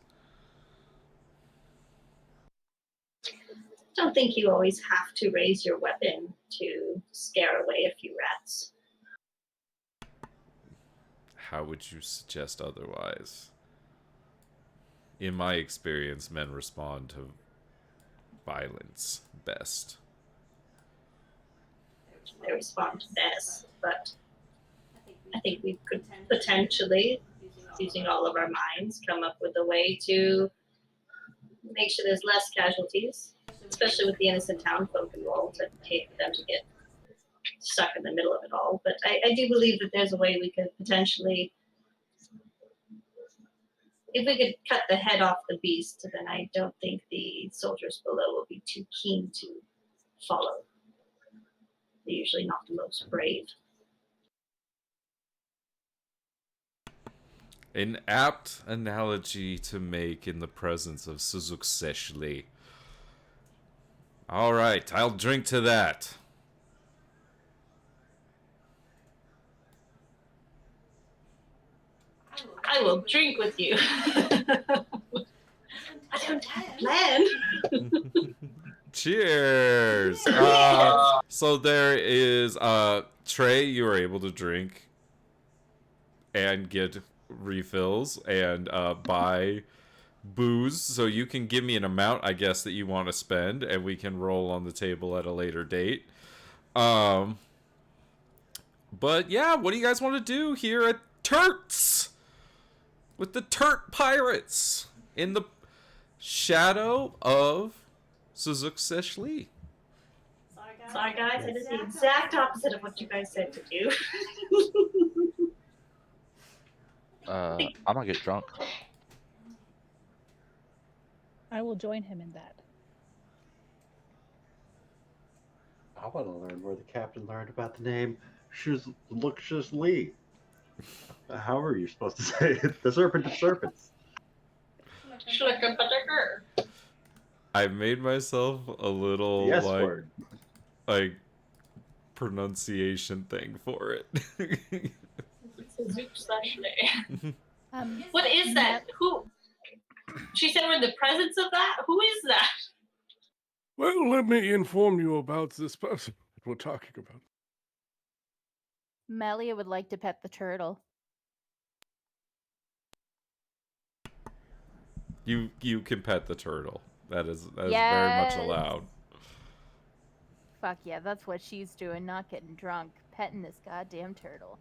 Don't think you always have to raise your weapon to scare away a few rats. How would you suggest otherwise? In my experience, men respond to violence best. They respond best, but I think we could potentially, using all of our minds, come up with a way to make sure there's less casualties, especially with the innocent town folk involved. I'd hate for them to get stuck in the middle of it all. But I do believe that there's a way we could potentially, if we could cut the head off the beast, then I don't think the soldiers below will be too keen to follow. They're usually not the most brave. An apt analogy to make in the presence of successfully. All right, I'll drink to that. I will drink with you. I don't have a plan. Cheers! So there is Trey, you are able to drink and get refills and buy booze, so you can give me an amount, I guess, that you want to spend, and we can roll on the table at a later date. But yeah, what do you guys want to do here at Turts? With the Turt Pirates in the shadow of Suzuki. Sorry guys, I did the exact opposite of what you guys said to do. I'm gonna get drunk. I will join him in that. I want to learn where the captain learned about the name Luxusly. However you're supposed to say it. The Serpent of Serpents. I made myself a little Yes word. like pronunciation thing for it. What is that? Who? She said we're in the presence of that? Who is that? Well, let me inform you about this person that we're talking about. Melia would like to pet the turtle. You can pet the turtle. That is very much Yes. allowed. Fuck yeah, that's what she's doing, not getting drunk. Petting this goddamn turtle.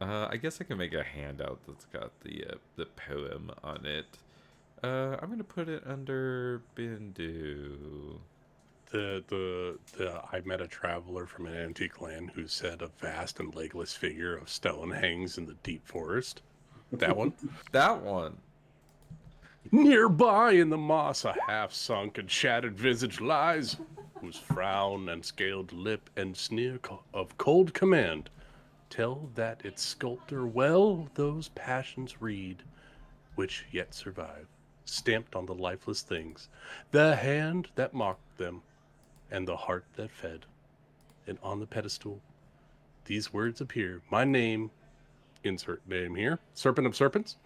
I guess I can make a handout that's got the poem on it. I'm gonna put it under Bindu. I met a traveler from an antique land who said a vast and legless figure of stone hangs in the deep forest. That one? That one. Nearby in the moss a half-sunk and shattered visage lies, whose frown and scaled lip and sneer of cold command tell that its sculptor well those passions read, which yet survive, stamped on the lifeless things, the hand that mocked them, and the heart that fed. And on the pedestal, these words appear. My name, insert name here, Serpent of Serpents.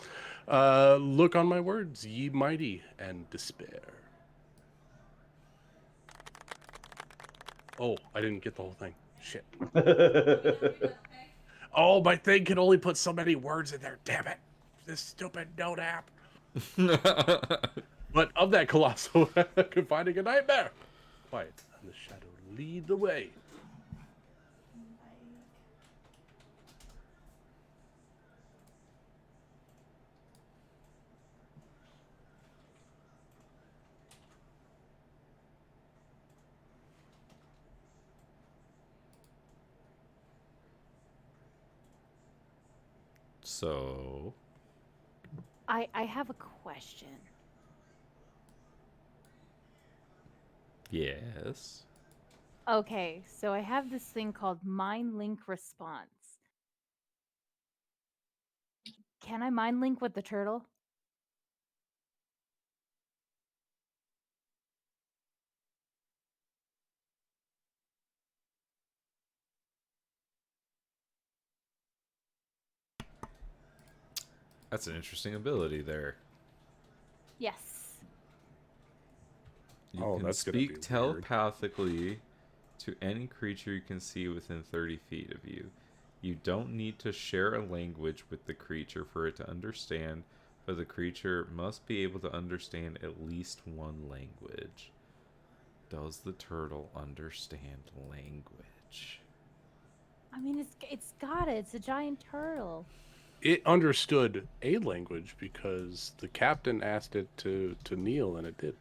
Look on my words, ye mighty, and despair. Oh, I didn't get the whole thing. Shit. Oh, my thing can only put so many words in there, damn it. This stupid note app. But of that colossal confining a nightmare. Quiet and the shadow lead the way. So, I have a question. yes. Okay, so I have this thing called mind link response. Can I mind link with the turtle? That's an interesting ability there. Yes. You Oh, can that's gonna be speak weird. telepathically to any creature you can see within 30 feet of you. You don't need to share a language with the creature for it to understand, but the creature must be able to understand at least one language. Does the turtle understand language? I mean, it's got it. It's a giant turtle. It understood a language because the captain asked it to kneel, and it did.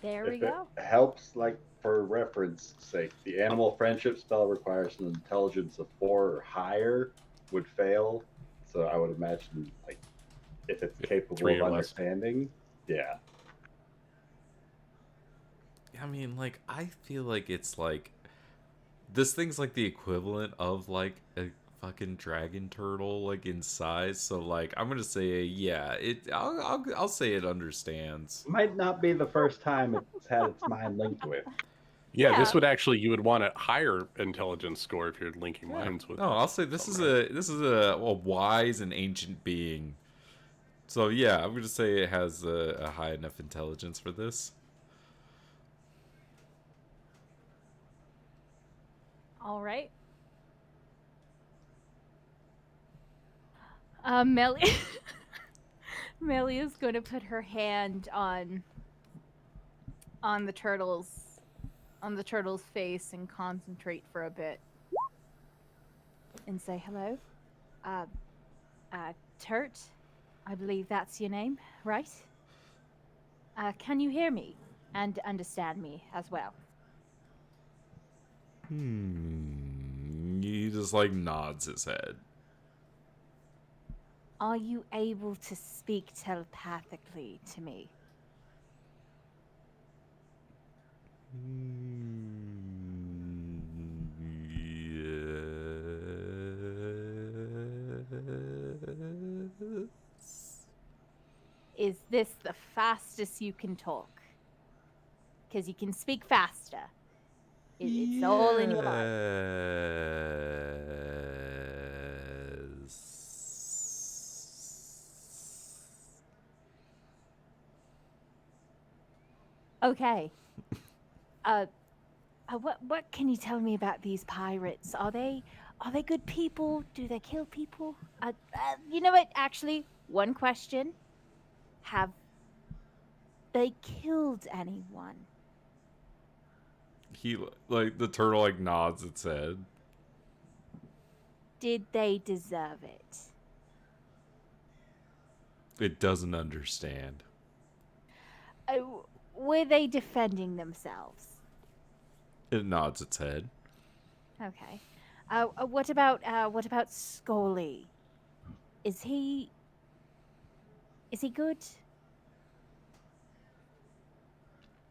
There we If it go. helps, like for reference sake, the animal friendship spell requires an intelligence of 4 or higher, would fail. So I would imagine, like, if it's capable 3 of or less. understanding, yeah. I mean, like, I feel like it's like this thing's like the equivalent of like a fucking dragon turtle, like in size. So, like, I'm gonna say, yeah, I'll say it understands. Might not be the first time it's had its mind linked with. Yeah, Yeah. this would actually, you would want a higher intelligence score if you're linking minds with. No, I'll say this is something, a wise and ancient being. So yeah, I'm gonna say it has a high enough intelligence for this. All right. Melly. Melly is going to put her hand on the turtle's face and concentrate for a bit and say hello. Turt, I believe that's your name, right? Can you hear me and understand me as well? He just like nods his head. Are you able to speak telepathically to me? Yes. Is this the fastest you can talk? Because you can speak faster. It's all in your mind. Okay. What can you tell me about these pirates? Are they good people? Do they kill people? You know what? Actually, one question: have they killed anyone? He like the turtle like nods its head. Did they deserve it? It doesn't understand. Were they defending themselves? It nods its head. Okay. What about Scully? Is he good?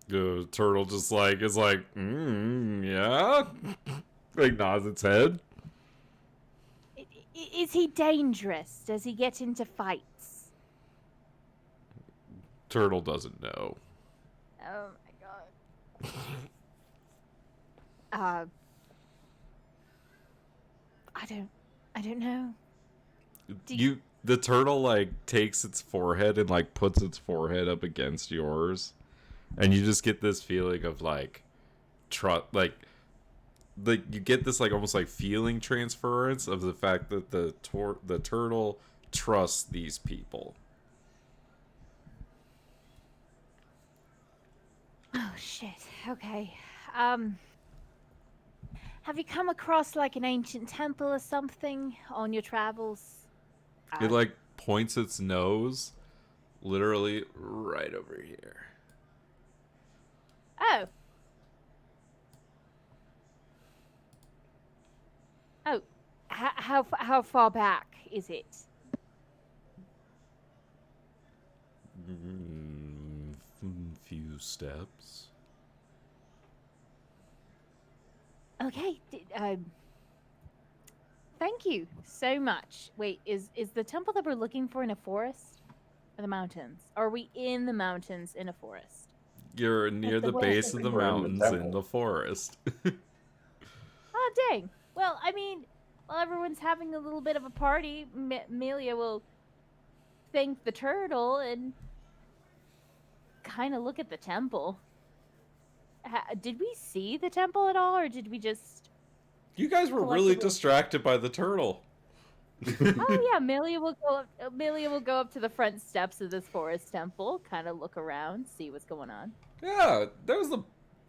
The turtle just like is like, yeah, like nods its head. Is he dangerous? Does he get into fights? Turtle doesn't know. Oh my god. I don't know. The turtle like takes its forehead and like puts its forehead up against yours, and you just get this feeling of like you get this like almost like feeling transference of the fact that the turtle trusts these people. Oh shit. Okay. Have you come across like an ancient temple or something on your travels? It like points its nose literally right over here. Oh. Oh. How far back is it? 2 steps. Okay. Thank you so much. Wait, is the temple that we're looking for in a forest or the mountains? Are we in the mountains in a forest? You're near the think base of the we're in the mountains in temple. the forest. Oh, dang. Well, I mean, while everyone's having a little bit of a party, Amelia will thank the turtle and kind of look at the temple. Did we see the temple at all, or did we just... You guys were really distracted by the turtle. Oh yeah, Amelia will go up to the front steps of this forest temple, kind of look around, see what's going on. Yeah, there was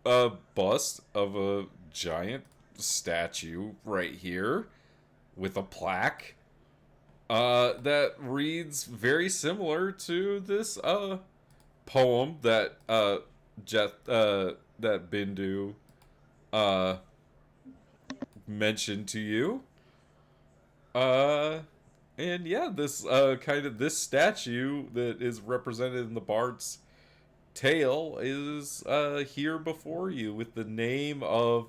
a bust of a giant statue right here with a plaque that reads very similar to this poem that that Bindu mentioned to you. And yeah, this this statue that is represented in the bard's tale is here before you with the name of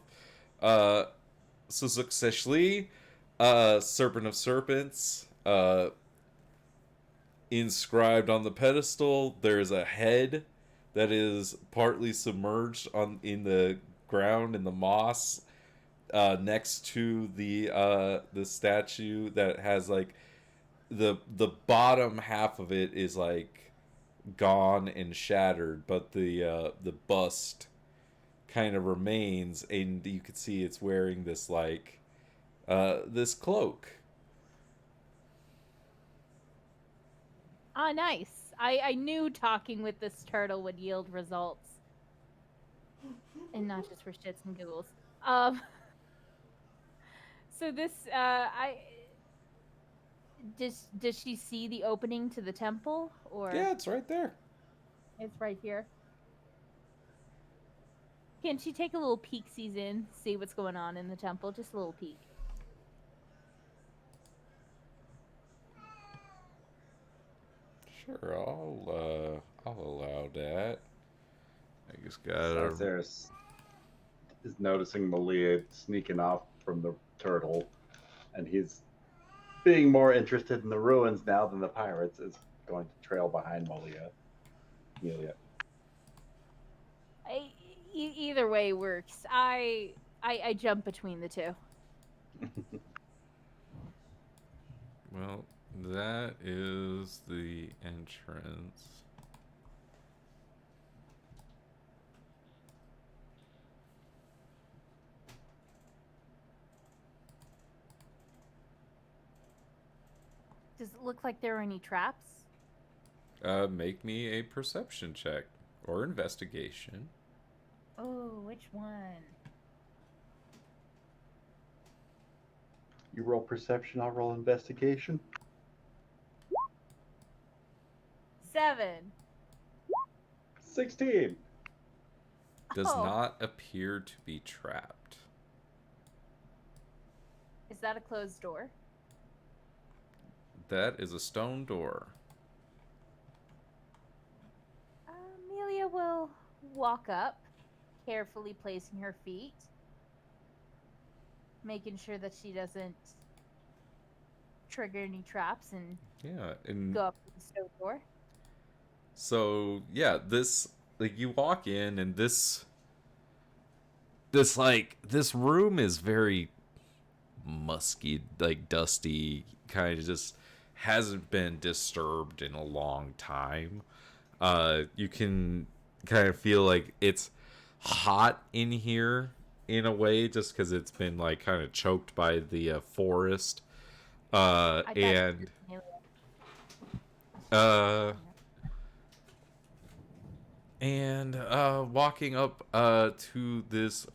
successfully Serpent of Serpents inscribed on the pedestal. There's a head that is partly submerged in the ground in the moss next to the statue that has like the bottom half of it is like gone and shattered, but the bust kind of remains, and you can see it's wearing this like this cloak. Ah, nice. I knew talking with this turtle would yield results, and not just for shits and giggles. So this does she see the opening to the temple, or... Yeah, it's right there. It's right here. Can she take a little peek-sees in, see what's going on in the temple? Just a little peek. Sure, I'll allow that. I just gotta. Isaias is noticing Malia sneaking off from the turtle, and he's being more interested in the ruins now than the pirates. Is going to trail behind Malia. Either way works. I jump between the two. Well, that is the entrance. Does it look like there are any traps? Make me a perception check or investigation. Oh, which one? You roll perception, I'll roll investigation. 7. 16. Does Oh. not appear to be trapped. Is that a closed door? That is a stone door. Amelia will walk up, carefully placing her feet, making sure that she doesn't trigger any traps, and go up to the stone door. So yeah, this like you walk in, and this room is very musky, like dusty, kind of just hasn't been disturbed in a long time. You can kind of feel like it's hot in here in a way, just because it's been like kind of choked by the forest. And walking up to this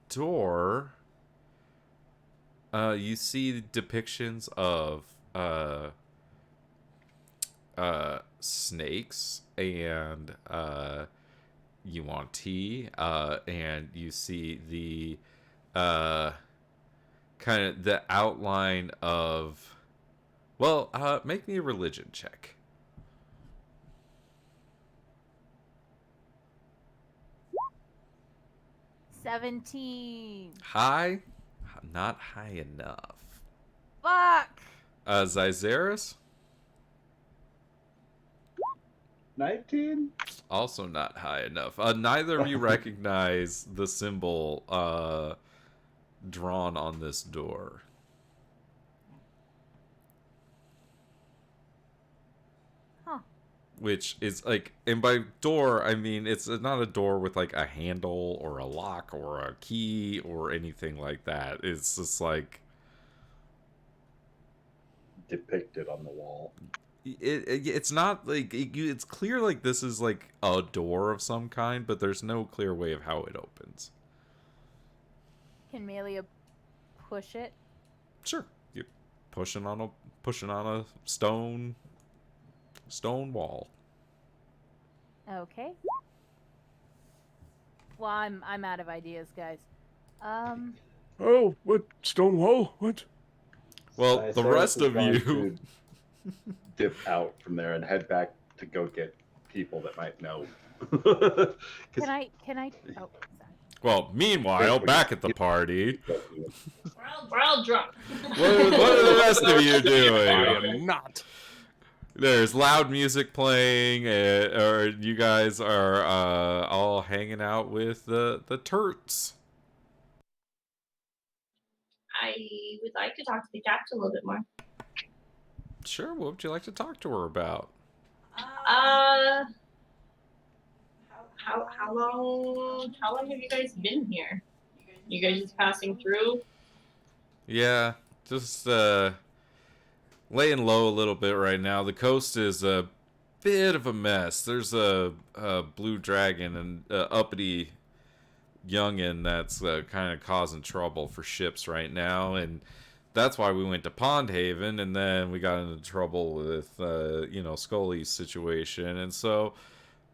door, you see depictions of snakes and yuan ti, and you see the kind of the outline of, well, make me a religion check. 17. High? Not high enough. Fuck! Zyzeris? 19? Also not high enough. Neither of you recognize the symbol drawn on this door. Huh. Which is like, and by door, I mean it's not a door with like a handle or a lock or a key or anything like that. It's just like Depicted on the wall. it's not like it's clear like this is like a door of some kind, but there's no clear way of how it opens. Can Melia push it? Sure, you're pushing on a stone wall. Okay. Well, I'm out of ideas, guys. Oh, what? Stonewall? What? Well, the rest of you to dip out from there and head back to go get people that might know. Can I? Oh, sorry. Well, meanwhile, back at the party, We're all drunk. what are the rest of you doing? I am not. There's loud music playing, or you guys are all hanging out with the turts. I would like to talk to the captain a little bit more. Sure, what would you like to talk to her about? How long have you guys been here? You guys just passing through? Yeah, just laying low a little bit right now. The coast is a bit of a mess. There's a blue dragon and uppity youngin that's kind of causing trouble for ships right now, and that's why we went to Pond Haven, and then we got into trouble with Scully's situation, and so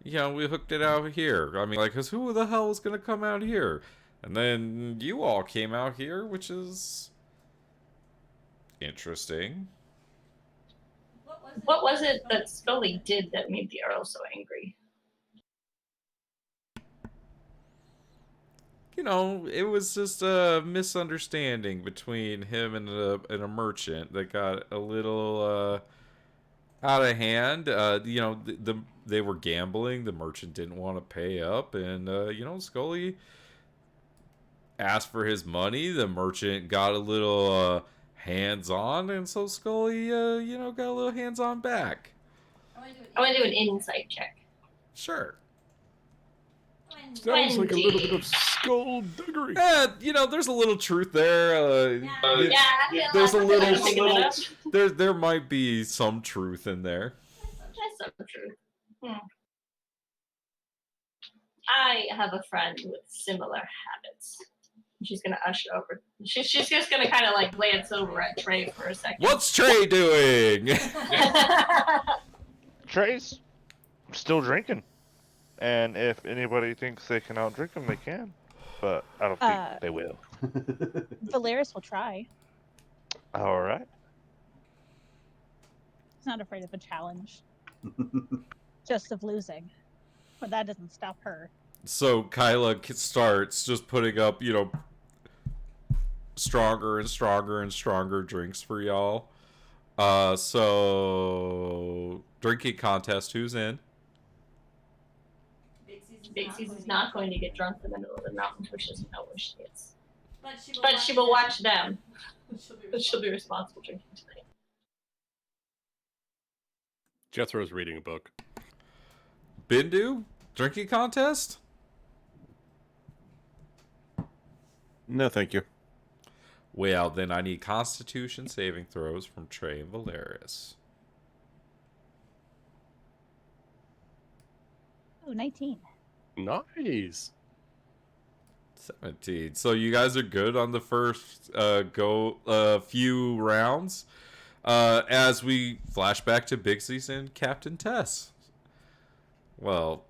we hooked it out here. I mean, like, cause who the hell is gonna come out here? And then you all came out here, which is interesting. What was it that Scully did that made the Earl so angry? It was just a misunderstanding between him and a merchant that got a little out of hand. They were gambling. The merchant didn't want to pay up, and Scully asked for his money. The merchant got a little hands-on, and so Scully, got a little hands-on back. I want to do an insight check. Sure. Sounds like a little bit of skullduggery. Yeah, there's a little truth there. There's a little. There might be some truth in there. That's so true. I have a friend with similar habits. She's gonna usher over. She's just gonna kind of like glance over at Trey for a second. What's Trey doing? Trey's still drinking. And if anybody thinks they can outdrink him, they can. But I don't think they will. Valeris will try. All right. He's not afraid of a challenge. Just of losing. But that doesn't stop her. So Kyla starts just putting up, stronger and stronger and stronger drinks for y'all. So drinking contest, who's in? Bixie's is not going to get drunk in the middle of the mountain, which she doesn't know where she is. But she will watch them. But she'll be responsible drinking tonight. Jethro's reading a book. Bindu? Drinking contest? No, thank you. Well, then I need Constitution saving throws from Trey and Valeris. Oh, 19. Nice. 17. So you guys are good on the first few rounds. As we flash back to Bixie's and Captain Tess. Well,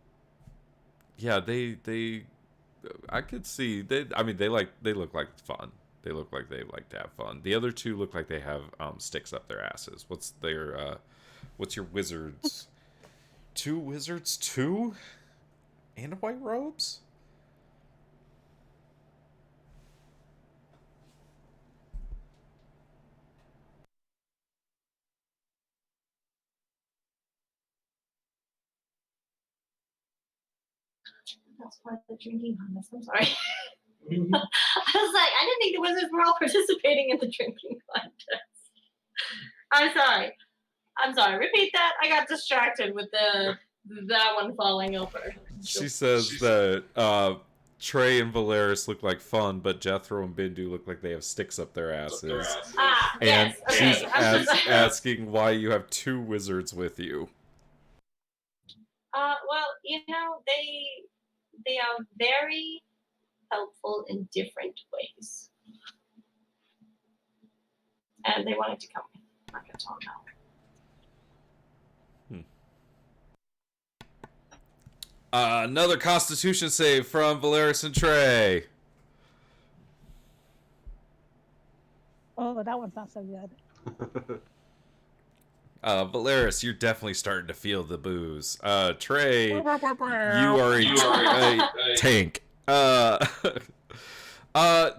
yeah, they I could see they look like fun. They look like they like to have fun. The other two look like they have sticks up their asses. What's your wizards? 2 wizards, 2 and white robes? That's part of the drinking contest. I'm sorry. I was like, I didn't think the wizards were all participating in the drinking contest. I'm sorry. Repeat that. I got distracted with that one falling over. She says that Trey and Valeris look like fun, but Jethro and Bindu look like they have sticks up their asses. And Yes. Okay. she's asking why you have 2 wizards with you. Well, they are very helpful in different ways, and they wanted to come in. I'm not gonna talk now. Another Constitution save from Valeris and Trey. Oh, that one's not so good. Valeris, you're definitely starting to feel the booze. Trey, you are a tank.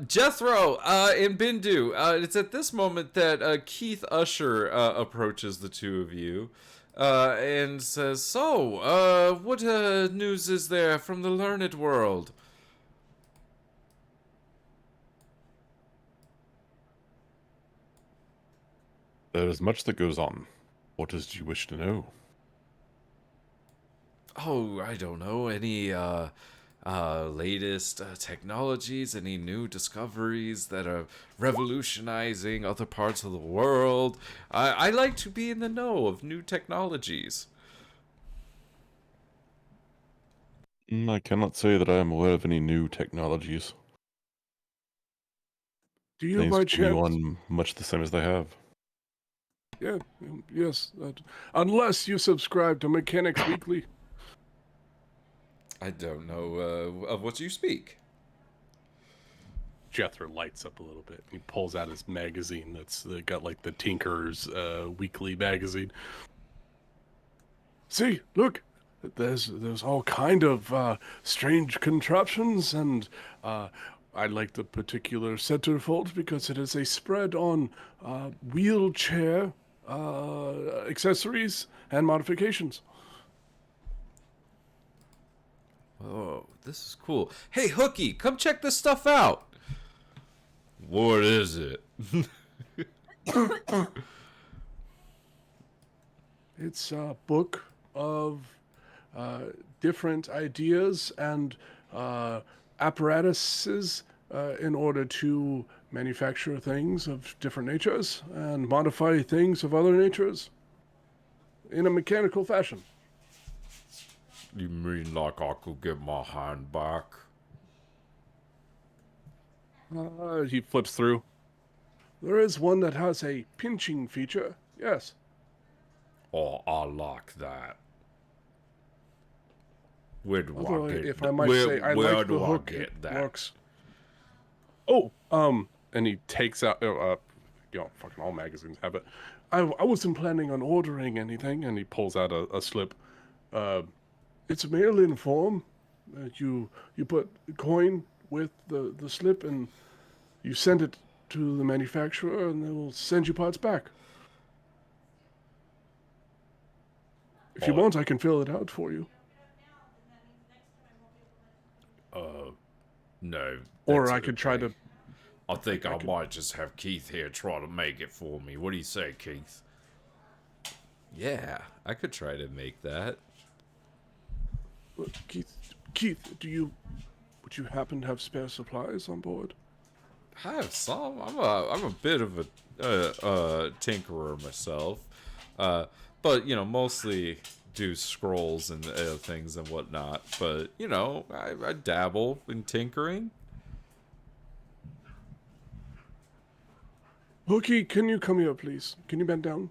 Jethro and Bindu, it's at this moment that Keith Usher approaches the 2 of you and says, "So, what news is there from the learned world?" There is much that goes on. What is it you wish to know? Oh, I don't know. Any latest technologies, any new discoveries that are revolutionizing other parts of the world? I like to be in the know of new technologies. I cannot say that I am aware of any new technologies. Do you Things by continue chance? on much the same as they have. Yeah, yes. Unless you subscribe to Mechanics Weekly. I don't know of what you speak. Jethro lights up a little bit. He pulls out his magazine that's got like the Tinker's weekly magazine. See, look, there's all kind of strange contraptions, and I like the particular centerfold because it is a spread on wheelchair accessories and modifications. Oh, this is cool. Hey, Hooky, come check this stuff out. What is it? It's a book of different ideas and apparatuses in order to manufacture things of different natures and modify things of other natures in a mechanical fashion. You mean like I could get my hand back? He flips through. There is one that has a pinching feature, yes. Oh, I like that. Where do Although, I get if I might say, I like the hook it works. Oh, and he takes out, fucking all magazines have it. I wasn't planning on ordering anything, And he pulls out a slip. it's mail-in form. You put a coin with the slip and you send it to the manufacturer and they will send you parts back. If you want, I can fill it out for you. No. Or that's I could try okay. to... I think I might just have Keith here try to make it for me. What do you say, Keith? Yeah, I could try to make that. Keith, would you happen to have spare supplies on board? I have some. I'm a bit of a tinkerer myself, but mostly do scrolls and things and whatnot. But I dabble in tinkering. Hooky, can you come here, please? Can you bend down?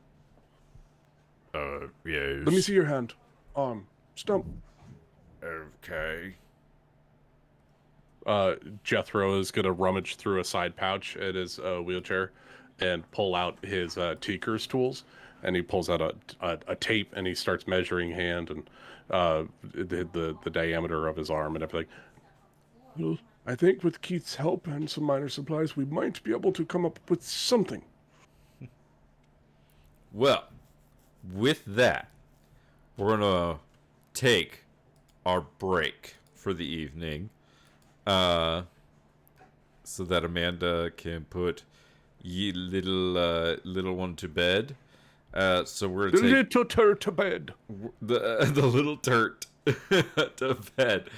Yes. Let me see your hand. Arm. Stump. Okay. Jethro is going to rummage through a side pouch at his wheelchair and pull out his tinker's tools. And he pulls out a tape and he starts measuring hand and the diameter of his arm and everything. Well, I think with Keith's help and some minor supplies, we might be able to come up with something. Well, with that, we're gonna take our break for the evening, so that Amanda can put ye little one to bed. So we're The gonna take little turd to bed. the little turt to bed.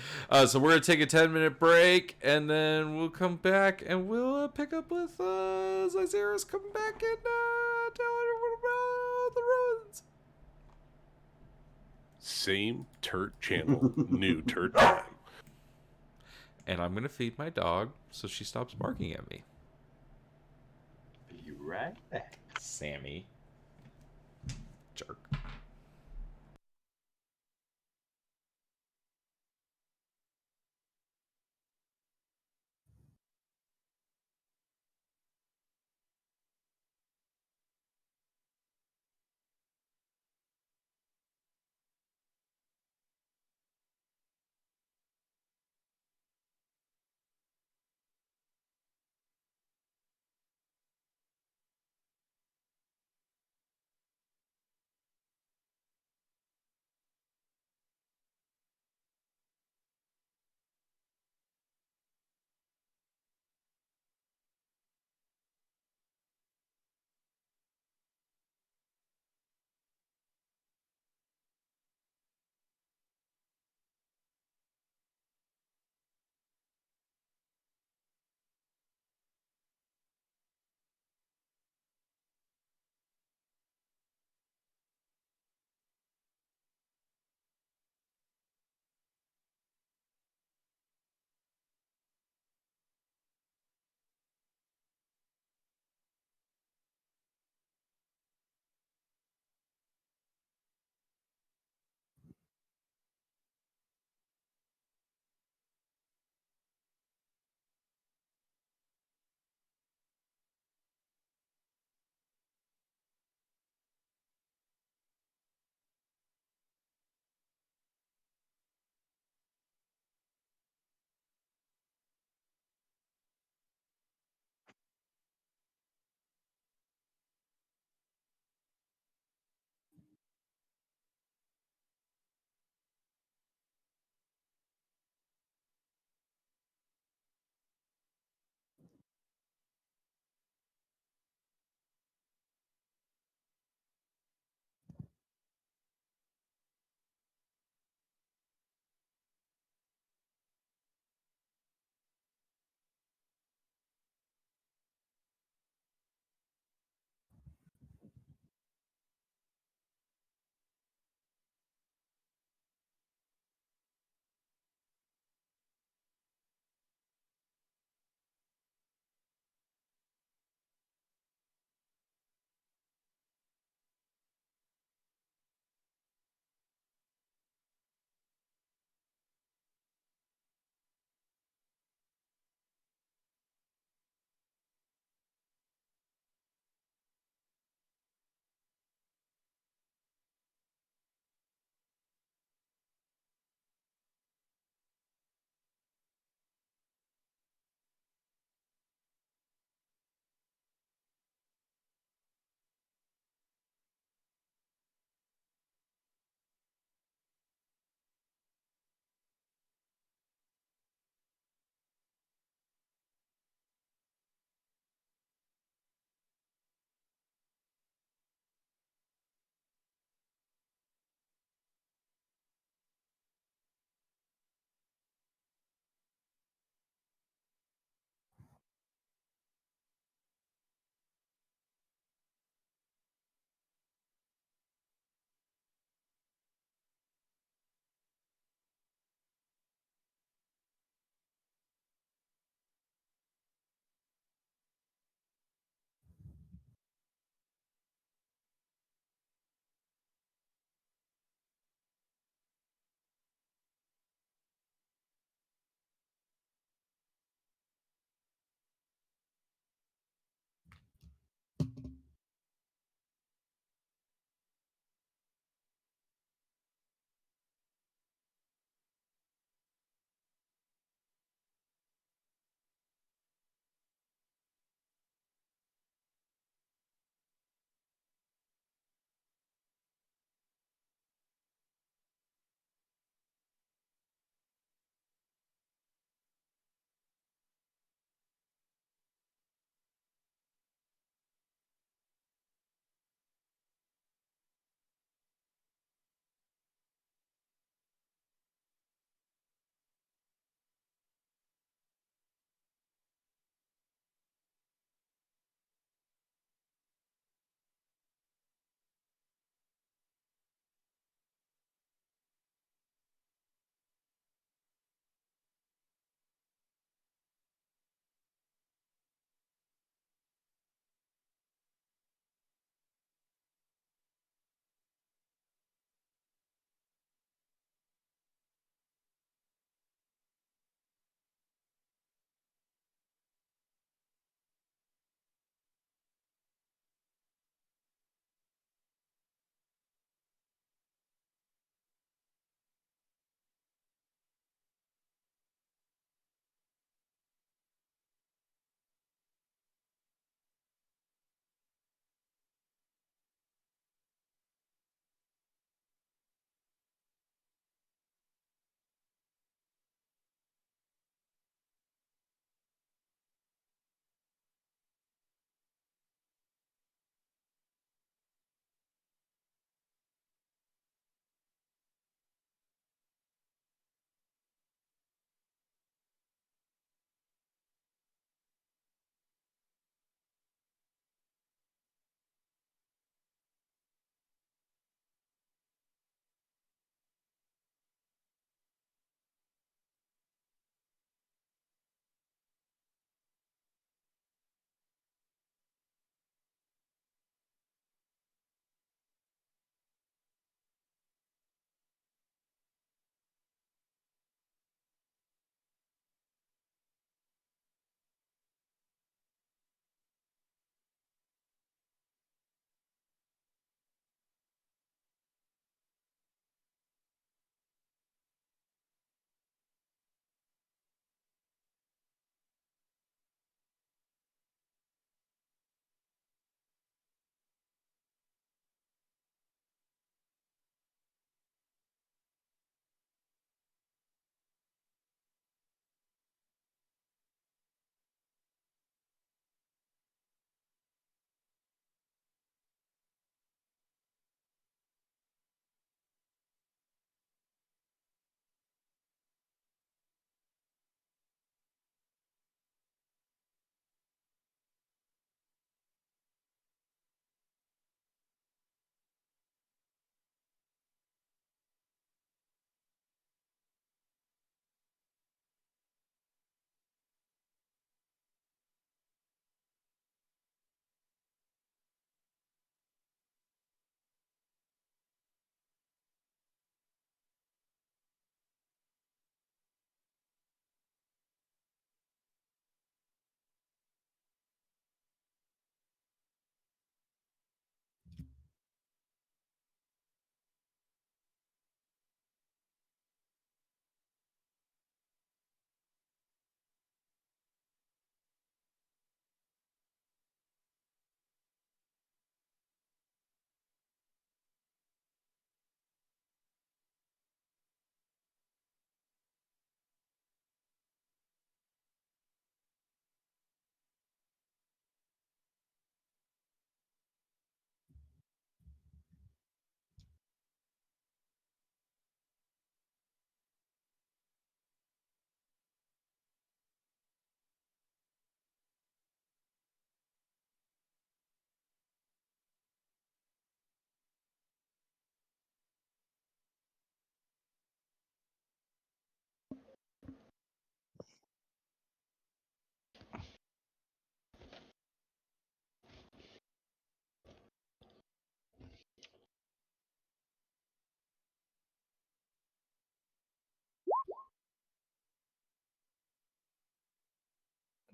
So we're gonna take a 10-minute break, and then we'll come back and we'll pick up with Zyzerus coming back and tell everyone about the ruins. Same Turt channel, new Turt time. And I'm gonna feed my dog so she stops barking at me. Be right back. Sammy. Jerk.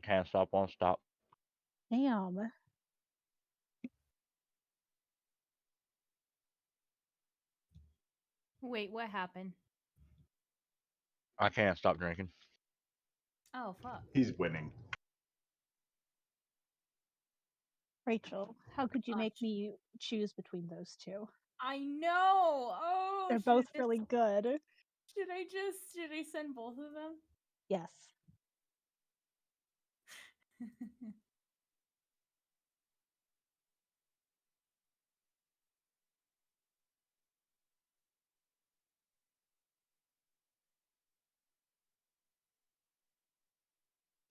can't stop, won't stop. Damn. Wait, what happened? I can't stop drinking. Oh, fuck. He's winning. Rachel, how could you make Gosh. me choose between those two? I know. Oh, They're both really good. Should I send both of them? Yes.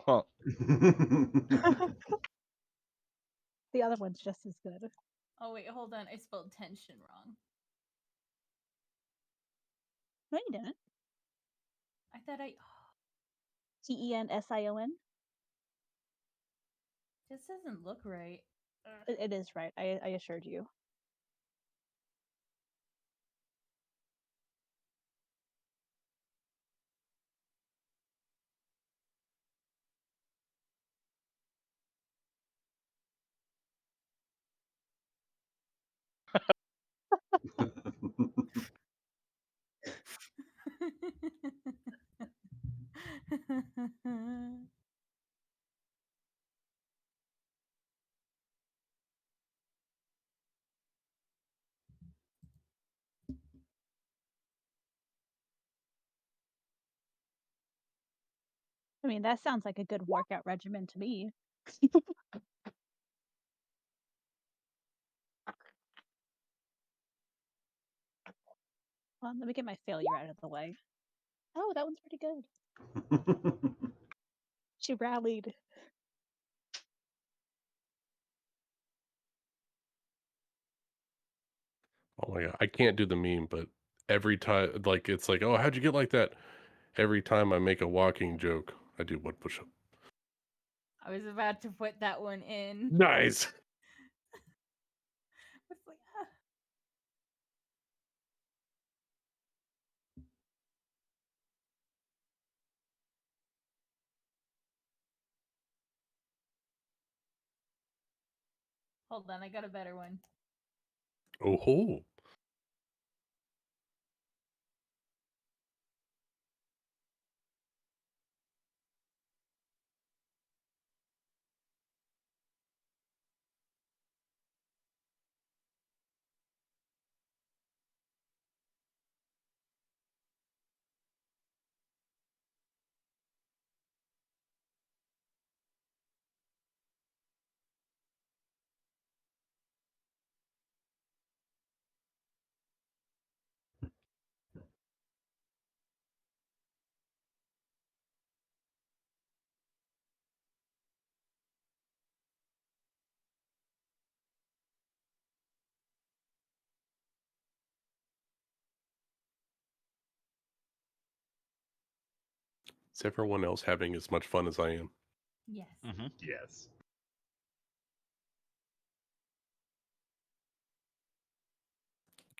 Huh. The other one's just as good. Oh wait, hold on. I spelled tension wrong. No, you didn't. I thought Tension. this doesn't look right. It is right. I assured you. I mean, that sounds like a good workout regimen to me. Well, let me get my failure out of the way. Oh, that one's pretty good. She rallied. Oh my god, I can't do the meme, but every time, like, it's like, oh, how'd you get like that? Every time I make a walking joke, I do one push-up. I was about to put that one in. Nice. It's like, ah. Hold on, I got a better one. Oh ho. Is everyone else having as much fun as I am? Yes. Mm-hmm. Yes.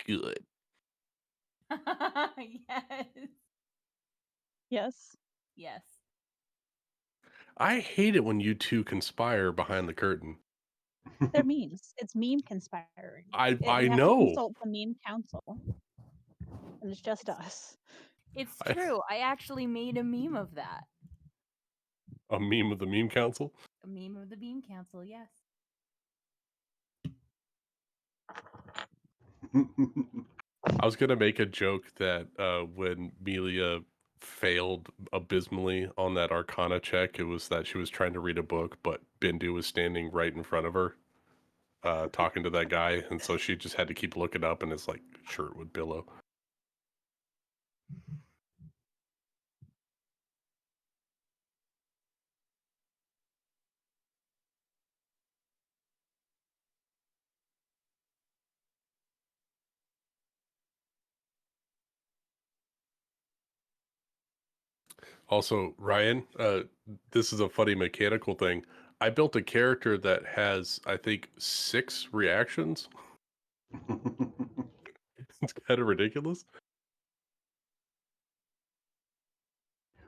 Good. Yes. Yes. Yes. I hate it when you two conspire behind the curtain. They're memes. It's meme conspiring. I We have to know. consult the meme council. And it's just us. It's I- true. I actually made a meme of that. A meme of the meme council. A meme of the Bean Council, yes. I was gonna make a joke that when Melia failed abysmally on that Arcana check, it was that she was trying to read a book, but Bindu was standing right in front of her, talking to that guy, and so she just had to keep looking up, and his like shirt would billow. Also, Ryan, this is a funny mechanical thing. I built a character that has, I think, 6 reactions. It's kind of ridiculous.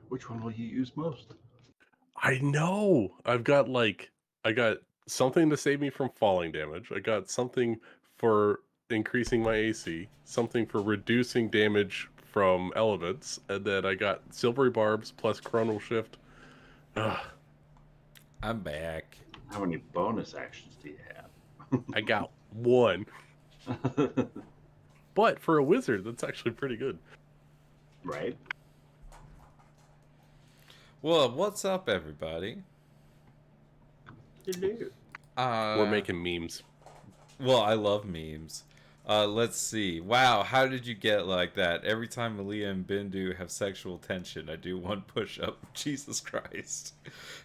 Which one will you use most? I know. I got something to save me from falling damage. I got something for increasing my AC, something for reducing damage from elements, and then I got silvery barbs plus chronal shift. Ugh, I'm back. How many bonus actions do you have? I got one. But for a wizard, that's actually pretty good. Right? Well, what's up, everybody? We're making memes. Well, I love memes. Let's see. Wow, how did you get like that? Every time Malia and Bindu have sexual tension, I do one push-up. Jesus Christ.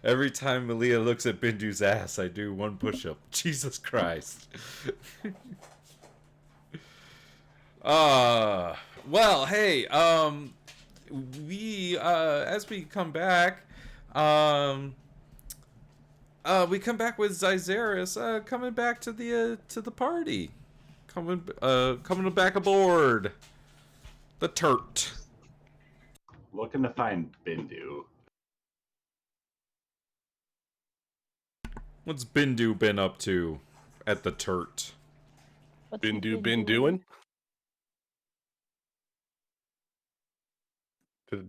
Every time Malia looks at Bindu's ass, I do one push-up. Jesus Christ. Well, hey, we as we come back, we come back with Zyzeris coming back to the party. Coming back aboard the Turt. Looking to find Bindu. What's Bindu been up to at the Turt? What's he Bindu been doing?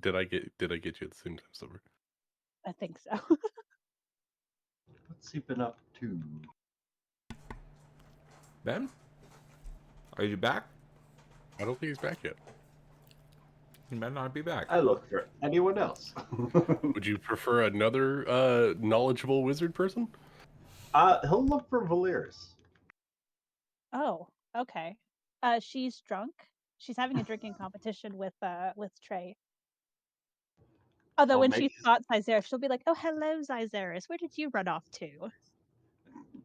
Did I get you at the same time, Silver? I think so. What's he been up to? Ben? Are you back? I don't think he's back yet. He might not be back. I look for anyone else. Would you prefer another knowledgeable wizard person? He'll look for Valeris. Oh, okay. She's drunk. She's having a drinking competition with Trey. Although I'll when make she his- spots Zyzeris, she'll be like, "Oh, hello, Zyzeris. Where did you run off to?"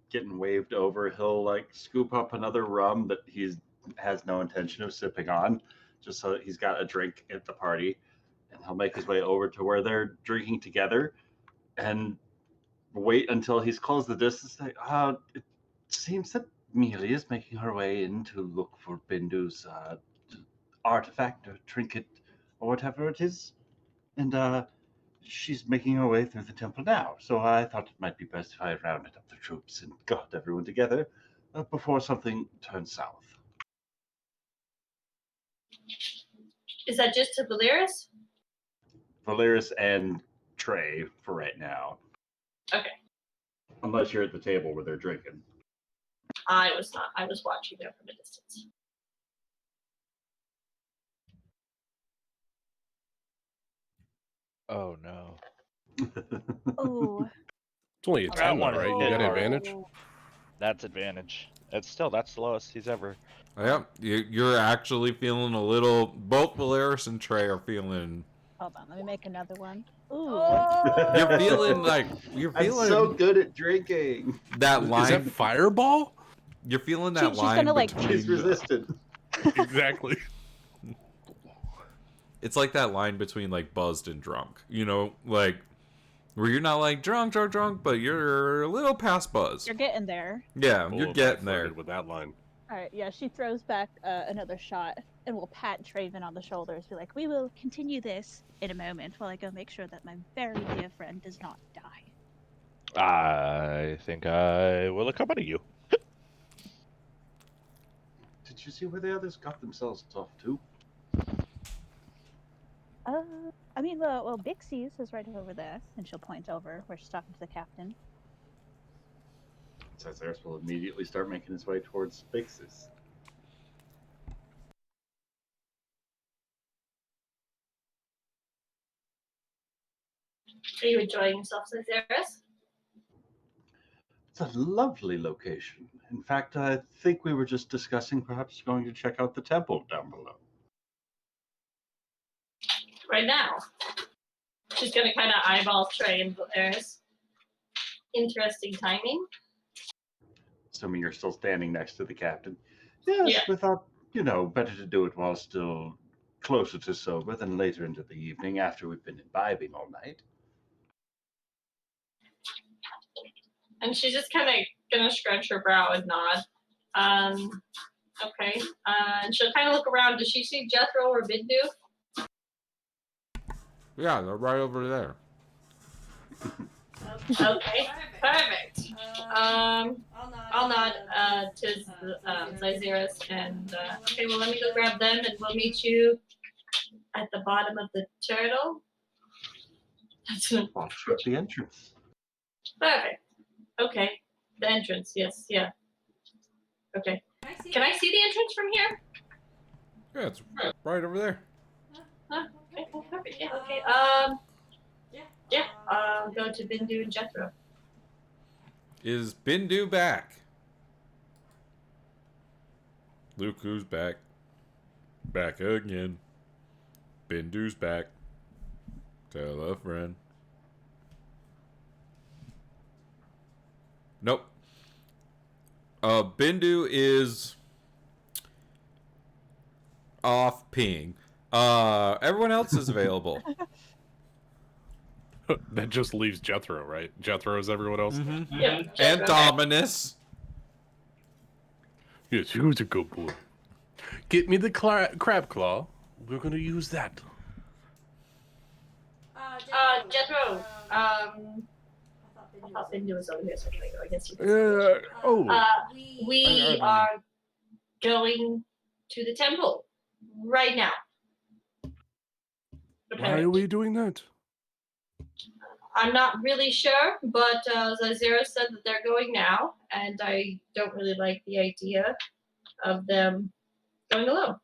Getting waved over, he'll like scoop up another rum that has no intention of sipping on, just so that he's got a drink at the party, and he'll make his way over to where they're drinking together, and wait until he's closed the distance. Like, it seems that Mealy is making her way in to look for Bindu's artifact or trinket or whatever it is, and she's making her way through the temple now. So I thought it might be best if I rounded up the troops and got everyone together before something turns south. Is that just to Valeris? Valeris and Trey for right now. Okay. Unless you're at the table where they're drinking. I was not. I was watching them from a distance. Oh no. Oh, It's only a That 10 though, one is right? You hit got hard. advantage? That's advantage. That's the lowest he's ever. Yep, you're actually feeling a little. Both Valeris and Trey are feeling. hold on. Let me make another one. Ooh. You're feeling like you're I'm feeling so good at drinking. that Is line. that fireball? You're feeling that She's line gonna, like- between. She's resistant. Exactly. It's like that line between like buzzed and drunk. You know, like where you're not like drunk, but you're a little past buzz. You're getting there. Yeah, Oh, you're if I getting flirted there. with that line. All right, yeah, she throws back another shot and will pat Traven on the shoulders, be like, "We will continue this in a moment while I go make sure that my very dear friend does not die." I think I will accompany you. Did you see where the others got themselves off to? I mean, well, Bixie's is right over there, and she'll point over where she's talking to the captain. Zyzeris will immediately start making his way towards Bix's. Are you enjoying yourself, Zyzeris? It's a lovely location. In fact, I think we were just discussing perhaps going to check out the temple down below. Right now. She's gonna kind of eyeball Trey and Valeris. Interesting timing. Assuming you're still standing next to the captain. Yes, Yeah. we thought, better to do it while still closer to sober than later into the evening after we've been imbibing all night. And she's just kind of gonna scrunch her brow and nod. Okay. And she'll kind of look around. Does she see Jethro or Bindu? Yeah, they're right over there. Okay, perfect. I'll nod to Zyzerus and okay, well let me go grab them and we'll meet you at the bottom of the turtle. At the entrance. Perfect. Okay, the entrance. Yes, yeah. Okay. Can I see the entrance from here? Yeah, it's right over there. Okay, perfect. Yeah. Okay. Yeah. I'll go to Bindu and Jethro. Is Bindu back? Look who's back. Back again. Bindu's back. Tell a friend. Nope. Bindu is off peeing. Everyone else is available. That just leaves Jethro, right? Jethro is everyone else? Mm-hmm. Yep. And Dominus. Yes, who's a good boy? Get me the crab claw. We're going to use that. Jethro. I thought Bindu was over here, so I guess you can. We are going to the temple right now. Why are we doing that? I'm not really sure, but Zyzera said that they're going now, and I don't really like the idea of them going alone.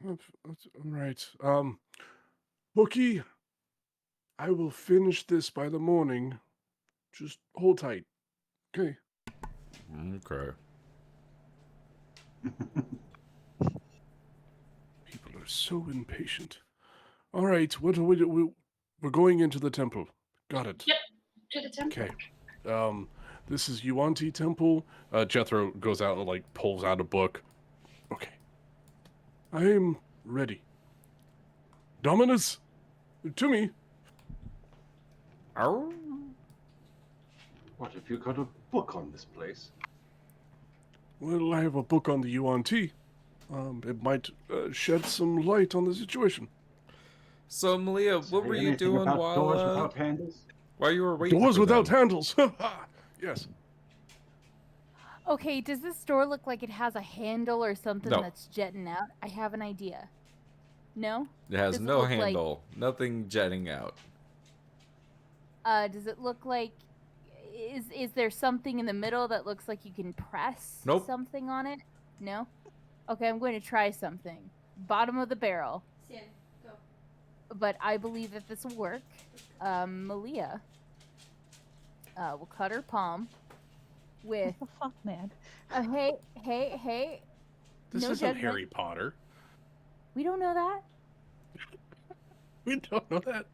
All right. Hookie, I will finish this by the morning. Just hold tight. Okay. Okay. People are so impatient. All right, what are we're going into the temple. Got it. Yep, to the temple. Okay. This is Yuan-Ti Temple. Jethro goes out and like pulls out a book. Okay. I am ready. Dominus, to me. Ow. What have you got a book on this place? Well, I have a book on the Yuan-Ti. It might shed some light on the situation. So, Malia, what were you doing while doors without handles? while you were waiting? Doors for without them? handles. Yes. Okay, does this door look like it has a handle or something No. that's jetting out? I have an idea. No? It has Does it no look like- handle. Nothing jetting out. Does it look like is there something in the middle that looks like you can press Nope. something on it? No? Okay, I'm going to try something. Bottom of the barrel. Go. But I believe that this will work. Malia will cut her palm with What the fuck, man? hey. This No isn't judgment. Harry Potter. We don't know that. We don't know that.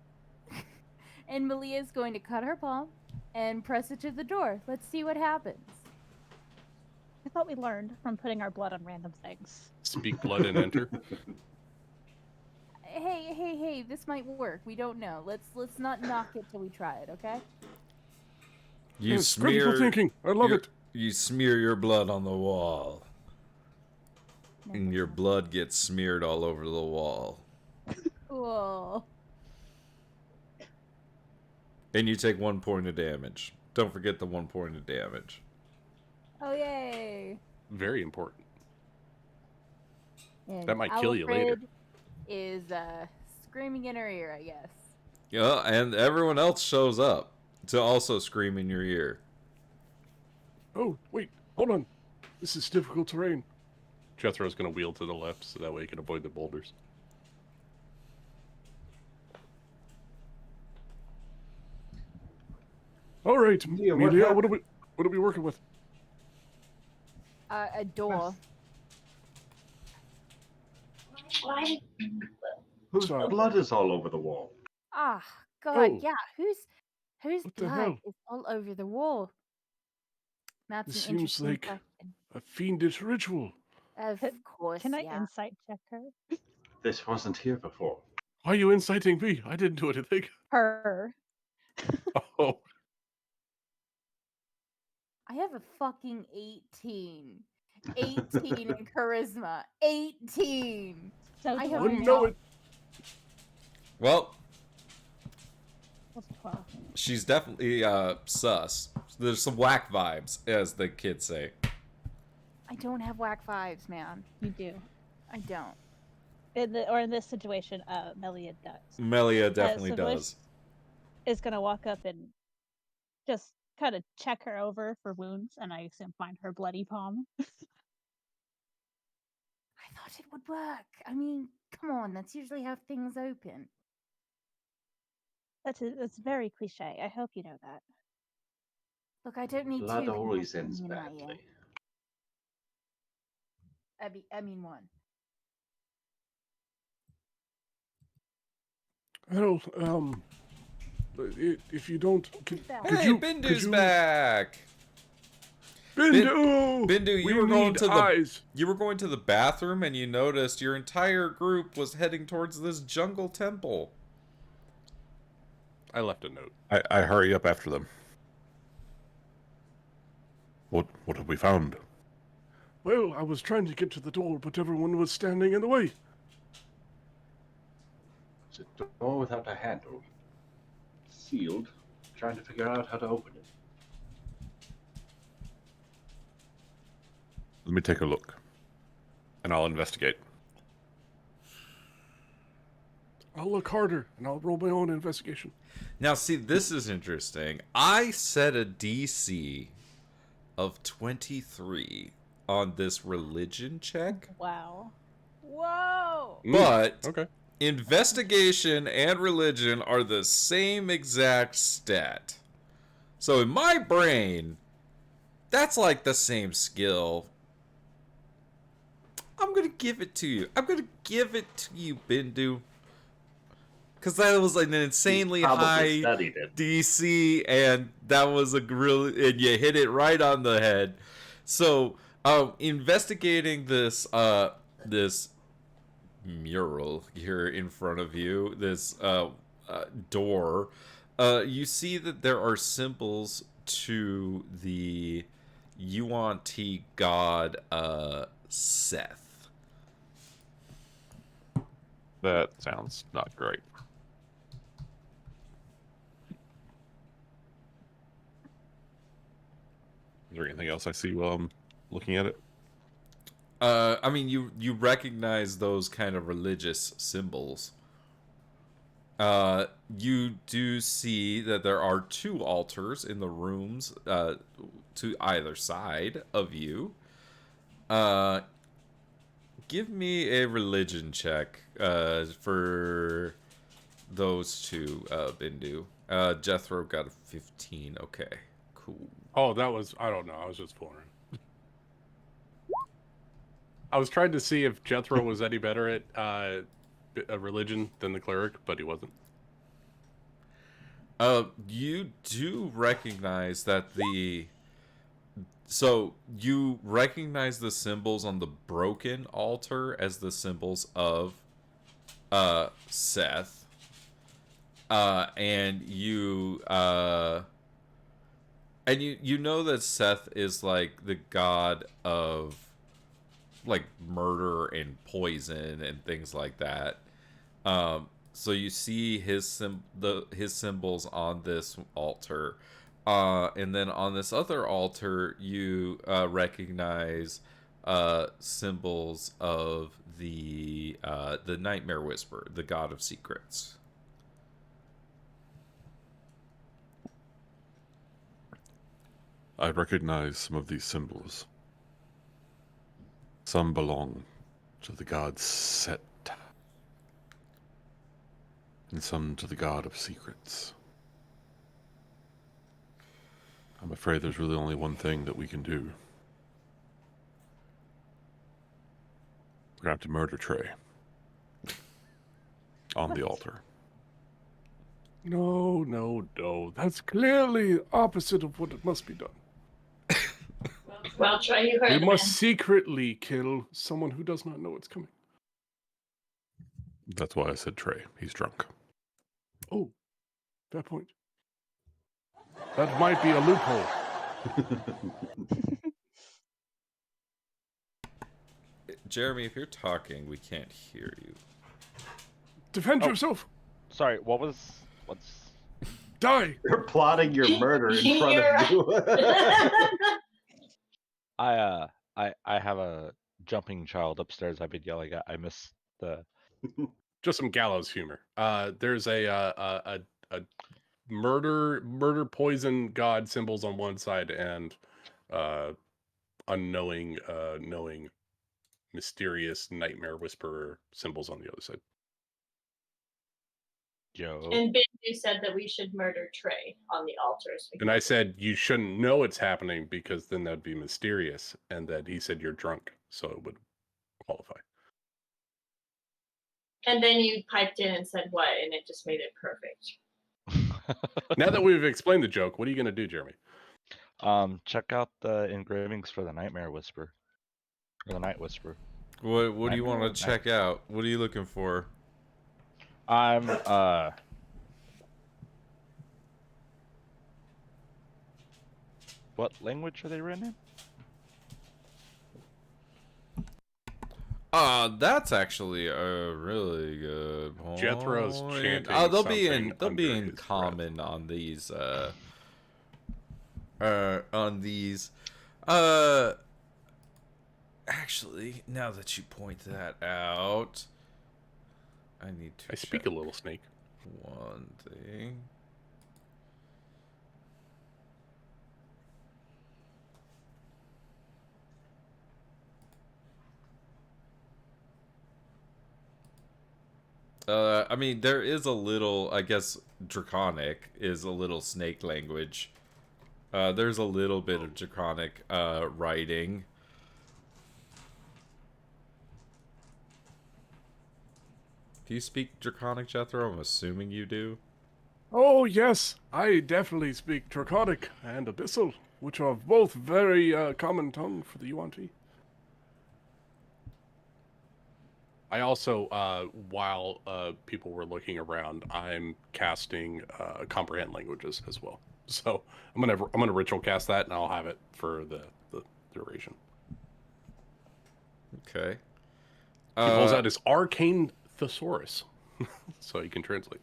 And Malia is going to cut her palm and press it to the door. Let's see what happens. I thought we learned from putting our blood on random things. Speak blood and enter. Hey, this might work. We don't know. Let's not knock it till we try it, okay? You Yes, critical smear. thinking. I love it. You smear your blood on the wall, and your blood gets smeared all over the wall. Cool. And you take 1 point of damage. Don't forget the 1 point of damage. Oh yay! Very important. And That might kill you later. Alfred is screaming in her ear, I guess. Yeah, and everyone else shows up to also scream in your ear. Oh, wait. Hold on. This is difficult terrain. Jethro's going to wheel to the left so that way he can avoid the boulders. All right, Yeah, what Amelia, happened? what are we working with? A door. Why? Whose Sorry. blood is all over the wall? Ah, God, Oh. yeah. Whose What the blood hell? is all over the wall? That's This an seems interesting like question. a fiendish ritual. Of course, Can I yeah. insight check her? This wasn't here before. Why are you inciting me? I didn't do anything. Her. Oh, I have a fucking 18. 18 in charisma. 18. So I do have Wouldn't not- know it. Well, What's 12? she's definitely sus. There's some whack vibes, as the kids say. I don't have whack vibes, man. You do. I don't. In this situation, Melia does. Melia definitely So does. is gonna walk up and just kind of check her over for wounds, and I assume find her bloody palm. I thought it would work. I mean, come on, that's usually how things open. That's very cliche. I hope you know that. Look, I don't need Blood two people always putting ends in my badly. ear. I mean one. Well, if you don't, could Hey, you? Bindu's back. Bindu, Bindu, we need eyes. you were going to the bathroom and you noticed your entire group was heading towards this jungle temple. I left a note. I hurry up after them. What have we found? Well, I was trying to get to the door, but everyone was standing in the way. It's a door without a handle. Sealed. Trying to figure out how to open it. Let me take a look, and I'll investigate. I'll look harder, and I'll roll my own investigation. Now, see, this is interesting. I set a DC of 23 on this religion check, Wow. Whoa! but Okay. investigation and religion are the same exact stat. So in my brain, that's like the same skill. I'm gonna give it to you. I'm gonna give it to you, Bindu. Because that was like an insanely Probably high studied it. DC, and that was a and you hit it right on the head. So, investigating this this mural here in front of you, this door, you see that there are symbols to the Yuan-Ti god Seth. That sounds not great. Is there anything else I see while I'm looking at it? I mean, you recognize those kind of religious symbols. You do see that there are 2 altars in the rooms to either side of you. Give me a religion check for those 2, Bindu. Jethro got a 15. Okay, cool. Oh, that was, I don't know. I was just fooling. I was trying to see if Jethro was any better at a religion than the cleric, but he wasn't. You do recognize that so you recognize the symbols on the broken altar as the symbols of Seth. And you know that Seth is like the god of like murder and poison and things like that. So you see his symbols on this altar, and then on this other altar you recognize symbols of the Nightmare Whisperer, the god of secrets. I recognize some of these symbols. Some belong to the god Set, and some to the god of secrets. I'm afraid there's really only one thing that we can do. We're gonna have to murder Trey on the altar. No, no, no. That's clearly opposite of what it must be done. Well, Trey, you heard We the must man. secretly kill someone who does not know it's coming. That's why I said Trey. He's drunk. Oh, fair point. That might be a loophole. Jeremy, if you're talking, we can't hear you. Defend yourself. Sorry, what's Die! You're plotting your murder in front of you. I have a jumping child upstairs I've been yelling at. I missed the Just some gallows humor. There's a murder poison god symbols on one side and unknowing knowing mysterious nightmare whisperer symbols on the other side. Joe. And Benju said that we should murder Trey on the altars. And I said you shouldn't know it's happening because then that'd be mysterious. And that he said you're drunk, so it would qualify. And then you piped in and said what, and it just made it perfect. Now that we've explained the joke, what are you going to do, Jeremy? Check out the engravings for the Nightmare Whisper. Or the Night Whisper. What do you want to check out? What are you looking for? I'm what language are they written in? That's actually a really good point. Jethro's chanting they'll be in his common breath. on these actually, now that you point that out, I need to speak a little snake. One thing. I mean, there is a little, I guess, draconic is a little snake language. There's a little bit of draconic writing. Do you speak draconic, Jethro? I'm assuming you do. Oh, yes, I definitely speak Draconic and Abyssal, which are both very common tongue for the UNT. I also, while people were looking around, I'm casting comprehend languages as well. So I'm gonna ritual cast that, and I'll have it for the duration. Okay. He pulls out his arcane thesaurus, so he can translate.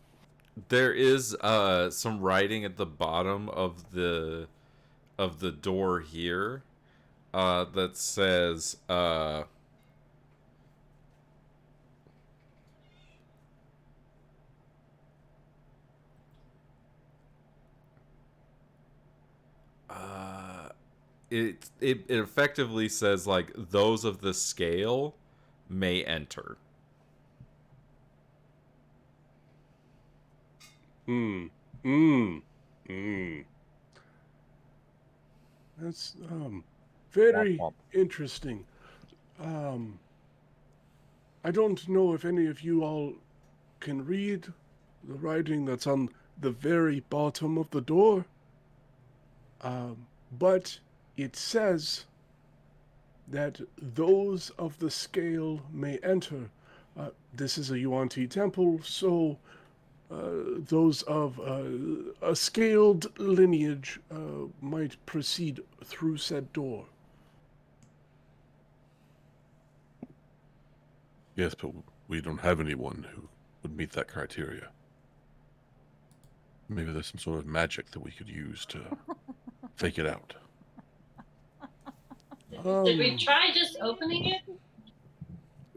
There is some writing at the bottom of the door here that says it effectively says like those of the scale may enter. That's very interesting. I don't know if any of you all can read the writing that's on the very bottom of the door, but it says that those of the scale may enter. This is a UNT temple, so those of a scaled lineage might proceed through said door. Yes, but we don't have anyone who would meet that criteria. Maybe there's some sort of magic that we could use to fake it out. Did we try just opening it?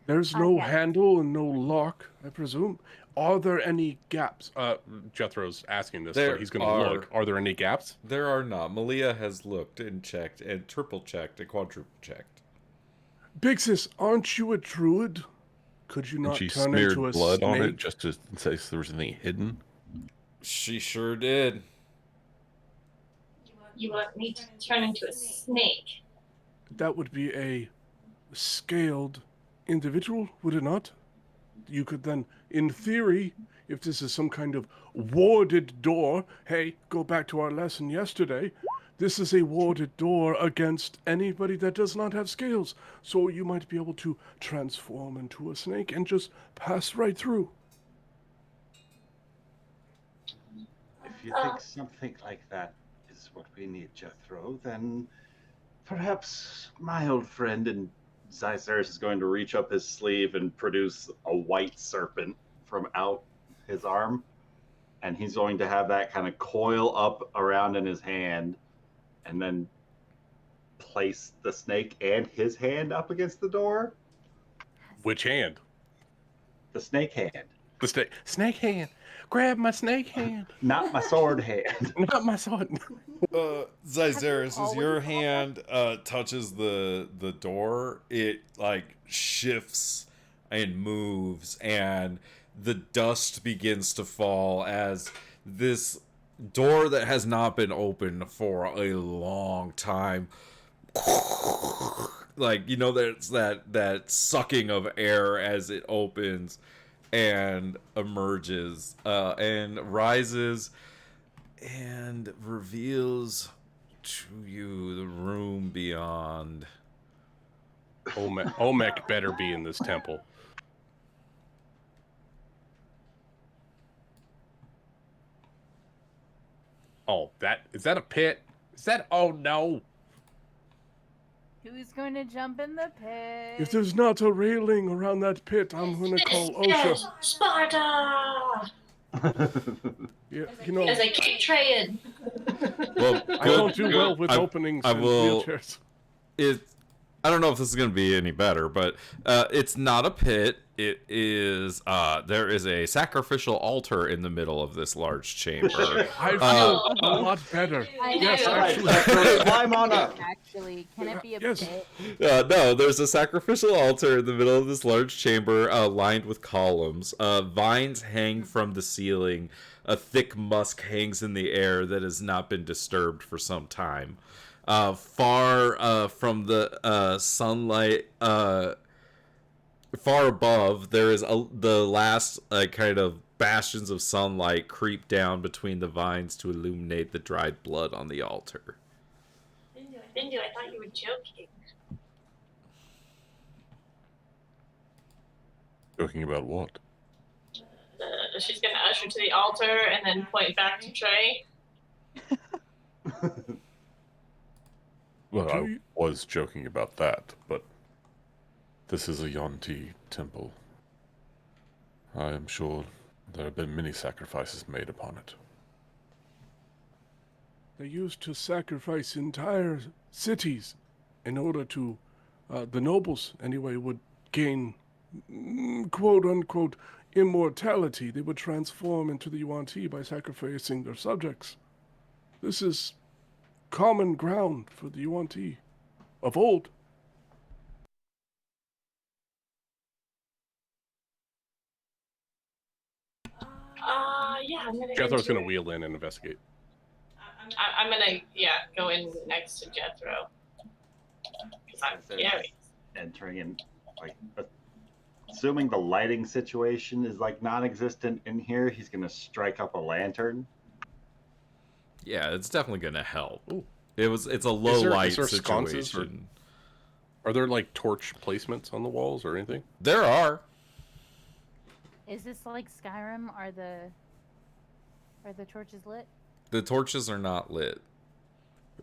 There's no handle and no lock, I presume. Are there any gaps? Jethro's asking this, There but he's going to look. Are there any gaps? There are not. Malia has looked and checked and triple checked and quadruple checked. Big Sis, aren't you a druid? Could you not she turn smeared into a blood snake? on it just to say if there was anything hidden? She sure did. You want me to turn into a snake? That would be a scaled individual, would it not? You could then, in theory, if this is some kind of warded door, hey, go back to our lesson yesterday, this is a warded door against anybody that does not have scales, so you might be able to transform into a snake and just pass right through. If you think something like that is what we need, Jethro, then perhaps my old friend and Zycerus is going to reach up his sleeve and produce a white serpent from out his arm, and he's going to have that kind of coil up around in his hand, and then place the snake and his hand up against the door. Which hand? The snake hand, The snake hand. Grab my snake hand. not my sword hand. Not my sword. Zyzeris, as your always hand touches the door, it like shifts and moves, and the dust begins to fall as this door that has not been open for a long time, like, you know, there's that sucking of air as it opens and emerges and rises and reveals to you the room beyond. Olmec better be in this temple. Oh, is that a pit? Is that? Oh no! Who's going to jump in the pit? If there's not a railing around that pit, I'm gonna call OSHA. Sparta! Yeah, you know, As I keep trying. Well, I don't do well with I openings and will- wheelchairs. I don't know if this is going to be any better, but it's not a pit. It is, there is a sacrificial altar in the middle of this large chamber. I feel a lot better. Yes, actually. Climb on up. Actually, can it be a Yes. pit? No, there's a sacrificial altar in the middle of this large chamber lined with columns. Vines hang from the ceiling. A thick musk hangs in the air that has not been disturbed for some time. Far from the sunlight, far above, there is the last kind of bastions of sunlight creep down between the vines to illuminate the dried blood on the altar. Bindu, I thought you were joking. Joking about what? She's gonna usher to the altar and then point back to Trey. Well, I was joking about that, but this is a Yuan-Ti temple. I am sure there have been many sacrifices made upon it. They used to sacrifice entire cities in order to, the nobles anyway, would gain quote-unquote immortality. They would transform into the Yuan-Ti by sacrificing their subjects. This is common ground for the Yuan-Ti of old. Yeah, I'm gonna. Jethro's gonna wheel in and investigate. I'm gonna, go in next to Jethro. Because I'm scary. Entering in, like, assuming the lighting situation is like non-existent in here, he's gonna strike up a lantern. Yeah, it's definitely gonna help. Ooh. It's a low Is there light sconces situation. Are there like torch placements on the walls or anything? There are. Is this like Skyrim? Are the torches lit? The torches are not lit,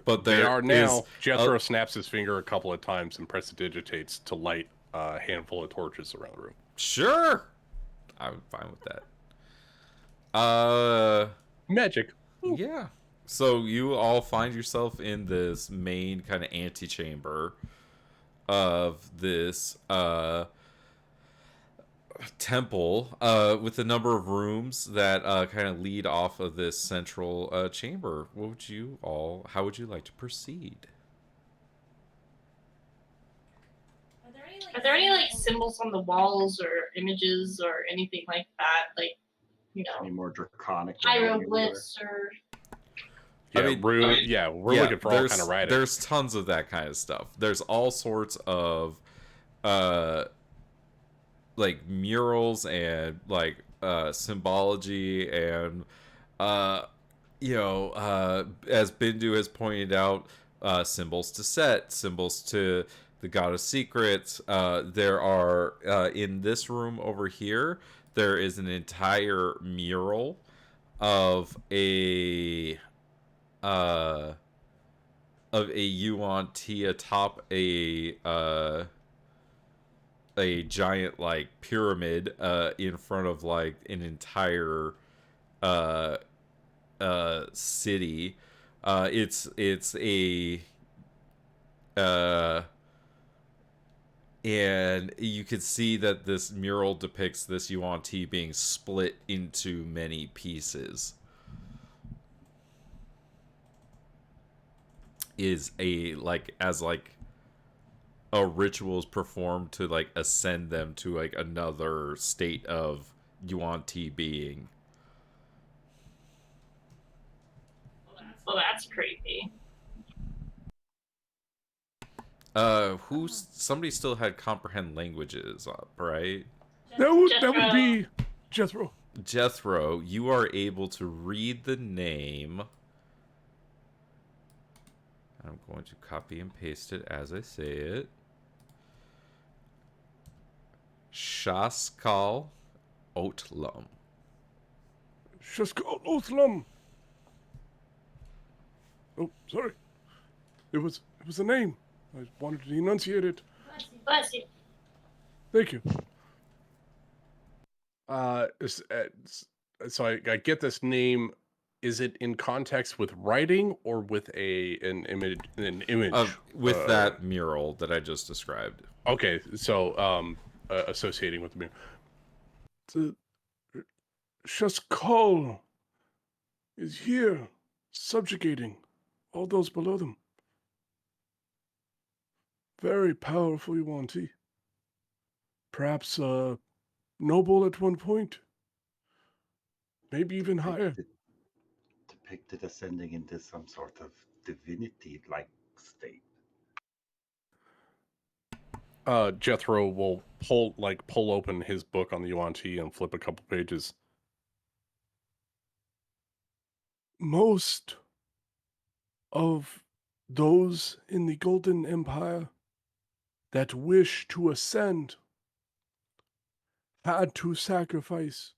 but They are now. is Jethro snaps his finger a couple of times and prestidigitates to light a handful of torches around the room. Sure, I'm fine with that. Magic. Yeah. So you all find yourself in this main kind of antechamber of this temple with a number of rooms that kind of lead off of this central chamber. How would you like to proceed? Are there any like symbols on the walls or images or anything like that? Like, Any more draconic hieroglyphs or. Yeah, I mean, we're looking for all kind of writing. There's tons of that kind of stuff. There's all sorts of like murals and like symbology and as Bindu has pointed out, symbols to Set, symbols to the God of Secrets. There are in this room over here, there is an entire mural of a Yuan-Ti atop a a giant like pyramid in front of like an entire city. It's a and you can see that this mural depicts this yuan tea being split into many pieces. Is a like as like a ritual is performed to like ascend them to like another state of yuan tea being. Well, that's creepy. Somebody still had comprehend languages up, right? That would be Jethro. Jethro, you are able to read the name. I'm going to copy and paste it as I say it. Shaskal Otlum. Shaskal Otlum. Oh, sorry. It was a name. I wanted to enunciate it. Bless you. Thank you. So I get this name. Is it in context with writing or with an image? With that mural that I just described. Okay, so associating with the mural. The Shaskal is here, subjugating all those below them. Very powerful yuan tea. Perhaps noble at one point. Maybe even higher. Depicted ascending into some sort of divinity-like state. Jethro will pull open his book on the yuan tea and flip a couple pages. Most of those in the Golden Empire that wish to ascend had to sacrifice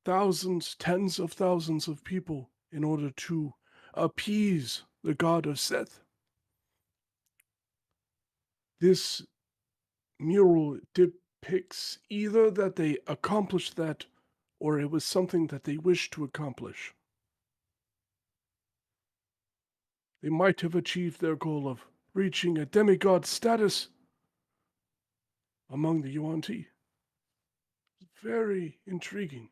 thousands, tens of thousands of people in order to appease the god of Seth. This mural depicts either that they accomplished that or it was something that they wished to accomplish. They might have achieved their goal of reaching a demigod status among the yuan tea. Very intriguing.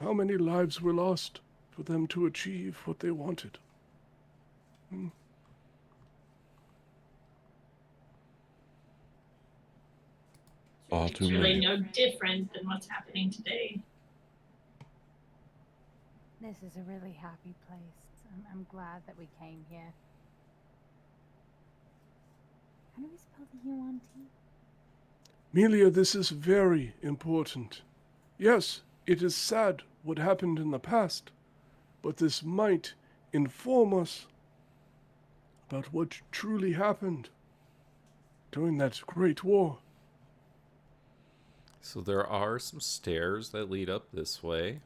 How many lives were lost for them to achieve what they wanted? It's really no different than what's happening today. This is a really happy place. I'm glad that we came here. How do we spell the yuan tea? Melia, this is very important. Yes, it is sad what happened in the past, but this might inform us about what truly happened during that great war. So there are some stairs that lead up this way,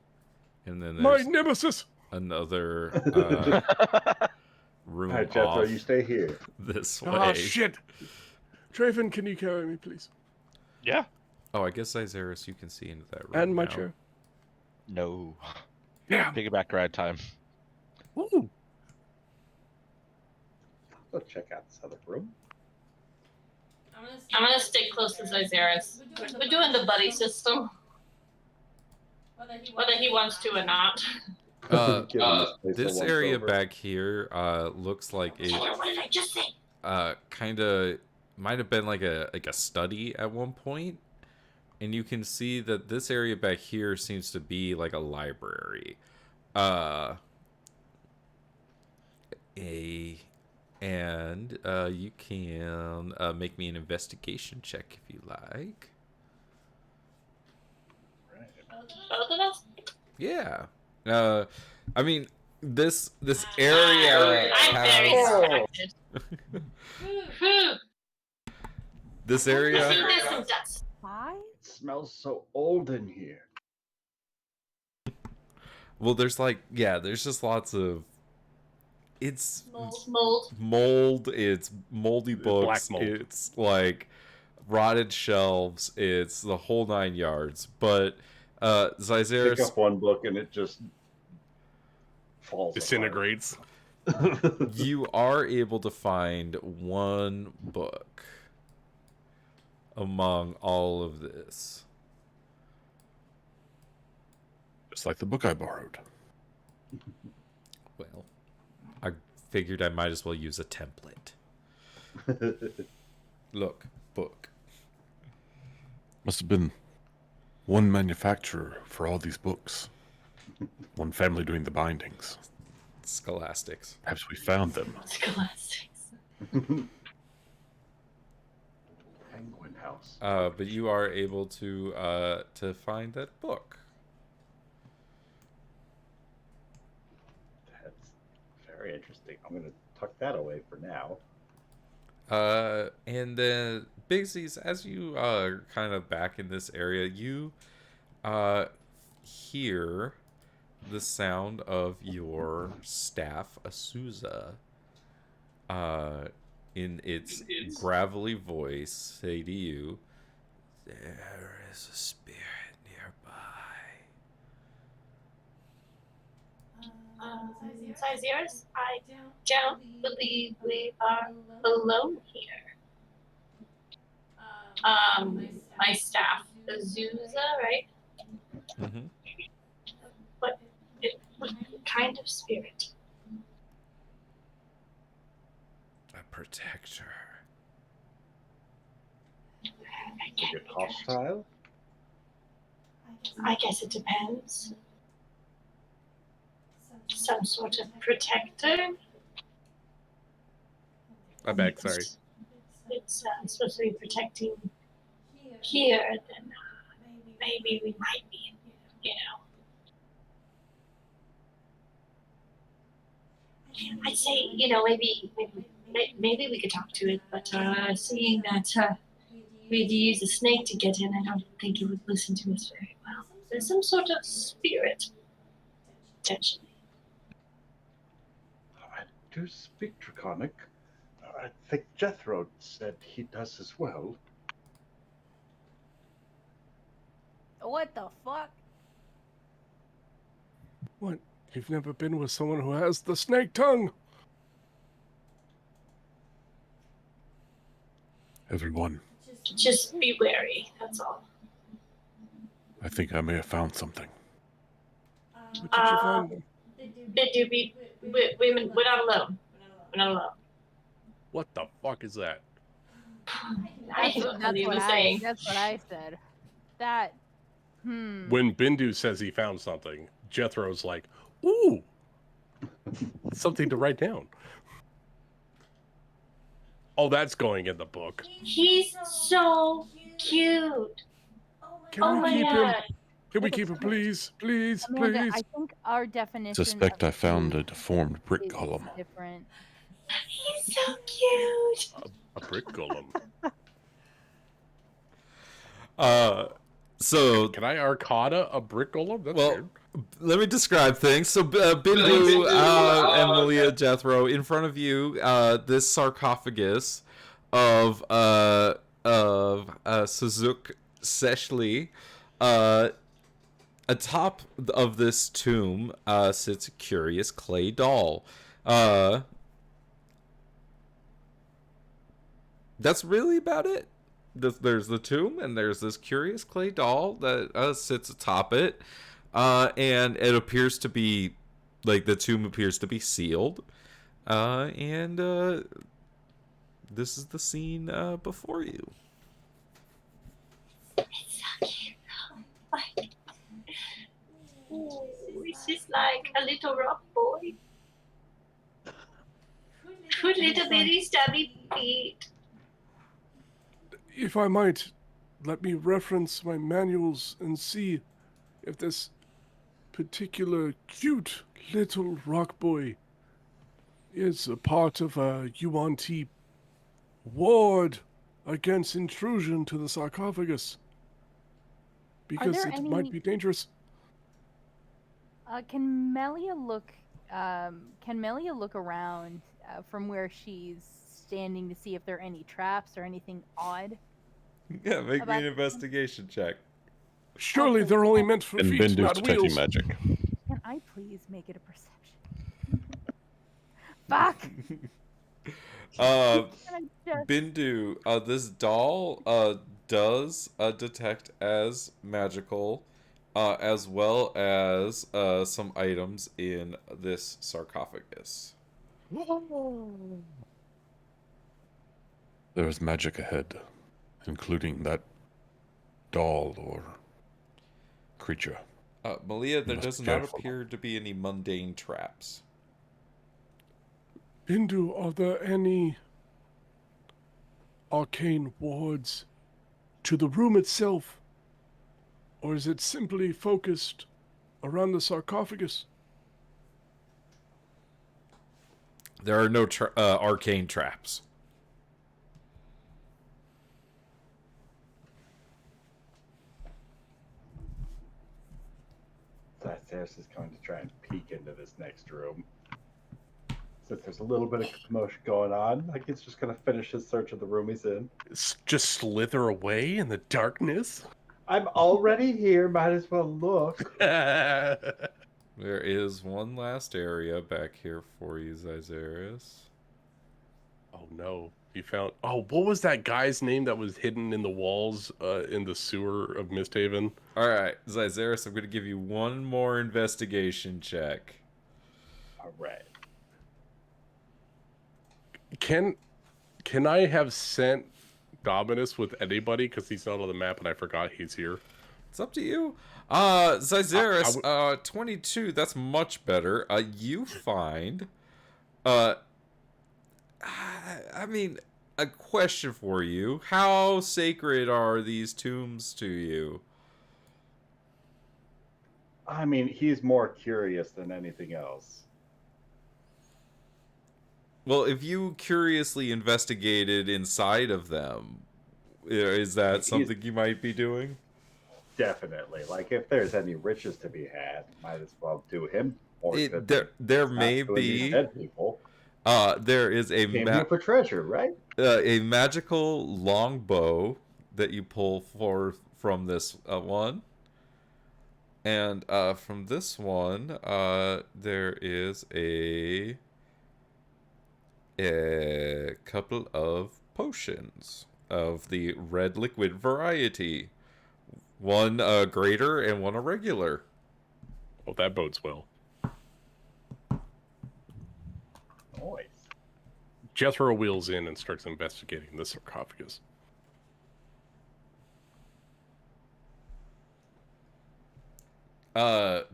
and then My there's nemesis! another room All right, Jethro, off you stay here. this way. Ah, shit! Traven, can you carry me, please? Yeah. Oh, I guess Isaias, you can see into that room. And my now. chair. No. Yeah. Piggyback ride time. Woo! Go check out this other room. I'm gonna stick close to Isaias. We're doing the buddy system, whether he wants to or not. This area back here looks like it. What did I just say? Kind of might have been like a study at one point, and you can see that this area back here seems to be like a library. You can make me an investigation check if you like. Both of us? Yeah. I mean, this area. I'm very distracted. This I area. think there's some dust. Why? It smells so old in here. Well, there's like, yeah, there's just lots of It's Mold. it's moldy Black books, mold. it's like rotted shelves, it's the whole 9 yards. But Pick Zyzeris, up one book and it just falls Disintegrates. apart. you are able to find one book among all of this. Just like the book I borrowed. Well, I figured I might as well use a template. Look, book. Must have been one manufacturer for all these books. One family doing the bindings. Scholastics. Perhaps we found them. Scholastics. Penguin House. But you are able to find that book. That's very interesting. I'm going to tuck that away for now. And then Bigsies, as you are kind of back in this area, you hear the sound of your staff, Asuza, in its gravelly voice, say to you, "There is a spirit nearby." Zyzeris, I don't believe we are alone here. My staff, Azusa, right? Mm-hmm. What kind of spirit? A protector. Is it hostile? I guess it depends. Some sort of protector? I'm back, sorry. It's supposed to be protecting here, then maybe we might be, I'd say, maybe we could talk to it, but seeing that we'd use a snake to get in, I don't think it would listen to us very well. There's some sort of spirit, potentially. I do speak Draconic. I think Jethro said he does as well. What the fuck? What? You've never been with someone who has the snake tongue? Everyone, Just be wary, that's all. I think I may have found something. What did you find? We're not alone. We're not alone. What the fuck is that? That's what I said. That. When Bindu says he found something, Jethro's like, ooh, something to write down. Oh, that's going in the book. He's so cute. Can we keep God. him? Can we keep him, please? Please, Amanda, please. I think our definition. Suspect of I found cute a deformed brick is column. different. He's so cute. A brick golem. So Can I Arcana a brick golem? That's well, weird. let me describe things. So, Bindu and Malia Jethro, in front of you, this sarcophagus of Suzuki Seshli. Atop of this tomb sits a curious clay doll. That's really about it. There's the tomb, and there's this curious clay doll that sits atop it. And it appears to be, like, the tomb appears to be sealed. And this is the scene before you. It's so cute. Ooh, this is like a little rock boy. With little bitty stabby feet. If I might, let me reference my manuals and see if this particular cute little rock boy is a part of a UNT ward against intrusion to the sarcophagus. Because there it any- might be dangerous. Can Melia look Can Melia look around from where she's standing to see if there are any traps or anything odd? Yeah, make me About- an investigation check. Surely Also, they're only meant for And feet, Bindu's not detecting wheels. magic. Can I please make it a perception? Fuck! Uh, Can I just- Bindu, this doll does detect as magical, as well as some items in this sarcophagus. There is magic ahead, including that doll or creature. Malia, there Must does be not careful. appear to be any mundane traps. Bindu, are there any arcane wards to the room itself? Or is it simply focused around the sarcophagus? There are no arcane traps. Zathras is going to try and peek into this next room. Since there's a little bit of commotion going on, like he's just going to finish his search of the room he's in. Just slither away in the darkness. I'm already here, might as well look. There is one last area back here for you, Zazeris. Oh no. You found... Oh, what was that guy's name that was hidden in the walls in the sewer of Misthaven? Alright, Zazeris, I'm going to give you one more investigation check. All right. Can I have sent Dominus with anybody? Because he's not on the map and I forgot he's here. It's up to you. Zazeris, 22, that's much better. You find... I mean, a question for you. How sacred are these tombs to you? I mean, he's more curious than anything else. Well, if you curiously investigated inside of them, is that something you might be doing? Definitely. Like, if there's any riches to be had, might as well do him more good. There than may not doing these be. dead people. There is a Came here for treasure, right? a magical longbow that you pull from this one, and from this one, there is a couple of potions of the red liquid variety. One greater and one a regular. Oh, that bodes well. Noise. Jethro wheels in and starts investigating the sarcophagus.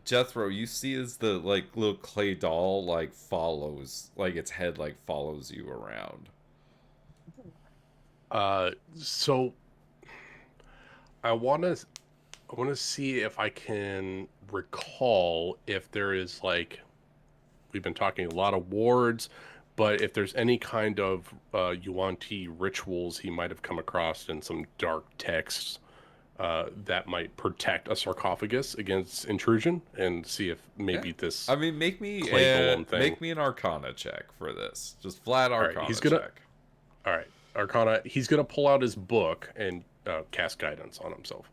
Jethro, you see as the little clay doll follows, its head follows you around. So I want to see if I can recall if there is we've been talking a lot of wards, but if there's any kind of Yuan-Ti rituals he might have come across in some dark texts that might protect a sarcophagus against intrusion, and see if maybe this. I mean, make me an Arcana check for this. Just flat Arcana check. All right, Arcana. He's gonna pull out his book and cast guidance on himself.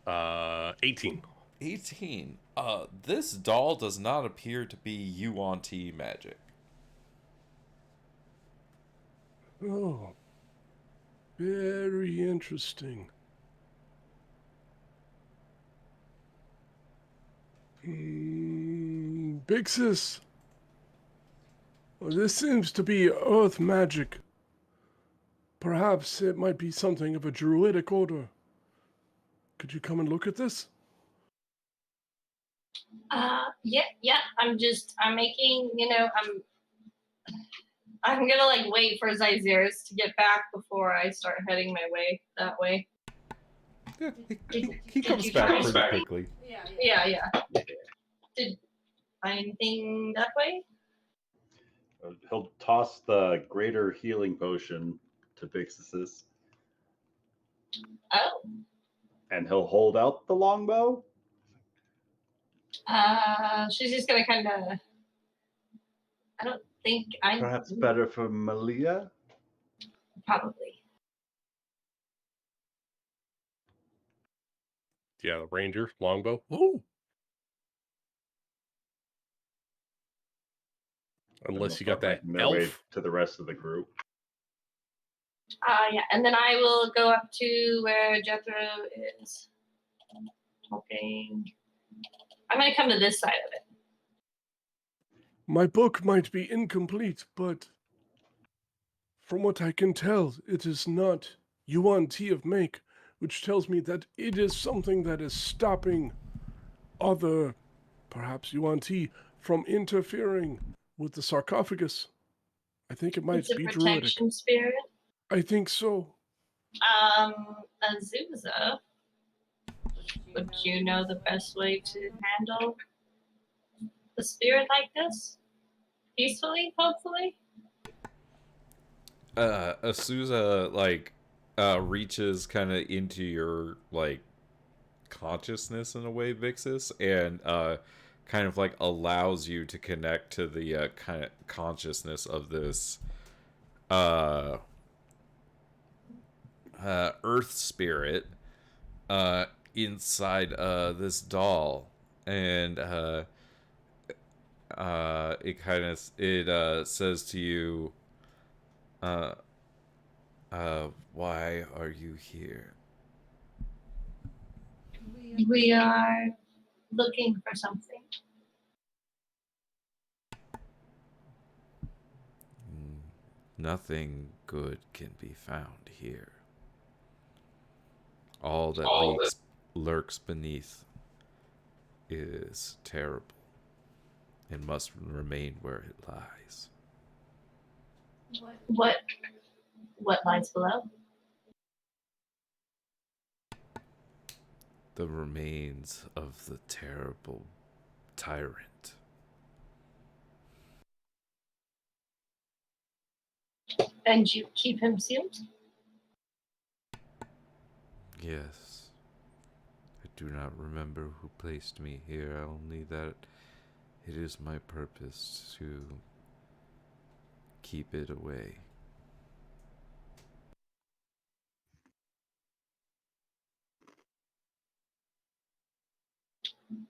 Uh, 18. 18. This doll does not appear to be Yuan-Ti magic. Oh, very interesting. Big Sis. Well, this seems to be earth magic. Perhaps it might be something of a druidic order. Could you come and look at this? Yeah. I'm making, I'm gonna wait for Zazeris to get back before I start heading my way that way. Yeah, he comes back pretty quickly. Yeah. Did anything that way? He'll toss the greater healing potion to Vixus's, Oh. and he'll hold out the longbow. She's just gonna kind of. I don't think I. Perhaps better for Malia. Probably. Yeah, the ranger longbow. Woo! Unless you got that Making their way elf. to the rest of the group. Yeah, and then I will go up to where Jethro is talking. I'm gonna come to this side of it. My book might be incomplete, but from what I can tell, it is not Yuan Ti of Make, which tells me that it is something that is stopping other, perhaps Yuan Ti, from interfering with the sarcophagus. I think it might It's a be protection druidic. spirit. I think so. Azusa, would you know the best way to handle the spirit like this? Peacefully, hopefully? Azusa, like, reaches kind of into your, like, consciousness in a way, Vixus, and, kind of, like, allows you to connect to the, kind of consciousness of this, earth spirit, inside, this doll. And, it kind of, it, says to you, why are you here? We are looking for something. Nothing good can be found here. All that lurks beneath is terrible and must remain where it lies. What lies below? The remains of the terrible tyrant. And you keep him sealed? Yes. I do not remember who placed me here, only that it is my purpose to keep it away.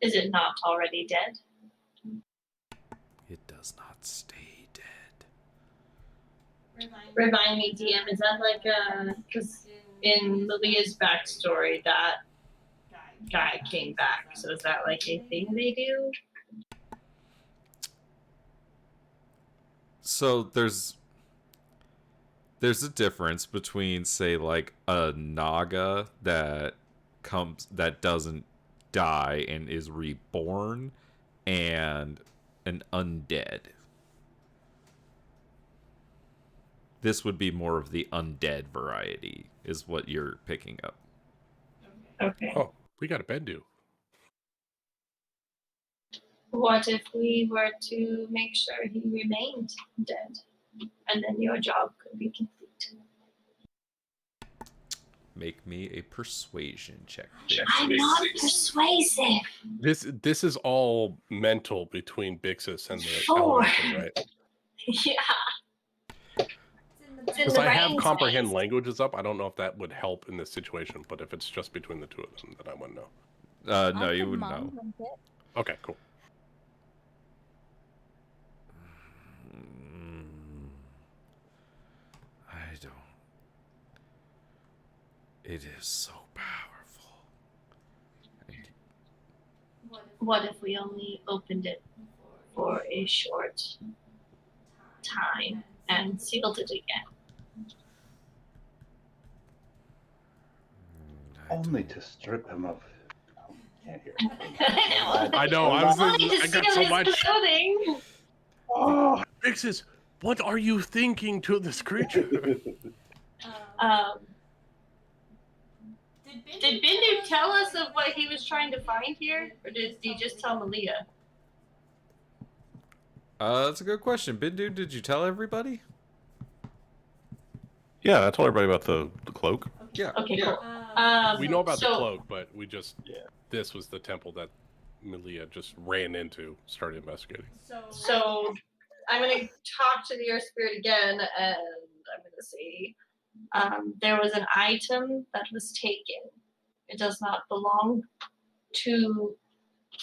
Is it not already dead? It does not stay dead. Remind me, DM, is that like because in Malia's backstory, that guy came back. So is that like a thing they do? So there's a difference between, say, like a naga that doesn't die and is reborn, and an undead. This would be more of the undead variety, is what you're picking up. Okay. Oh, we got a Bendu. What if we were to make sure he remained dead, and then your job could be complete? Make me a persuasion check. I'm not persuasive. This is all mental between Bixus and the Sure. elemental, right? Yeah. Because I have comprehend languages up. I don't know if that would help in this situation, but if it's just between the two of them, then I wouldn't know. No, you wouldn't know. Okay, cool. I don't. It is so powerful. What if we only opened it for a short time and sealed it again? Only to strip him of. Oh, can't hear. I know. I got so much. Clothing. Oh, Bixus, what are you thinking to this creature? Did Bindu tell us of what he was trying to find here, or did he just tell Malia? That's a good question. Bindu, did you tell everybody? Yeah, I told everybody about the cloak. Yeah. Okay, cool. We know about the so- cloak, but we just this was the temple that Malia just ran into, started investigating. So I'm going to talk to the Earth Spirit again, and I'm going to say there was an item that was taken. It does not belong to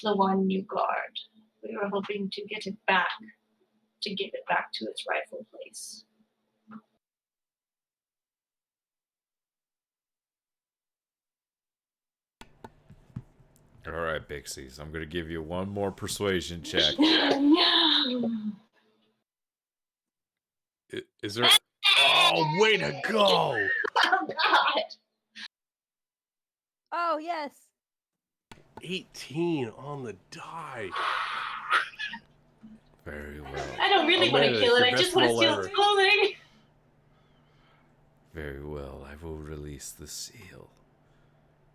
the one you guard. We were hoping to get it back, to give it back to its rightful place. All right, Bixies. I'm gonna give you one more persuasion check. Is there? Oh, way to go! Oh God! Oh yes. 18 on the die. Very well. I don't really want to Amanda, kill it. your I best just want to roll steal ever. its clothing. Very well. I will release the seal.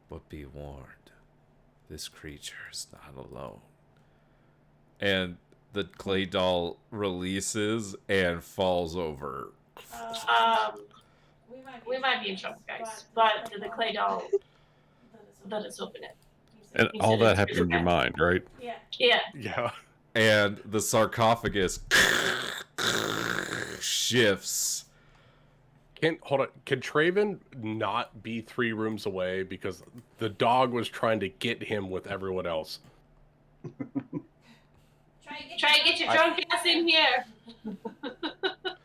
But be warned, this creature is not alone. And the clay doll releases and falls over. We might be in trouble, guys. But the clay doll, let us open it. And He all said that it's happened in your mind, right? Yeah. Yeah. And the sarcophagus shifts. Hold on. Can Traven not be 3 rooms away because the dog was trying to get him with everyone else? Try and get your drunk ass in here.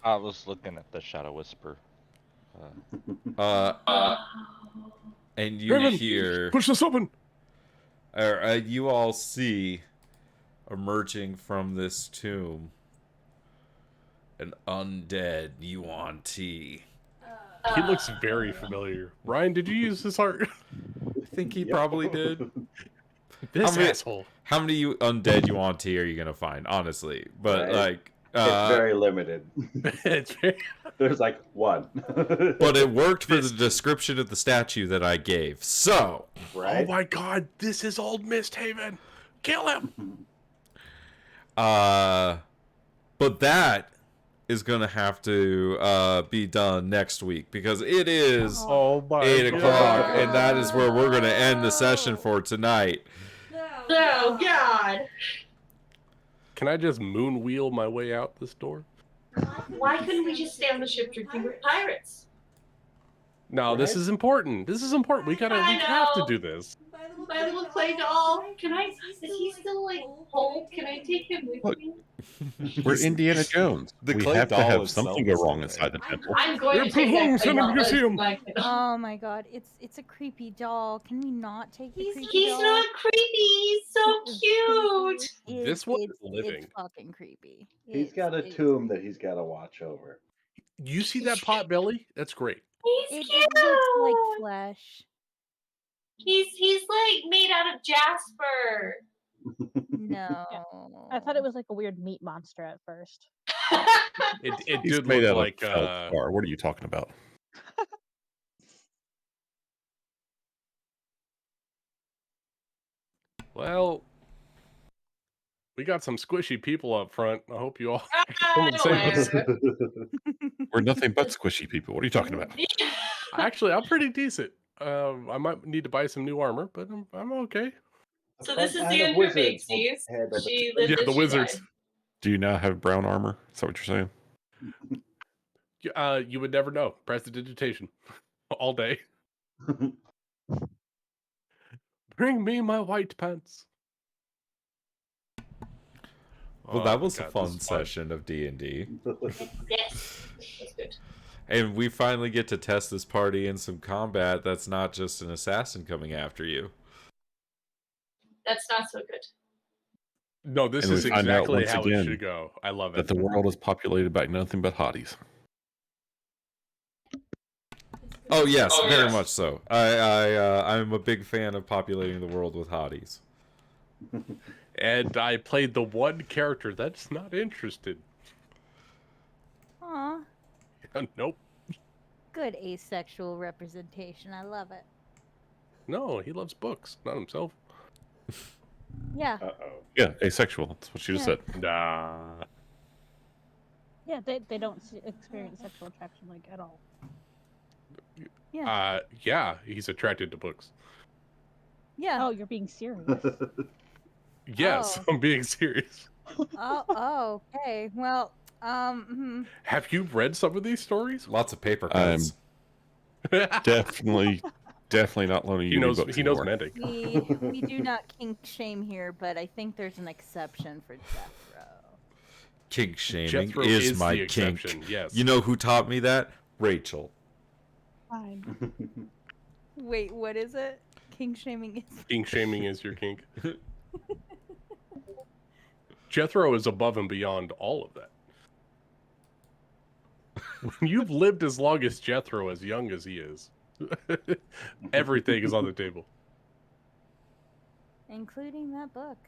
I was looking at the Shadow Whisper. And you Raven, hear, push this open. or you all see, emerging from this tomb, an undead Yuan Ti. He looks very familiar. Ryan, did you use this art? I think he probably did. This many- asshole. How many undead Yuan Ti are you gonna find, honestly? But Right. like, It's very limited. It's very... There's like one. but it worked for the description of the statue that I gave. So, Right? Oh my god, this is Old Misthaven. Kill him. but that is gonna have to be done next week because it is Oh my 8 o'clock, God. and that is where we're gonna end the session for tonight. Oh God! Can I just moon wheel my way out this door? Why couldn't we just stay on the ship drinking with pirates? No, this Right? is important. This is important. We I have to know. do this. My little clay doll. Can I? Is he still like whole? Can I take him with Look. me? We're Indiana Jones. The we clay have to doll have itself something go is wrong okay. inside the temple. I'm going to It take that belongs clay in a doll. That is museum. my clay doll. Oh my god, it's a creepy doll. Can we not take the creepy He's doll? not creepy. He's so It's cute. creepy. This one is It's living. fucking creepy. He's got a tomb that he's got to watch over. You see that pot belly? That's great. He's It cute. looks like flesh. He's like made out of jasper. No. I thought it was like a weird meat monster at first. It He's did made look out like of feldspar. What are you talking about? well, we got some squishy people up front. I hope you all I'm aware. We're nothing but squishy people. What are you talking about? Actually, I'm pretty decent. I might need to buy some new armor, but I'm okay. So this is Front the line of end for wizards will Bixies. handle the- She lived Yeah, and the she wizards. died. Do you now have brown armor? Is that what you're saying? You would never know. Prestidigitation all day. Bring me my white pants. Well, Oh that my was a God, fun this is fun. session of D&D. Yes, that's good. And we finally get to test this party in some combat that's not just an assassin coming after you. That's not so good. No, this And we is find out exactly once how again it should go. I love That it. the world is populated by nothing but hotties. Oh yes, very much so. I'm a big fan of populating the world with hotties. And I played the one character that's not interested. Aw, Nope. good asexual representation. I love it. No, he loves books, not himself. Yeah. Uh-oh. Yeah, asexual. That's what she just Yeah. said. Nah. Yeah, they don't experience sexual attraction like at all. Yeah, he's attracted to books. Yeah. Oh, you're being serious. Yes, Oh. I'm being serious. Oh, okay. Well, Have you read some of these stories? Lots of paper I'm cuts. definitely not loaning you any books He knows anymore. mending. we do not kink shame here, but I think there's an exception for Jethro. Kink shaming Jethro is is my the kink. exception, yes. You know who taught me that? Rachel. Fine. Wait, what is it? Kink shaming is. Kink shaming is your kink. Jethro is above and beyond all of that. When you've lived as long as Jethro, as young as he is, everything is on the table. Including that book.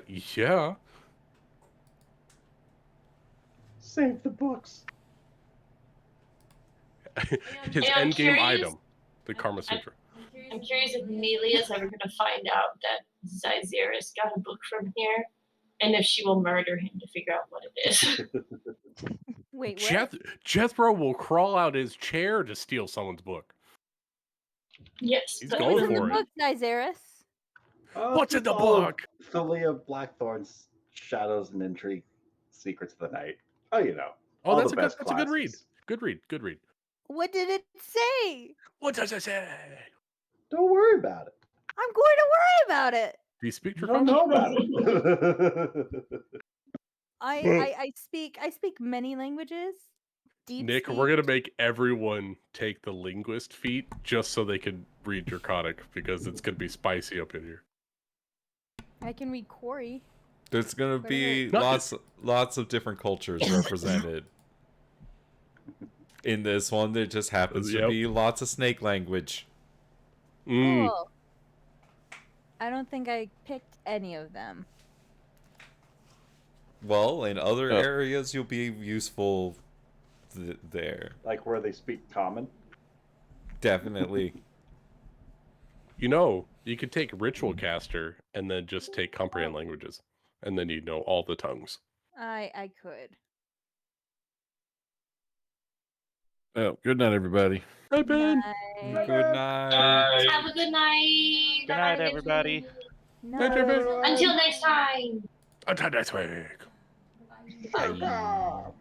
Yeah. Save the books. His I'm endgame curious- item, the Karma Sutra. I'm curious if Nelia is ever going to find out that Zyzeris got a book from here, and if she will murder him to figure out what it is. Wait, what? Jethro will crawl out his chair to steal someone's book. Yes. He's but- going What's in for the it. book, Nyzeris? What's in the all of book? Thalia Blackthorn's Shadows and Intrigue, Secrets of the Night. Oh, you know. Oh, all that's the a best good read. classics. Good read. Good read. What did it say? What does it say? Don't worry about it. I'm going to worry about it. Do you speak You don't know about it. I speak many languages. Deep Nick, speak. we're gonna make everyone take the linguist feat just so they can read Draconic because it's gonna be spicy up in here. I can read Corey. There's gonna What be is lots of different cultures represented. In this one, there just happens to Yep. be lots of snake language. Mm. Cool. I don't think I picked any of them. Well, in other Oh. areas, you'll be useful there. Like where they speak common. Definitely. You know, you could take Ritual Caster and then just take Comprehend Languages, and then you know all the tongues. I could. Well, good night, everybody. Hey, Ben. Night. Good night. Have a good night. Good night, everybody. Night, everybody. Until next time. Until next week. Bye.